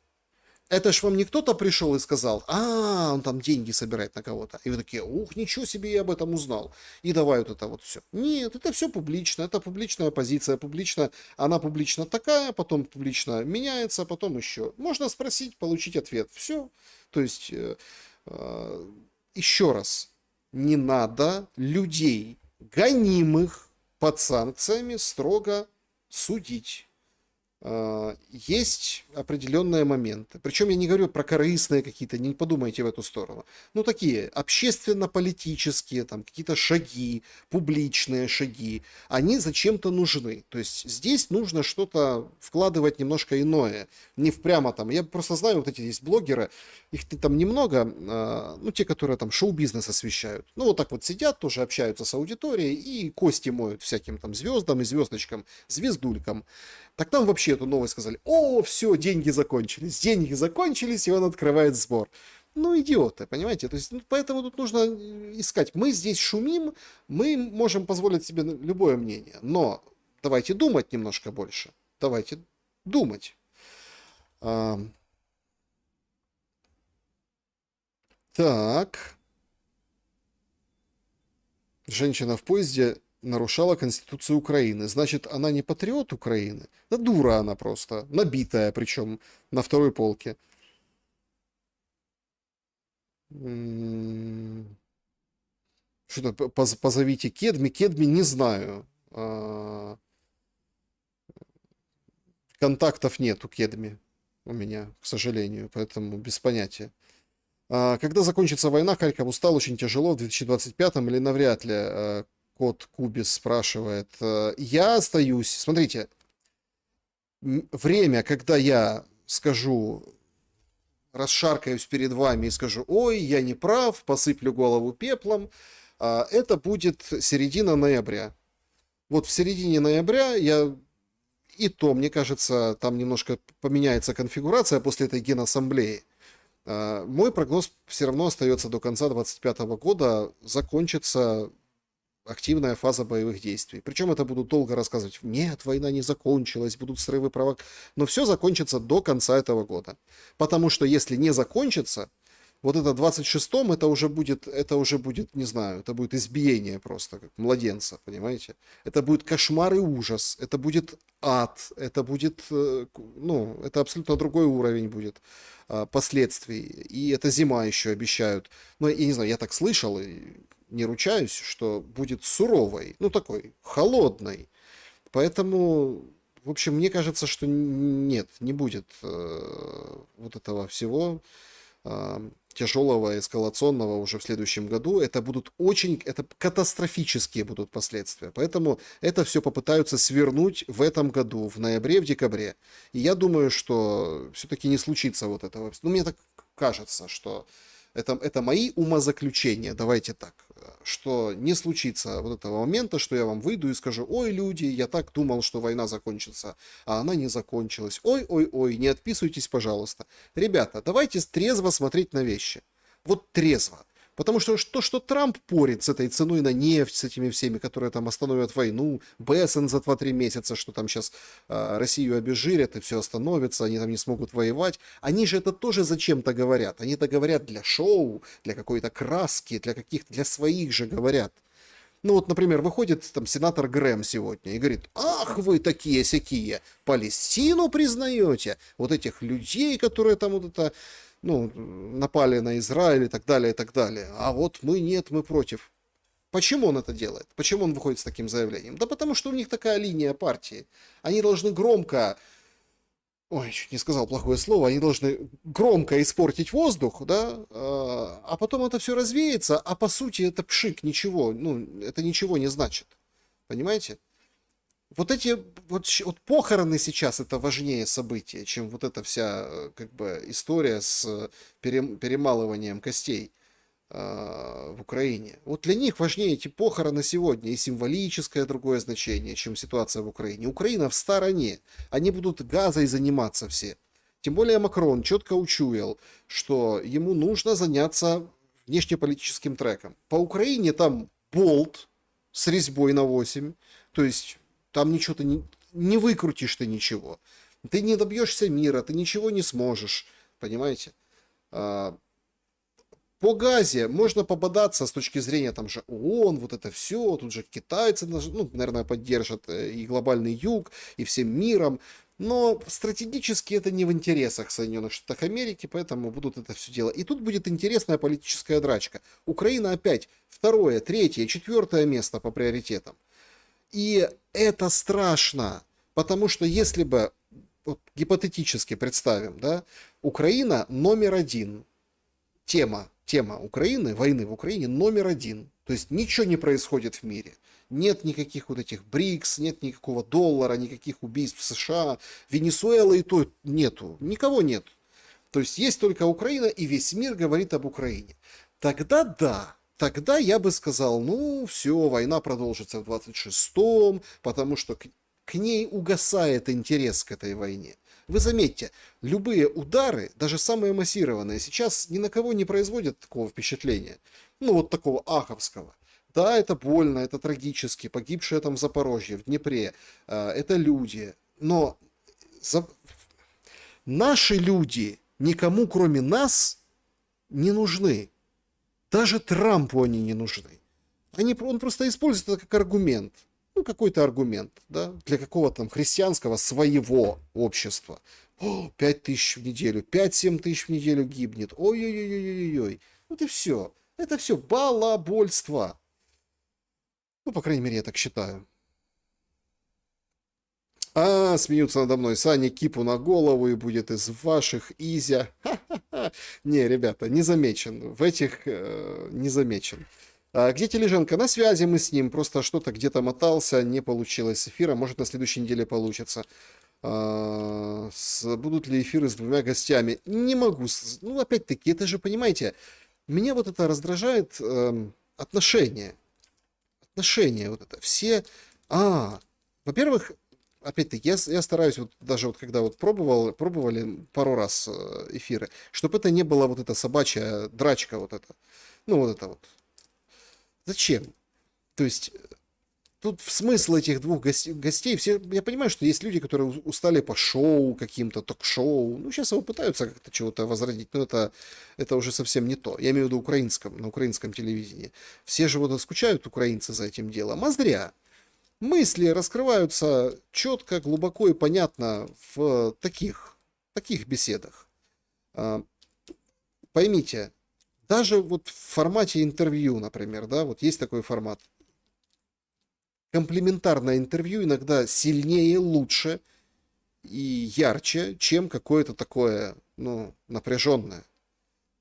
Это ж вам не кто-то пришел и сказал: он там деньги собирает на кого-то. И вы такие: ух, ничего себе, я об этом узнал. И давай вот это вот все. Нет, это все публично, это публичная позиция, публично, она публично такая, потом публично меняется, потом еще. Можно спросить, получить ответ. Все. То есть, еще раз, не надо людей, гонимых под санкциями, строго судить. есть определенные моменты. Причем я не говорю про корыстные какие-то, не подумайте в эту сторону. Ну, такие общественно-политические, там, какие-то шаги, публичные шаги, они зачем-то нужны. То есть здесь нужно что-то вкладывать немножко иное. Не прямо там. Я просто знаю, вот эти есть блогеры, их там немного, ну, те, которые там шоу-бизнес освещают. Ну, вот так вот сидят, тоже общаются с аудиторией и кости моют всяким там звездам и звездочкам, звездулькам. Так там вообще эту новость сказали: о, все, деньги закончились, и он открывает сбор. Ну, идиоты, понимаете? То есть, ну, поэтому тут нужно искать. Мы здесь шумим, мы можем позволить себе любое мнение, но давайте думать немножко больше. Давайте думать. Так. Женщина в поезде нарушала Конституцию Украины. Значит, она не патриот Украины? Да дура она просто. Набитая, причем на второй полке. Что-то позовите Кедми. Кедми не знаю. Контактов нет у Кедми у меня, к сожалению, поэтому без понятия. Когда закончится война, Харьков устал очень тяжело в 2025-м или навряд ли? Кот Кубис спрашивает. Я остаюсь. Смотрите, время, когда я скажу, расшаркаюсь перед вами и скажу: ой, я не прав, посыплю голову пеплом, это будет середина ноября. Вот в середине ноября и то, мне кажется, там немножко поменяется конфигурация после этой генассамблеи. Мой прогноз все равно остается до конца 2025 года. Закончится активная фаза боевых действий. Причем это будут долго рассказывать. Нет, война не закончилась, будут срывы провок. Но все закончится до конца этого года. Потому что если не закончится, вот это 26-м, это уже будет, не знаю, это будет избиение просто, как младенца, понимаете? Это будет кошмар и ужас, это будет ад, это будет, ну, это абсолютно другой уровень будет последствий. И это зима еще обещают. Но я не знаю, я так слышал, и не ручаюсь, что будет суровой, ну, такой, холодной. Поэтому, в общем, мне кажется, что нет, не будет вот этого всего тяжелого, эскалационного уже в следующем году. Это катастрофические будут последствия. Поэтому это все попытаются свернуть в этом году, в ноябре, в декабре. И я думаю, что все-таки не случится вот этого. Ну, мне так кажется, что это мои умозаключения, давайте так, что не случится вот этого момента, что я вам выйду и скажу: ой, люди, я так думал, что война закончится, а она не закончилась. Ой, не отписывайтесь, пожалуйста. Ребята, давайте трезво смотреть на вещи. Вот трезво. Потому что то, что Трамп порит с этой ценой на нефть, с этими всеми, которые там остановят войну, Бессен за 2-3 месяца, что там сейчас Россию обезжирят и все остановится, они там не смогут воевать, они же это тоже зачем-то говорят. Они это говорят для шоу, для какой-то краски, для своих же говорят. Ну вот, например, выходит там сенатор Грэм сегодня и говорит: ах, вы такие-сякие, Палестину признаете, вот этих людей, которые там вот это... ну, напали на Израиль и так далее, и так далее. А вот мы нет, мы против. Почему он это делает? Почему он выходит с таким заявлением? Да потому что у них такая линия партии. Они должны громко, ой, чуть не сказал плохое слово, они должны громко испортить воздух, да, а потом это все развеется, а по сути это пшик, ничего, ну, это ничего не значит. Понимаете? Вот эти вот похороны сейчас это важнее событие, чем вот эта вся как бы история с перемалыванием костей в Украине. Вот для них важнее эти похороны сегодня и символическое другое значение, чем ситуация в Украине. Украина в стороне, они будут газой заниматься все. Тем более Макрон четко учуял, что ему нужно заняться внешнеполитическим треком. По Украине там болт с резьбой на 8, то есть там ничего ты не выкрутишь ты ничего. Ты не добьешься мира, ты ничего не сможешь. Понимаете? По газе можно пободаться с точки зрения там же ООН, вот это все. Тут же китайцы, ну, наверное, поддержат и глобальный юг, и всем миром. Но стратегически это не в интересах Соединенных Штатов Америки, поэтому будут это все делать. И тут будет интересная политическая драчка. Украина опять 2-е, 3-е, 4-е место по приоритетам. И это страшно, потому что если бы вот гипотетически представим, да, Украина номер один. Тема Украины, войны в Украине номер один. То есть ничего не происходит в мире. Нет никаких вот этих БРИКС, нет никакого доллара, никаких убийств в США, Венесуэлы и то нету, никого нет. То есть есть только Украина, и весь мир говорит об Украине. Тогда да, тогда я бы сказал, ну все, война продолжится в 26-м, потому что к ней угасает интерес к этой войне. Вы заметьте, любые удары, даже самые массированные, сейчас ни на кого не производят такого впечатления. Ну вот такого аховского. Да, это больно, это трагически, погибшие там в Запорожье, в Днепре, это люди. Но наши люди никому, кроме нас, не нужны. Даже Трампу они не нужны. Он просто использует это как аргумент. Ну, какой-то аргумент, да, для какого-то там христианского своего общества. 5 тысяч в неделю, 5-7 тысяч в неделю гибнет. Ой-ой-ой-ой-ой-ой. Вот и все. Это все балабольство. Ну, по крайней мере, я так считаю. Смеются надо мной. Саня кипу на голову и будет из ваших изя. Ха-ха-ха. Не, ребята, не замечен. В этих не замечен. Где Тележенко? На связи мы с ним. Просто что-то где-то мотался, не получилось с эфира. Может, на следующей неделе получится. Будут ли эфиры с 2 гостями? Не могу. Ну, опять-таки, это же, понимаете, меня вот это раздражает отношения. Отношения вот это. Все... Во-первых, опять-таки, я стараюсь, вот даже вот когда вот пробовали пару раз эфиры, чтобы это не было вот эта собачья драчка вот это. Ну, вот это вот. Зачем? То есть, тут смысл этих 2 гостей, все, я понимаю, что есть люди, которые устали по шоу каким-то, ток-шоу. Ну, сейчас его пытаются как-то чего-то возродить, но это уже совсем не то. Я имею в виду на украинском телевидении. Все же вот скучают, украинцы, за этим делом. А зря. Мысли раскрываются четко, глубоко и понятно в таких беседах. Поймите, даже вот в формате интервью, например, да, вот есть такой формат. Комплементарное интервью иногда сильнее, лучше и ярче, чем какое-то такое, ну, напряженное.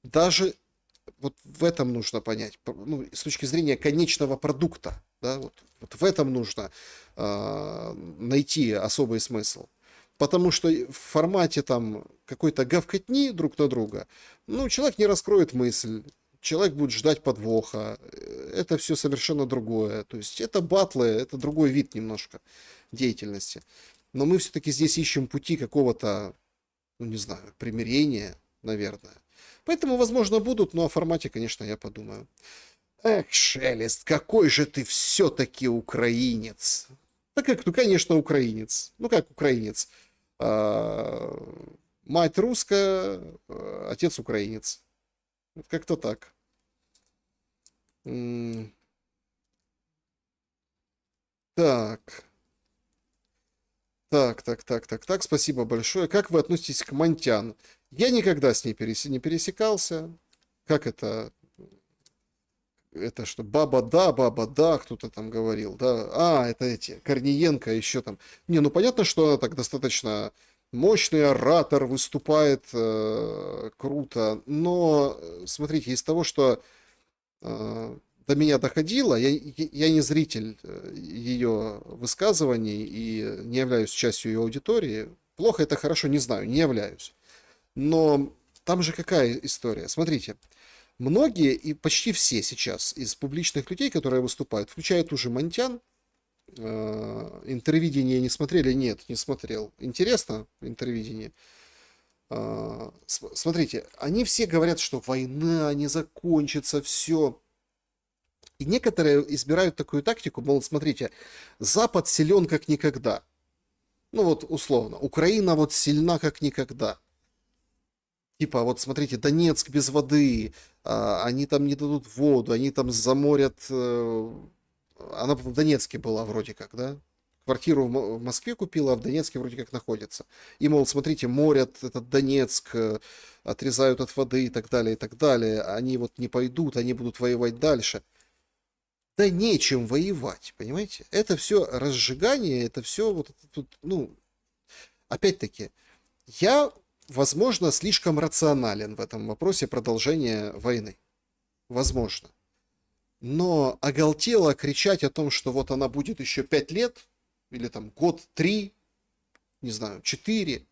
Даже вот в этом нужно понять, ну, с точки зрения конечного продукта, да, вот в этом нужно найти особый смысл. Потому что в формате там какой-то гавкотни друг на друга, ну, человек не раскроет мысль, человек будет ждать подвоха, это все совершенно другое. То есть это батлы, это другой вид немножко деятельности. Но мы все-таки здесь ищем пути какого-то, ну, не знаю, примирения, наверное. Поэтому, возможно, будут, но о формате, конечно, я подумаю. Эх, Шелест, какой же ты все-таки украинец. Да как, ну, конечно, украинец. Ну, как украинец? Мать русская, отец украинец. Как-то так. Так. Спасибо большое. Как вы относитесь к Монтян? Я никогда с ней не пересекался. Как это? Это что, баба да, кто-то там говорил, да? Это эти, Корниенко, еще там. Не, ну понятно, что она так достаточно мощный оратор, выступает круто, но, смотрите, из того, что до меня доходило, я не зритель ее высказываний и не являюсь частью ее аудитории. Плохо это хорошо, не знаю, не являюсь. Но там же какая история? Смотрите. Многие и почти все сейчас из публичных людей, которые выступают, включая ту же Монтян, интервидение не смотрели? Нет, не смотрел. Интересно интервидение? Смотрите, они все говорят, что война не закончится, все. И некоторые избирают такую тактику, мол, смотрите, Запад силен как никогда. Ну вот условно, Украина вот сильна как никогда. Типа, вот смотрите, Донецк без воды, они там не дадут воду, они там заморят... Она в Донецке была вроде как, да? Квартиру в Москве купила, а в Донецке вроде как находится. И, мол, смотрите, морят этот Донецк, отрезают от воды и так далее, и так далее. Они вот не пойдут, они будут воевать дальше. Да нечем воевать, понимаете? Это все разжигание, это все вот, ну... опять-таки, я, возможно, слишком рационален в этом вопросе продолжения войны. Возможно. Но оголтело кричать о том, что вот она будет еще 5 лет, или там год 3, не знаю, 4.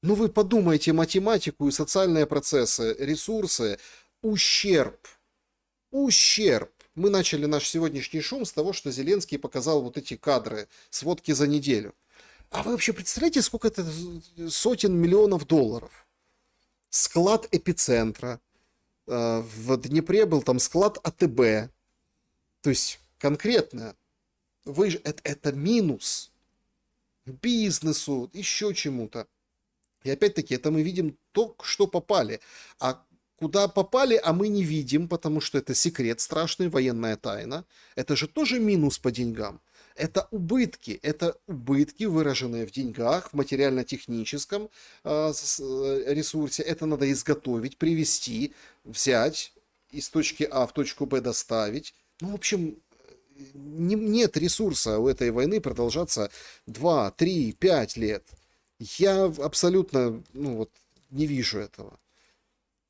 Ну вы подумайте математику и социальные процессы, ресурсы, ущерб. Ущерб. Мы начали наш сегодняшний шум с того, что Зеленский показал вот эти кадры, сводки за неделю. А вы вообще представляете, сколько это сотен миллионов долларов? Склад эпицентра. В Днепре был там склад АТБ. То есть конкретно это минус бизнесу, еще чему-то. И опять-таки это мы видим то, что попали. А куда попали, а мы не видим, потому что это секрет страшный, военная тайна. Это же тоже минус по деньгам. Это убытки, выраженные в деньгах, в материально-техническом ресурсе. Это надо изготовить, привезти, взять, из точки А в точку Б доставить. Ну, в общем, нет ресурса у этой войны продолжаться 2, 3, 5 лет. Я абсолютно, не вижу этого.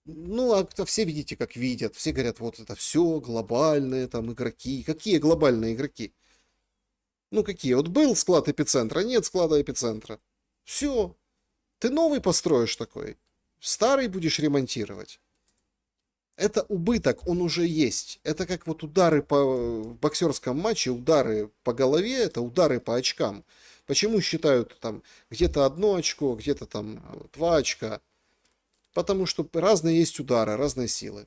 Ну, а все видите, как видят. Все говорят, вот это все глобальные там игроки. Какие глобальные игроки? Ну, какие? Вот был склад эпицентра, нет склада эпицентра. Все. Ты новый построишь такой. Старый будешь ремонтировать. Это убыток, он уже есть. Это как вот удары в боксерском матче, удары по голове, это удары по очкам. Почему считают там где-то 1 очко, где-то там 2 очка? Потому что разные есть удары, разные силы.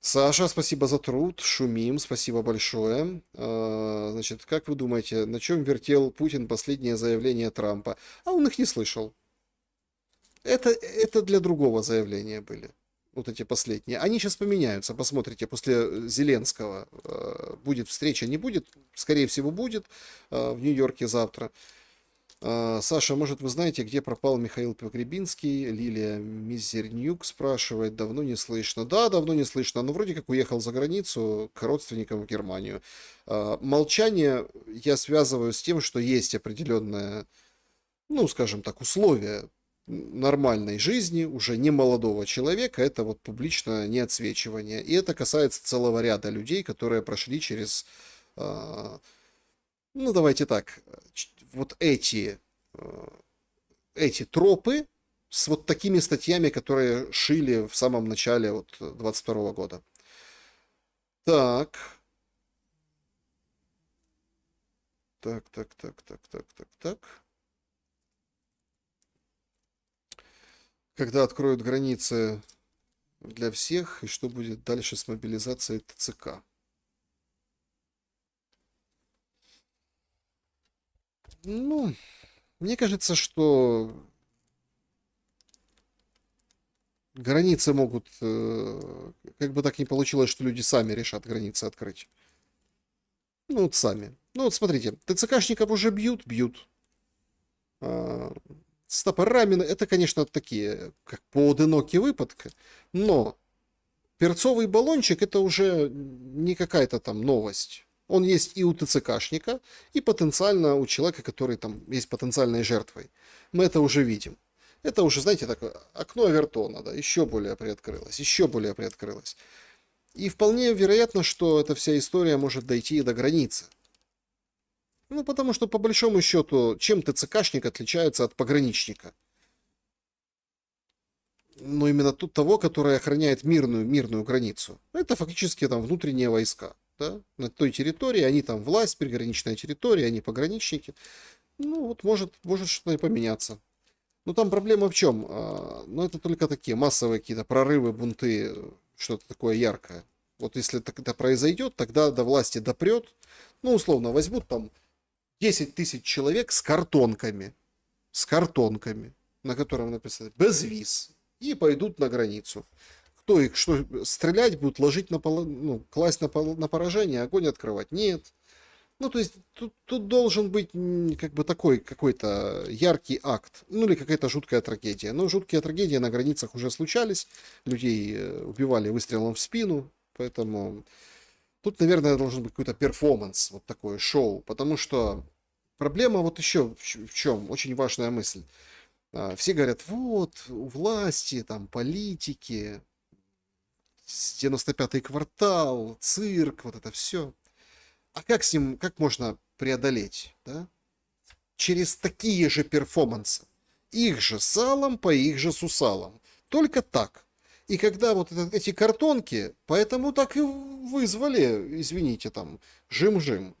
Саша, спасибо за труд. Шумим, спасибо большое. Значит, как вы думаете, на чем вертел Путин последнее заявление Трампа? А он их не слышал. Это для другого заявления были. Вот эти последние. Они сейчас поменяются. Посмотрите, после Зеленского будет встреча, не будет. Скорее всего, будет в Нью-Йорке завтра. Саша, может, вы знаете, где пропал Михаил Погребинский? Лилия Мизернюк спрашивает, давно не слышно. Да, давно не слышно, но вроде как уехал за границу к родственникам в Германию. Молчание я связываю с тем, что есть определенное, скажем так, условие нормальной жизни, уже не молодого человека, это вот публичное неотсвечивание. И это касается целого ряда людей, которые прошли через, давайте так, вот эти тропы с вот такими статьями, которые шили в самом начале 22 года. Так. Когда откроют границы для всех, и что будет дальше с мобилизацией ТЦК? Мне кажется, что границы могут, как бы так ни получилось, что люди сами решат границы открыть. Сами. Смотрите, ТЦКшников уже бьют. С топорами, это, конечно, такие, как поодинокие выпадки, но перцовый баллончик это уже не какая-то там новость. Он есть и у ТЦКшника, и потенциально у человека, который там есть потенциальной жертвой. Мы это уже видим. Это уже, знаете, такое окно Авертона, да, еще более приоткрылось. И вполне вероятно, что эта вся история может дойти и до границы. Потому что, по большому счету, чем ТЦКшник отличается от пограничника? Именно того, который охраняет мирную границу. Это фактически там внутренние войска. Да? На той территории, они там власть, приграничная территория, они пограничники. Может что-то и поменяться. Но там проблема в чем? Это только такие массовые какие-то прорывы, бунты, что-то такое яркое. Вот если это произойдет, тогда до власти допрет. Условно, возьмут там 10 тысяч человек с картонками, на котором написано «без виз», и пойдут на границу. Кто их, что, стрелять будут, ложить класть на поражение, огонь открывать? Нет. То есть тут должен быть как бы такой какой-то яркий акт, или какая-то жуткая трагедия. Но жуткие трагедии на границах уже случались, людей убивали выстрелом в спину, поэтому тут, наверное, должен быть какой-то перформанс, вот такое шоу, потому что Проблема вот еще в чем, очень важная мысль. Все говорят, вот, у власти, там, политики, 95-й квартал, цирк, вот это все. А как с ним, как можно преодолеть, да? Через такие же перформансы. Их же салом по их же сусалам. Только так. И когда вот эти картонки, поэтому так и вызвали, извините, там, жим-жим.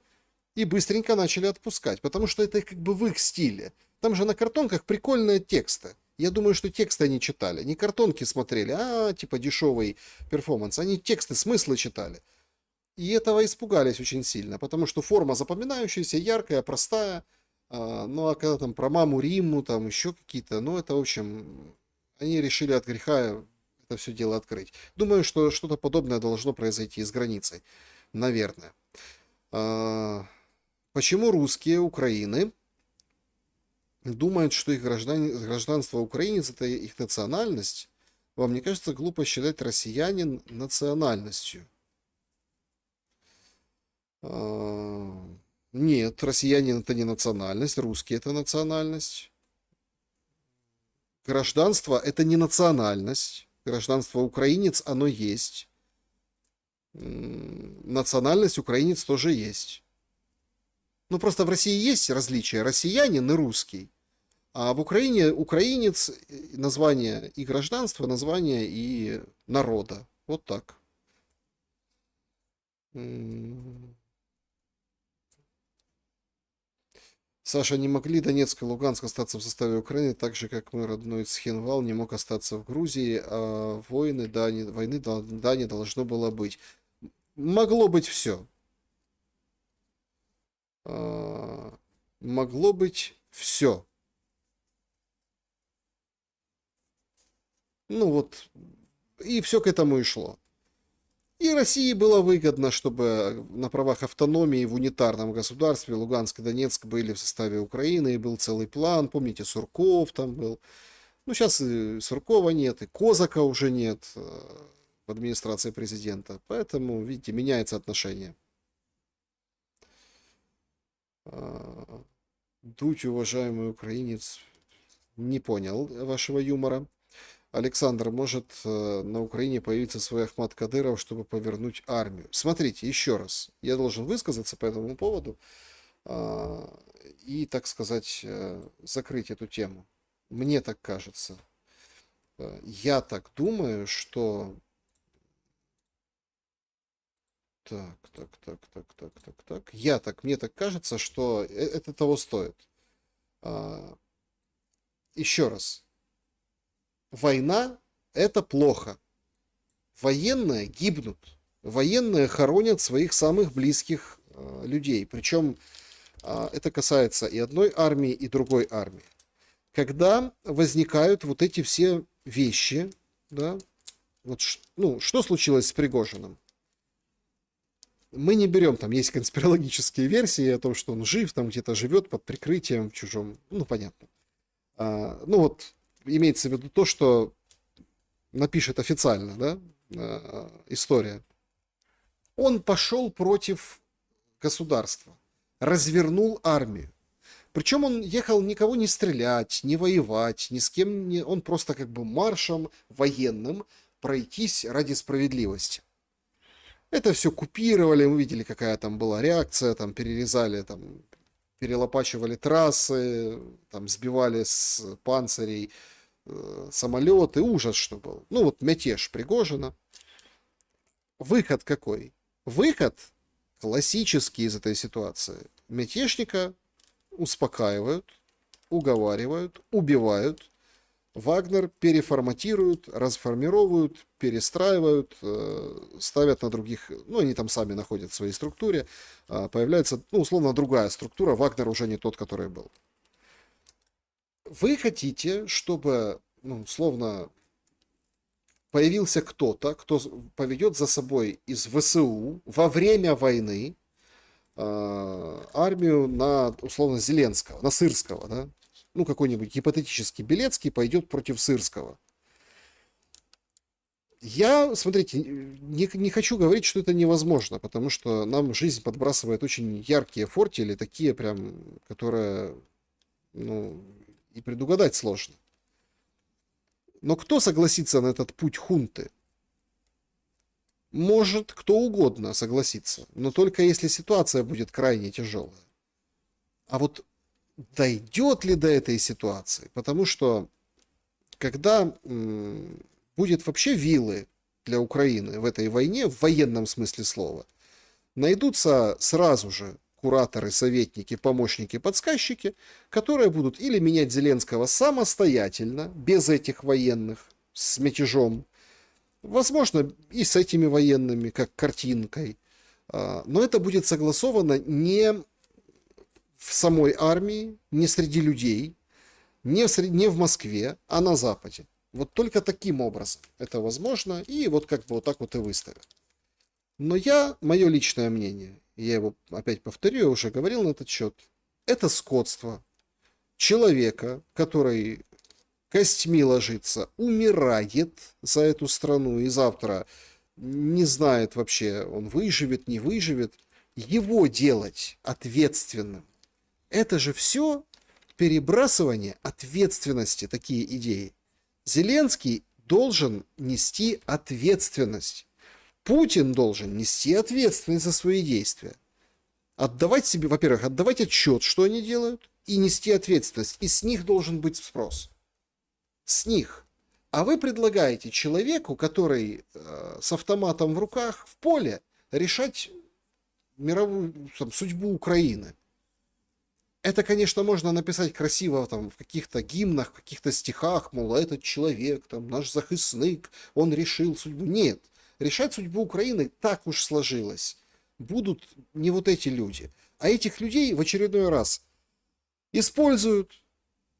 И быстренько начали отпускать, потому что это как бы в их стиле. Там же на картонках прикольные тексты. Я думаю, что тексты они читали. Не картонки смотрели, а типа дешевый перформанс. Они тексты, смыслы читали. И этого испугались очень сильно, потому что форма запоминающаяся, яркая, простая. Ну а когда там про маму Римму, там еще какие-то, ну это в общем, они решили от греха это все дело открыть. Думаю, что что-то подобное должно произойти с границей. Наверное. Почему русские Украины думают, что их гражданство украинец это их национальность? Вам не кажется глупо считать россиянин национальностью? Нет, россиянин это не национальность, русский это национальность. Гражданство это не национальность. Гражданство украинец оно есть. Национальность украинец тоже есть. Ну, просто в России есть различия. Россиянин и русский. А в Украине украинец название и гражданство, название и народа. Вот так. Саша, не могли Донецк и Луганск остаться в составе Украины, так же, как мой родной Цхинвал не мог остаться в Грузии, а войны, не должно было быть. Могло быть все. Могло быть все. Ну вот, и все к этому и шло. И России было выгодно, чтобы на правах автономии в унитарном государстве Луганск и Донецк были в составе Украины, и был целый план, помните, Сурков там был. Ну, сейчас и Суркова нет, и Козака уже нет в администрации президента, поэтому, видите, меняется отношение. Дудь, уважаемый украинец, не понял вашего юмора. Александр, может на Украине появится свой Ахмат Кадыров, чтобы повернуть армию? Смотрите, еще раз, я должен высказаться по этому поводу и, так сказать, закрыть эту тему. Мне так кажется. Я так думаю, что... Мне так кажется, что это того стоит. Еще раз. Война – это плохо. Военные гибнут. Военные хоронят своих самых близких людей. Причем это касается и одной армии, и другой армии. Когда возникают вот эти все вещи, да, вот, ну, что случилось с Пригожиным? Мы не берем, там есть конспирологические версии о том, что он жив, там где-то живет под прикрытием чужом, ну, понятно. Ну, вот, имеется в виду то, что напишет официально, да, история. Он пошел против государства, развернул армию. Причем он ехал никого не стрелять, не воевать, ни с кем не... Он просто как бы маршем военным пройтись ради справедливости. Это все купировали, мы видели, какая там была реакция, там перерезали, там перелопачивали трассы, там сбивали с панцирей самолеты, ужас что был. Ну вот мятеж Пригожина. Выход какой? Выход классический из этой ситуации. Мятежника успокаивают, уговаривают, убивают. Вагнер переформатируют, расформировывают, перестраивают, ставят на других, ну, они там сами находят в своей структуре, появляется, ну, условно, другая структура, Вагнер уже не тот, который был. Вы хотите, чтобы, ну, условно, появился кто-то, кто поведет за собой из ВСУ во время войны армию на, условно, Зеленского, на Сырского, да? Ну, какой-нибудь гипотетический Белецкий пойдет против Сырского. Я, смотрите, не хочу говорить, что это невозможно, потому что нам жизнь подбрасывает очень яркие фортели, такие прям, которые, ну, и предугадать сложно. Но кто согласится на этот путь хунты? Может кто угодно согласиться, но только если ситуация будет крайне тяжелая. А вот дойдет ли до этой ситуации? Потому что когда будет вообще вилы для Украины в этой войне, в военном смысле слова, найдутся сразу же кураторы, советники, помощники, подсказчики, которые будут или менять Зеленского самостоятельно, без этих военных, с мятежом, возможно, и с этими военными, как картинкой, но это будет согласовано не в самой армии, не среди людей, не в Москве, а на Западе. Вот только таким образом это возможно, и вот как бы вот так вот и выставят. Но мое личное мнение, я его опять повторю, я уже говорил на этот счет, это скотство человека, который костьми ложится, умирает за эту страну, и завтра не знает вообще, он выживет, не выживет, его делать ответственным. Это же все перебрасывание ответственности, такие идеи. Зеленский должен нести ответственность. Путин должен нести ответственность за свои действия. Отдавать себе, во-первых, отдавать отчет, что они делают, и нести ответственность. И с них должен быть спрос. С них. А вы предлагаете человеку, который с автоматом в руках в поле, решать мировую судьбу Украины. Это, конечно, можно написать красиво там, в каких-то гимнах, в каких-то стихах, мол, этот человек, там, наш захисник, он решил судьбу. Нет, решать судьбу Украины так уж сложилось. Будут не вот эти люди. А этих людей в очередной раз используют,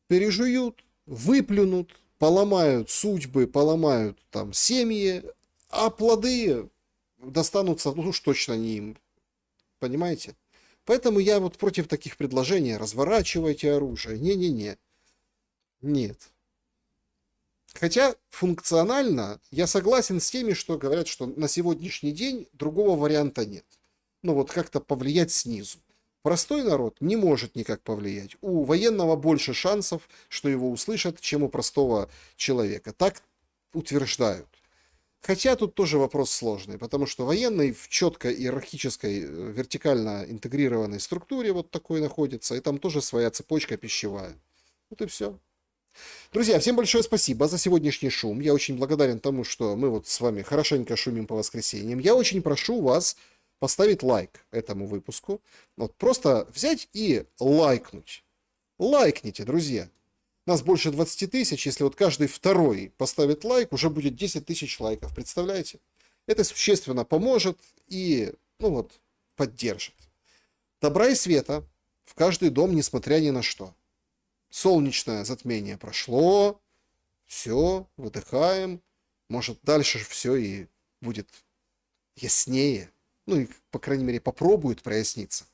пережуют, выплюнут, поломают судьбы, поломают там семьи, а плоды достанутся, ну уж точно не им. Понимаете? Поэтому я вот против таких предложений: разворачивайте оружие. Не-не-не. Нет. Хотя функционально я согласен с теми, что говорят, что на сегодняшний день другого варианта нет. Ну вот как-то повлиять снизу. Простой народ не может никак повлиять. У военного больше шансов, что его услышат, чем у простого человека. Так утверждают. Хотя тут тоже вопрос сложный, потому что военный в четко иерархической, вертикально интегрированной структуре вот такой находится, и там тоже своя цепочка пищевая. Вот и все. Друзья, всем большое спасибо за сегодняшний шум. Я очень благодарен тому, что мы вот с вами хорошенько шумим по воскресеньям. Я очень прошу вас поставить лайк этому выпуску. Вот просто взять и лайкнуть. Лайкните, друзья. Нас больше 20 тысяч, если вот каждый второй поставит лайк, уже будет 10 тысяч лайков, представляете? Это существенно поможет и, ну вот, поддержит. Добра и света в каждый дом, несмотря ни на что. Солнечное затмение прошло, все, выдыхаем. Может, дальше все и будет яснее. Ну и, по крайней мере, попробует проясниться.